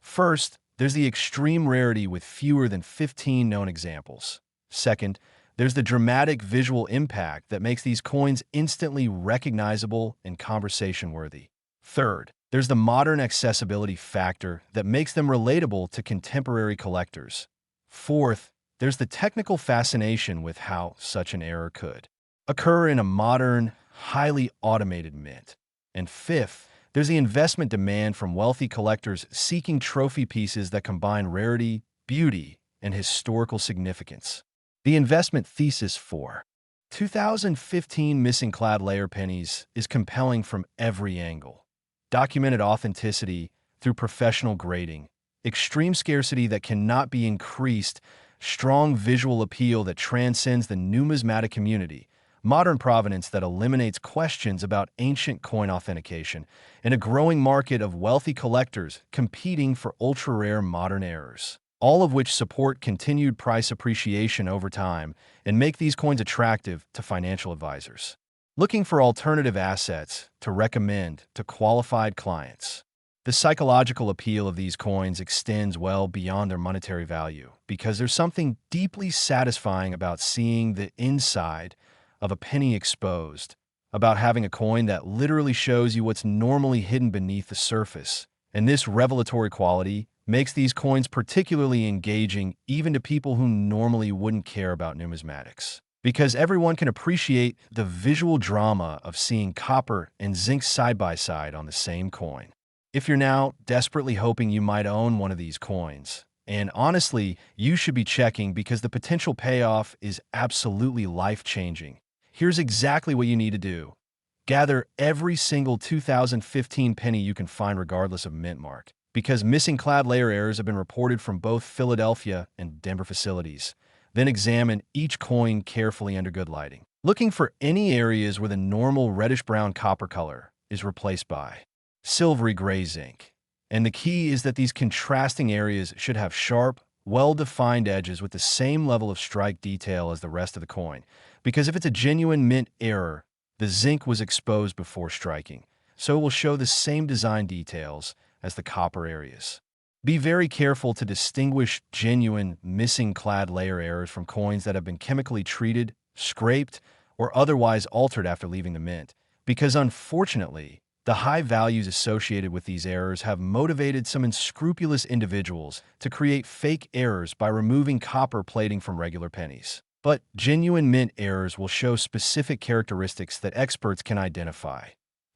First, there's the extreme rarity with fewer than 15 known examples. Second, there's the dramatic visual impact that makes these coins instantly recognizable and conversation-worthy. Third, there's the modern accessibility factor that makes them relatable to contemporary collectors. Fourth, there's the technical fascination with how such an error could occur in a modern, highly automated mint. And fifth, there's the investment demand from wealthy collectors seeking trophy pieces that combine rarity, beauty, and historical significance. The investment thesis for 2015 missing clad layer pennies is compelling from every angle. Documented authenticity through professional grading, extreme scarcity that cannot be increased, strong visual appeal that transcends the numismatic community, modern provenance that eliminates questions about ancient coin authentication, and a growing market of wealthy collectors competing for ultra-rare modern errors, all of which support continued price appreciation over time and make these coins attractive to financial advisors looking for alternative assets to recommend to qualified clients. The psychological appeal of these coins extends well beyond their monetary value because there's something deeply satisfying about seeing the inside of a penny exposed, about having a coin that literally shows you what's normally hidden beneath the surface. And this revelatory quality makes these coins particularly engaging even to people who normally wouldn't care about numismatics, because everyone can appreciate the visual drama of seeing copper and zinc side by side on the same coin. If you're now desperately hoping you might own one of these coins, and honestly, you should be checking because the potential payoff is absolutely life-changing, here's exactly what you need to do. Gather every single 2015 penny you can find regardless of mint mark, because missing clad layer errors have been reported from both Philadelphia and Denver facilities. Then examine each coin carefully under good lighting, looking for any areas where the normal reddish-brown copper color is replaced by silvery gray zinc. And the key is that these contrasting areas should have sharp, well-defined edges with the same level of strike detail as the rest of the coin, because if it's a genuine mint error, the zinc was exposed before striking, so it will show the same design details as the copper areas. Be very careful to distinguish genuine missing clad layer errors from coins that have been chemically treated, scraped, or otherwise altered after leaving the mint, because unfortunately, the high values associated with these errors have motivated some unscrupulous individuals to create fake errors by removing copper plating from regular pennies. But genuine mint errors will show specific characteristics that experts can identify.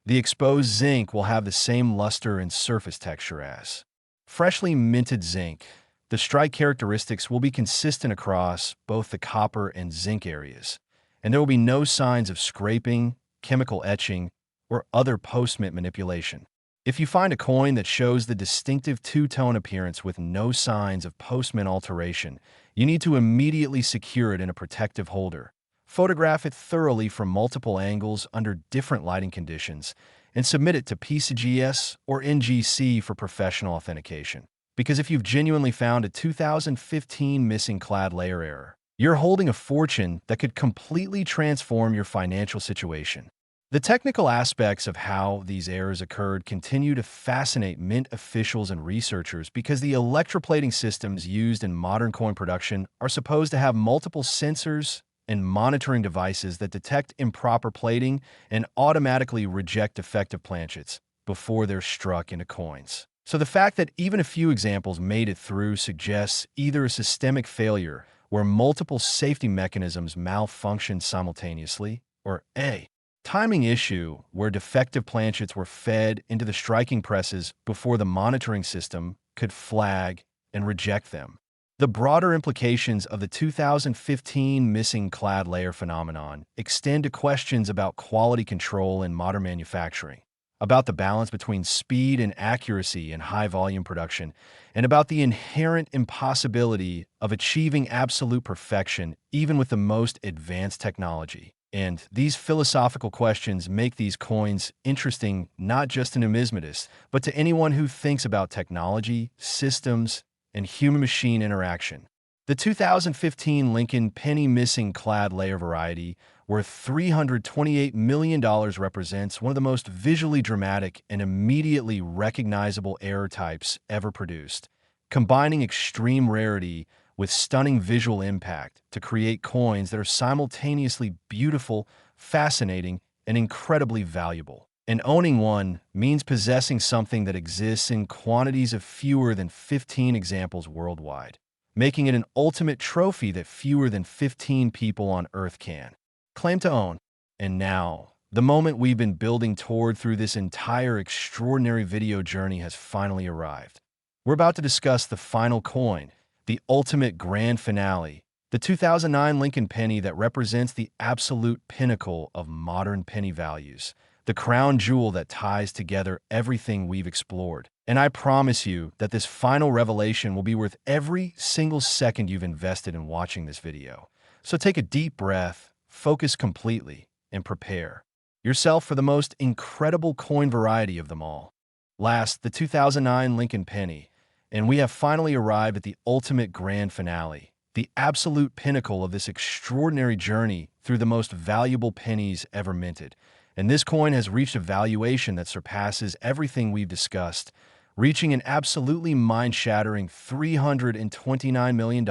The exposed zinc will have the same luster and surface texture as freshly minted zinc. The strike characteristics will be consistent across both the copper and zinc areas, and there will be no signs of scraping, chemical etching, or other post-mint manipulation. If you find a coin that shows the distinctive two-tone appearance with no signs of post-mint alteration, you need to immediately secure it in a protective holder. Photograph it thoroughly from multiple angles under different lighting conditions, and submit it to PCGS or NGC for professional authentication. Because if you've genuinely found a 2015 missing clad layer error, you're holding a fortune that could completely transform your financial situation. The technical aspects of how these errors occurred continue to fascinate mint officials and researchers because the electroplating systems used in modern coin production are supposed to have multiple sensors and monitoring devices that detect improper plating and automatically reject defective planchets before they're struck into coins. So the fact that even a few examples made it through suggests either a systemic failure where multiple safety mechanisms malfunctioned simultaneously, or A, timing issue where defective planchets were fed into the striking presses before the monitoring system could flag and reject them. The broader implications of the 2015 missing clad layer phenomenon extend to questions about quality control in modern manufacturing, about the balance between speed and accuracy in high-volume production, and about the inherent impossibility of achieving absolute perfection even with the most advanced technology. And these philosophical questions make these coins interesting not just to numismatists, but to anyone who thinks about technology, systems, and human-machine interaction. The 2015 Lincoln penny missing clad layer variety, worth $328 million, represents one of the most visually dramatic and immediately recognizable error types ever produced, combining extreme rarity with stunning visual impact to create coins that are simultaneously beautiful, fascinating, and incredibly valuable. And owning one means possessing something that exists in quantities of fewer than 15 examples worldwide, making it an ultimate trophy that fewer than 15 people on Earth can claim to own. And now, the moment we've been building toward through this entire extraordinary video journey has finally arrived. We're about to discuss the final coin, the ultimate grand finale, the 2009 Lincoln penny that represents the absolute pinnacle of modern penny values, the crown jewel that ties together everything we've explored. And I promise you that this final revelation will be worth every single second you've invested in watching this video. So take a deep breath, focus completely, and prepare yourself for the most incredible coin variety of them all. Last, the 2009 Lincoln penny, and we have finally arrived at the ultimate grand finale, the absolute pinnacle of this extraordinary journey through the most valuable pennies ever minted. And this coin has reached a valuation that surpasses everything we've discussed, reaching an absolutely mind-shattering $329 million.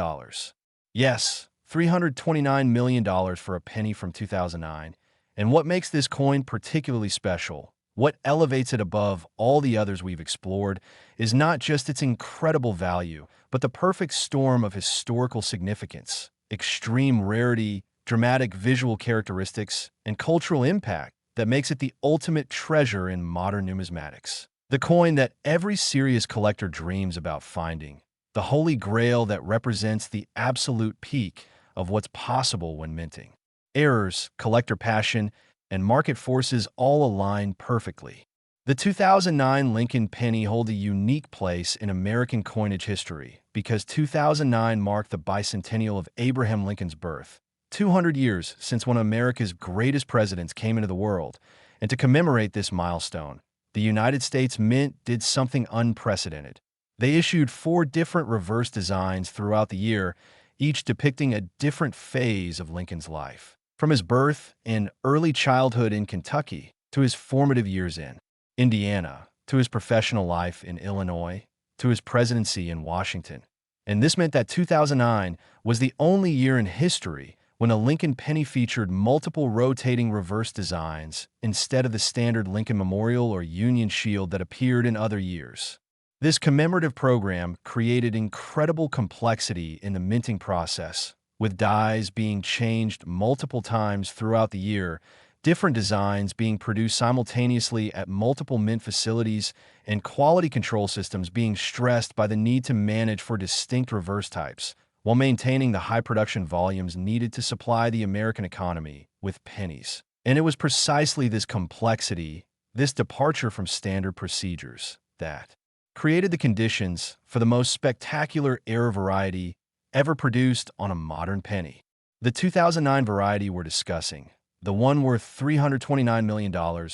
Yes, $329 million for a penny from 2009. And what makes this coin particularly special, what elevates it above all the others we've explored, is not just its incredible value, but the perfect storm of historical significance, extreme rarity, dramatic visual characteristics, and cultural impact that makes it the ultimate treasure in modern numismatics. The coin that every serious collector dreams about finding, the holy grail that represents the absolute peak of what's possible when minting. Errors, collector passion, and market forces all align perfectly. The 2009 Lincoln penny hold a unique place in American coinage history because 2009 marked the bicentennial of Abraham Lincoln's birth, 200 years since one of America's greatest presidents came into the world. And to commemorate this milestone, the United States Mint did something unprecedented. They issued 4 different reverse designs throughout the year, each depicting a different phase of Lincoln's life, from his birth and early childhood in Kentucky to his formative years in Indiana, to his professional life in Illinois, to his presidency in Washington. And this meant that 2009 was the only year in history when a Lincoln penny featured multiple rotating reverse designs instead of the standard Lincoln Memorial or Union Shield that appeared in other years. This commemorative program created incredible complexity in the minting process, with dies being changed multiple times throughout the year, different designs being produced simultaneously at multiple mint facilities, and quality control systems being stressed by the need to manage for distinct reverse types, while maintaining the high production volumes needed to supply the American economy with pennies. And it was precisely this complexity, this departure from standard procedures, that created the conditions for the most spectacular error variety ever produced on a modern penny. The 2009 variety we're discussing, the one worth $329 million,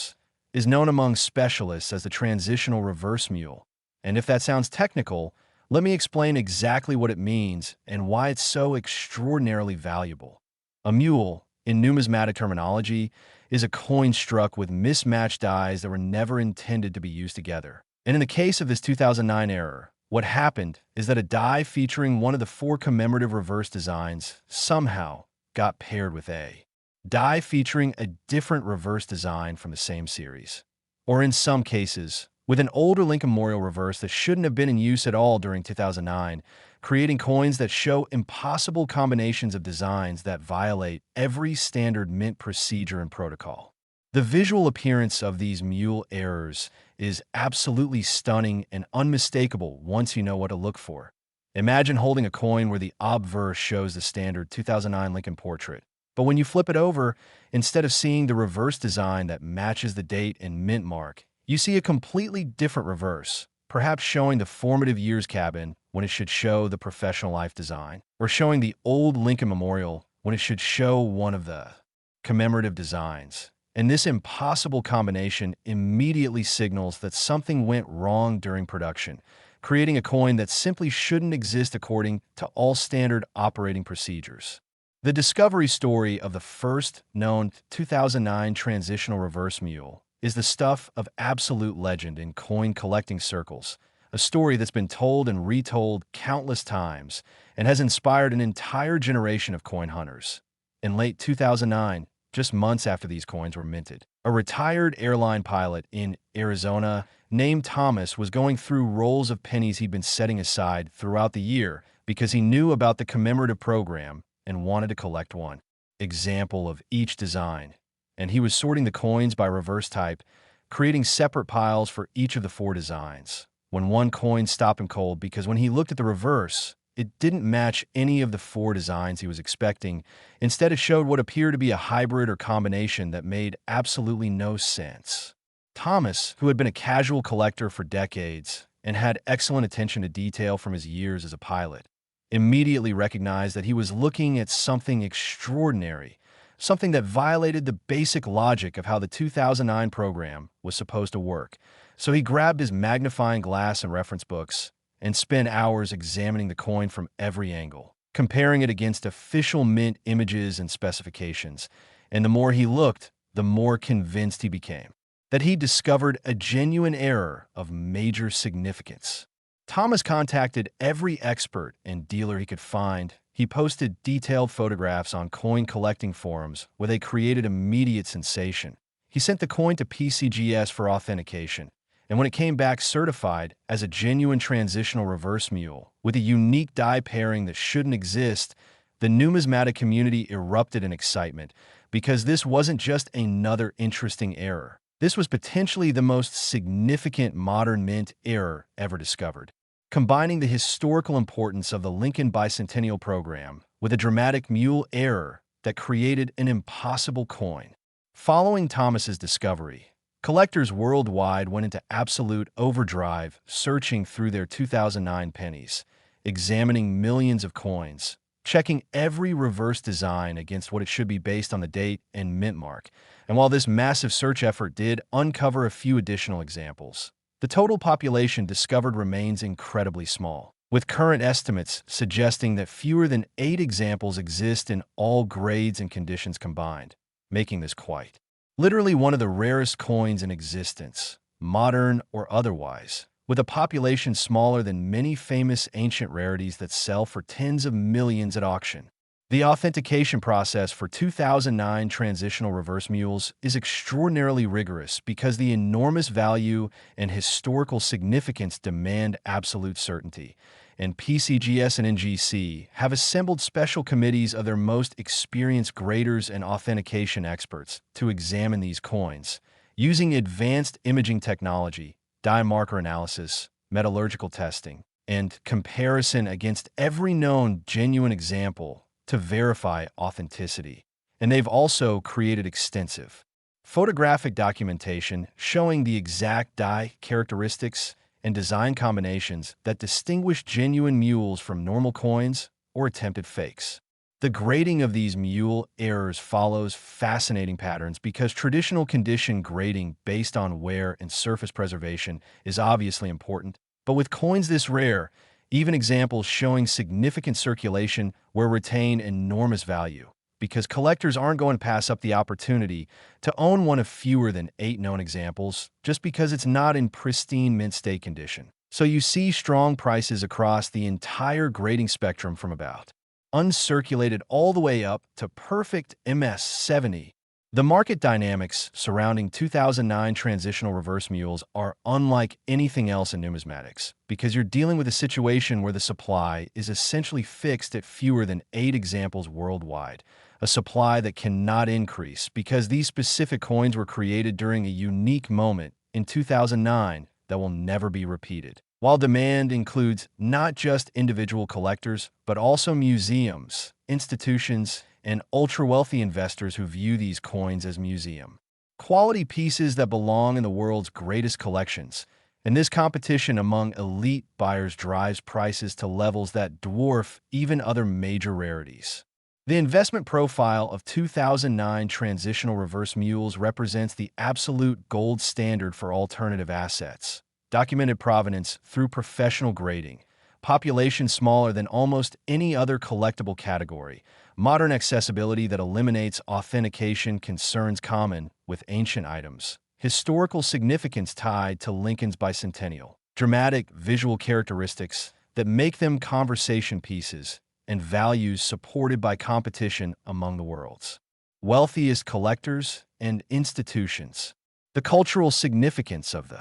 is known among specialists as the Transitional Reverse Mule. And if that sounds technical, let me explain exactly what it means and why it's so extraordinarily valuable. A mule, in numismatic terminology, is a coin struck with mismatched dies that were never intended to be used together. And in the case of this 2009 error, what happened is that a die featuring one of the 4 commemorative reverse designs somehow got paired with a die featuring a different reverse design from the same series. Or in some cases, with an older Lincoln Memorial reverse that shouldn't have been in use at all during 2009, creating coins that show impossible combinations of designs that violate every standard mint procedure and protocol. The visual appearance of these mule errors is absolutely stunning and unmistakable once you know what to look for. Imagine holding a coin where the obverse shows the standard 2009 Lincoln portrait. But when you flip it over, instead of seeing the reverse design that matches the date and mint mark, you see a completely different reverse, perhaps showing the formative years cabin when it should show the professional life design, or showing the old Lincoln Memorial when it should show one of the commemorative designs. And this impossible combination immediately signals that something went wrong during production, creating a coin that simply shouldn't exist according to all standard operating procedures. The discovery story of the first known 2009 transitional reverse mule is the stuff of absolute legend in coin collecting circles, a story that's been told and retold countless times and has inspired an entire generation of coin hunters. In late 2009, just months after these coins were minted, a retired airline pilot in Arizona named Thomas was going through rolls of pennies he'd been setting aside throughout the year because he knew about the commemorative program and wanted to collect one example of each design. And he was sorting the coins by reverse type, creating separate piles for each of the four designs. When one coin stopped him cold because when he looked at the reverse, it didn't match any of the four designs he was expecting. Instead, it showed what appeared to be a hybrid or combination that made absolutely no sense. Thomas, who had been a casual collector for decades and had excellent attention to detail from his years as a pilot, immediately recognized that he was looking at something extraordinary, something that violated the basic logic of how the 2009 program was supposed to work. So he grabbed his magnifying glass and reference books and spent hours examining the coin from every angle, comparing it against official mint images and specifications. And the more he looked, the more convinced he became that he discovered a genuine error of major significance. Thomas contacted every expert and dealer he could find. He posted detailed photographs on coin collecting forums where they created immediate sensation. He sent the coin to PCGS for authentication, and when it came back certified as a genuine transitional reverse mule with a unique die pairing that shouldn't exist, the numismatic community erupted in excitement because this wasn't just another interesting error. This was potentially the most significant modern mint error ever discovered, combining the historical importance of the Lincoln bicentennial program with a dramatic mule error that created an impossible coin. Following Thomas's discovery, collectors worldwide went into absolute overdrive searching through their 2009 pennies, examining millions of coins, checking every reverse design against what it should be based on the date and mint mark. And while this massive search effort did uncover a few additional examples, the total population discovered remains incredibly small, with current estimates suggesting that fewer than 8 examples exist in all grades and conditions combined, making this quite literally one of the rarest coins in existence, modern or otherwise, with a population smaller than many famous ancient rarities that sell for tens of millions at auction. The authentication process for 2009 transitional reverse mules is extraordinarily rigorous because the enormous value and historical significance demand absolute certainty, and PCGS and NGC have assembled special committees of their most experienced graders and authentication experts to examine these coins, using advanced imaging technology, die marker analysis, metallurgical testing, and comparison against every known genuine example to verify authenticity. And they've also created extensive photographic documentation showing the exact die characteristics and design combinations that distinguish genuine mules from normal coins or attempted fakes. The grading of these mule errors follows fascinating patterns because traditional condition grading based on wear and surface preservation is obviously important, but with coins this rare, even examples showing significant circulation will retain enormous value because collectors aren't going to pass up the opportunity to own one of fewer than 8 known examples just because it's not in pristine mint state condition. So you see strong prices across the entire grading spectrum from about uncirculated all the way up to perfect MS-70. The market dynamics surrounding 2009 transitional reverse mules are unlike anything else in numismatics because you're dealing with a situation where the supply is essentially fixed at fewer than 8 examples worldwide, a supply that cannot increase because these specific coins were created during a unique moment in 2009 that will never be repeated. while demand includes not just individual collectors, but also museums, institutions, and ultra-wealthy investors who view these coins as museum quality pieces that belong in the world's greatest collections. And this competition among elite buyers drives prices to levels that dwarf even other major rarities. The investment profile of 2009 transitional reverse mules represents the absolute gold standard for alternative assets. Documented provenance through professional grading, population smaller than almost any other collectible category, modern accessibility that eliminates authentication concerns common with ancient items, historical significance tied to Lincoln's bicentennial, dramatic visual characteristics that make them conversation pieces, and values supported by competition among the world's wealthiest collectors and institutions. The cultural significance of the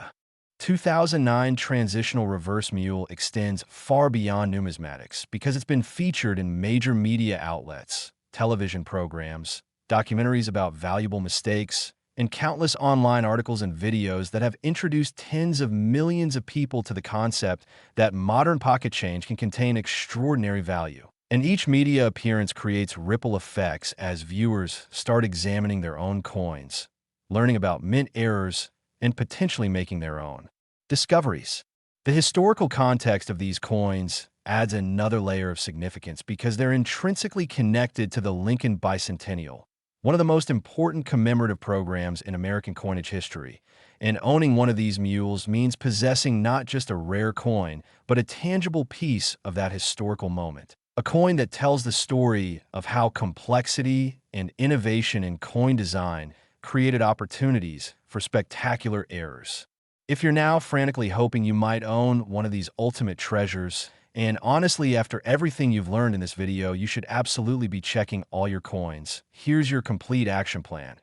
2009 Transitional Reverse Mule extends far beyond numismatics because it's been featured in major media outlets, television programs, documentaries about valuable mistakes, and countless online articles and videos that have introduced tens of millions of people to the concept that modern pocket change can contain extraordinary value. And each media appearance creates ripple effects as viewers start examining their own coins, learning about mint errors, and potentially making their own discoveries. The historical context of these coins adds another layer of significance because they're intrinsically connected to the Lincoln Bicentennial, one of the most important commemorative programs in American coinage history. And owning one of these mules means possessing not just a rare coin, but a tangible piece of that historical moment. A coin that tells the story of how complexity and innovation in coin design created opportunities for spectacular errors. If you're now frantically hoping you might own one of these ultimate treasures, and honestly, after everything you've learned in this video, you should absolutely be checking all your coins. Here's your complete action plan.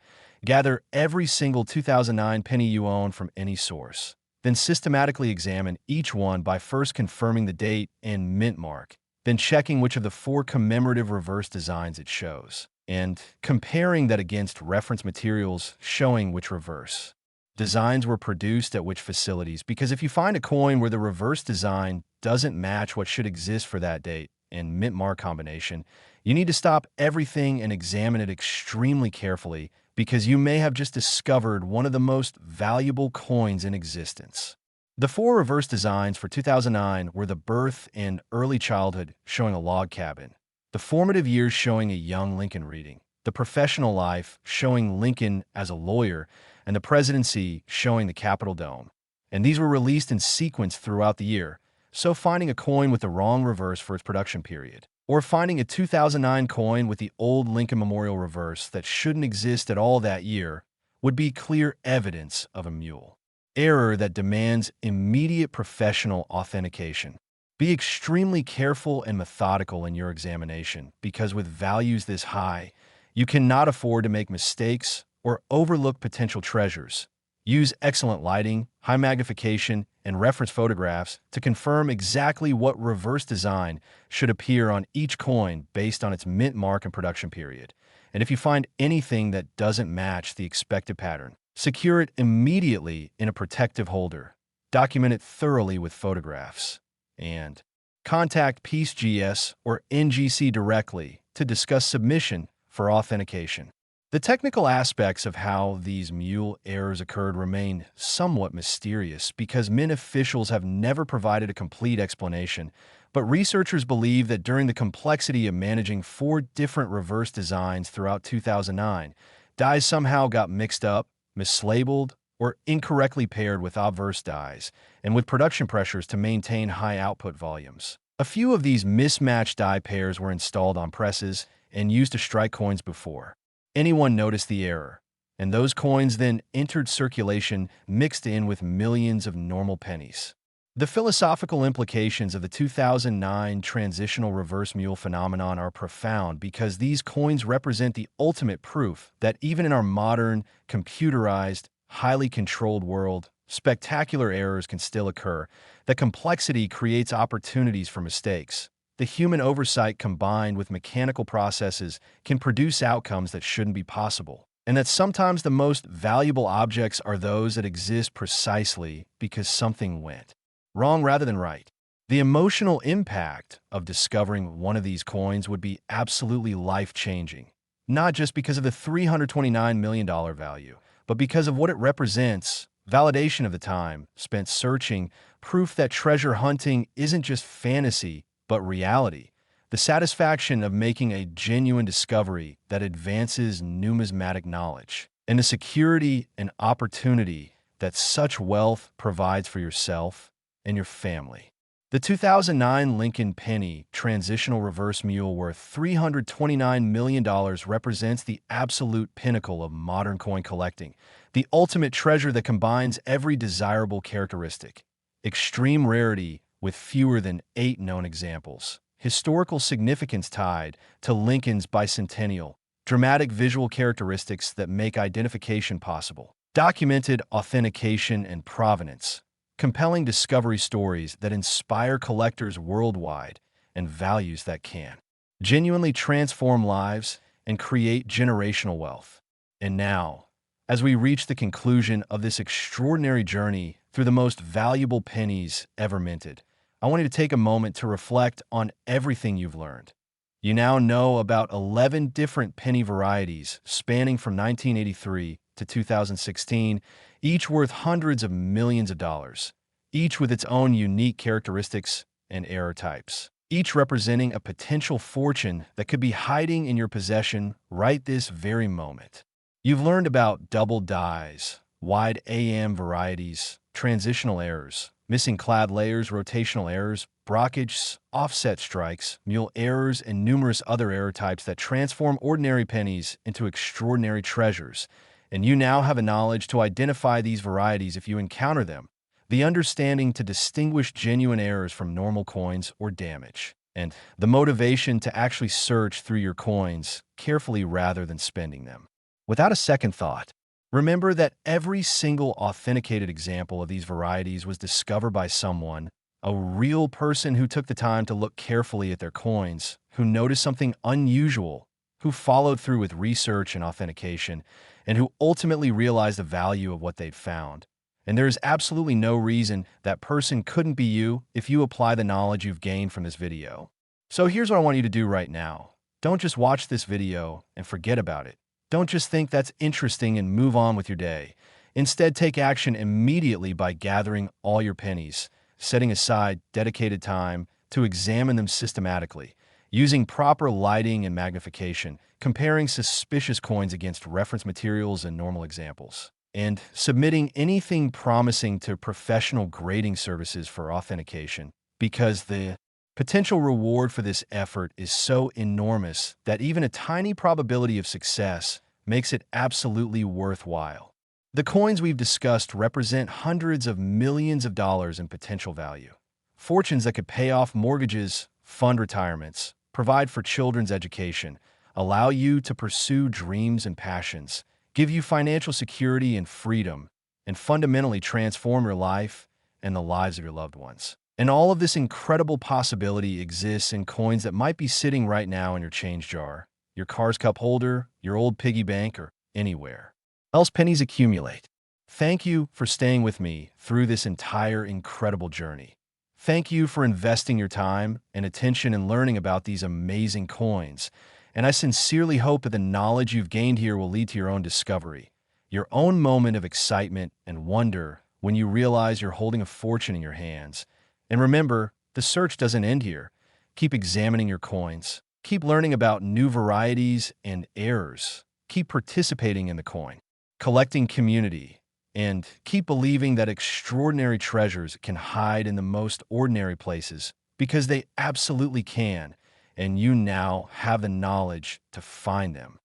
Gather every single 2009 penny you own from any source. Then systematically examine each one by first confirming the date and mint mark, then checking which of the 4 commemorative reverse designs it shows, and comparing that against reference materials showing which reverse designs were produced at which facilities. Because if you find a coin where the reverse design doesn't match what should exist for that date and mint mark combination, you need to stop everything and examine it extremely carefully, because you may have just discovered one of the most valuable coins in existence. The 4 reverse designs for 2009 were the birth and early childhood, showing a log cabin, the formative years showing a young Lincoln reading, the professional life showing Lincoln as a lawyer, and the presidency showing the Capitol Dome. And these were released in sequence throughout the year, so finding a coin with the wrong reverse for its production period, or finding a 2009 coin with the old Lincoln Memorial reverse that shouldn't exist at all that year, would be clear evidence of a mule error that demands immediate professional authentication. Be extremely careful and methodical in your examination, because with values this high, you cannot afford to make mistakes or overlook potential treasures. Use excellent lighting, high magnification, and reference photographs to confirm exactly what reverse design should appear on each coin based on its mint mark and production period. And if you find anything that doesn't match the expected pattern, secure it immediately in a protective holder. Document it thoroughly with photographs. And contact PeaceGS or NGC directly to discuss submission for authentication. The technical aspects of how these mule errors occurred remain somewhat mysterious because mint officials have never provided a complete explanation, but researchers believe that during the complexity of managing 4 different reverse designs throughout 2009, dies somehow got mixed up, mislabeled, or incorrectly paired with obverse dies, and with production pressures to maintain high output volumes. A few of these mismatched die pairs were installed on presses and used to strike coins before anyone noticed the error, and those coins then entered circulation mixed in with millions of normal pennies. The philosophical implications of the 2009 transitional reverse mule phenomenon are profound because these coins represent the ultimate proof that even in our modern, computerized, highly controlled world, spectacular errors can still occur, that complexity creates opportunities for mistakes. The human oversight combined with mechanical processes can produce outcomes that shouldn't be possible, and that sometimes the most valuable objects are those that exist precisely because something went Wrong rather than right. The emotional impact of discovering one of these coins would be absolutely life-changing, not just because of the $329 million value, but because of what it represents, validation of the time spent searching, proof that treasure hunting isn't just fantasy, but reality, the satisfaction of making a genuine discovery that advances numismatic knowledge, and the security and opportunity that such wealth provides for yourself and your family. The 2009 Lincoln Penny Transitional Reverse Mule worth $329 million represents the absolute pinnacle of modern coin collecting, the ultimate treasure that combines every desirable characteristic: extreme rarity with fewer than 8 known examples, historical significance tied to Lincoln's bicentennial, dramatic visual characteristics that make identification possible, documented authentication and provenance, compelling discovery stories that inspire collectors worldwide, and values that can genuinely transform lives and create generational wealth. And now, as we reach the conclusion of this extraordinary journey through the most valuable pennies ever minted, I want you to take a moment to reflect on everything you've learned. You now know about 11 different penny varieties spanning from 1983 to 2016, each worth hundreds of millions of dollars, each with its own unique characteristics and error types, each representing a potential fortune that could be hiding in your possession right this very moment. You've learned about double dies, wide AM varieties, transitional errors, missing clad layers, rotational errors, Brockage, offset strikes, Mule errors, and numerous other error types that transform ordinary pennies into extraordinary treasures. And you now have a knowledge to identify these varieties if you encounter them, the understanding to distinguish genuine errors from normal coins or damage, and the motivation to actually search through your coins carefully rather than spending them. Without a second thought, remember that every single authenticated example of these varieties was discovered by someone, a real person who took the time to look carefully at their coins, who noticed something unusual, who followed through with research and authentication, and who ultimately realized the value of what they'd found. And there is absolutely no reason that person couldn't be you if you apply the knowledge you've gained from this video. So here's what I want you to do right now. Don't just watch this video and forget about it. Don't just think that's interesting and move on with your day. Instead, take action immediately by gathering all your pennies, setting aside dedicated time to examine them systematically, using proper lighting and magnification, comparing suspicious coins against reference materials and normal examples, and submitting anything promising to professional grading services for authentication, because the potential reward for this effort is so enormous that even a tiny probability of success makes it absolutely worthwhile. The coins we've discussed represent hundreds of millions of dollars in potential value, fortunes that could pay off mortgages, fund retirements, provide for children's education, allow you to pursue dreams and passions, give you financial security and freedom, and fundamentally transform your life and the lives of your loved ones. And all of this incredible possibility exists in coins that might be sitting right now in your change jar, your car's cup holder, your old piggy bank, or anywhere else pennies accumulate. Thank you for staying with me through this entire incredible journey. Thank you for investing your time and attention in learning about these amazing coins. And I sincerely hope that the knowledge you've gained here will lead to your own discovery, your own moment of excitement and wonder when you realize you're holding a fortune in your hands. And remember, the search doesn't end here. Keep examining your coins. Keep learning about new varieties and errors. Keep participating in the coin collecting community, and keep believing that extraordinary treasures can hide in the most ordinary places, because they absolutely can, and you now have the knowledge to find them.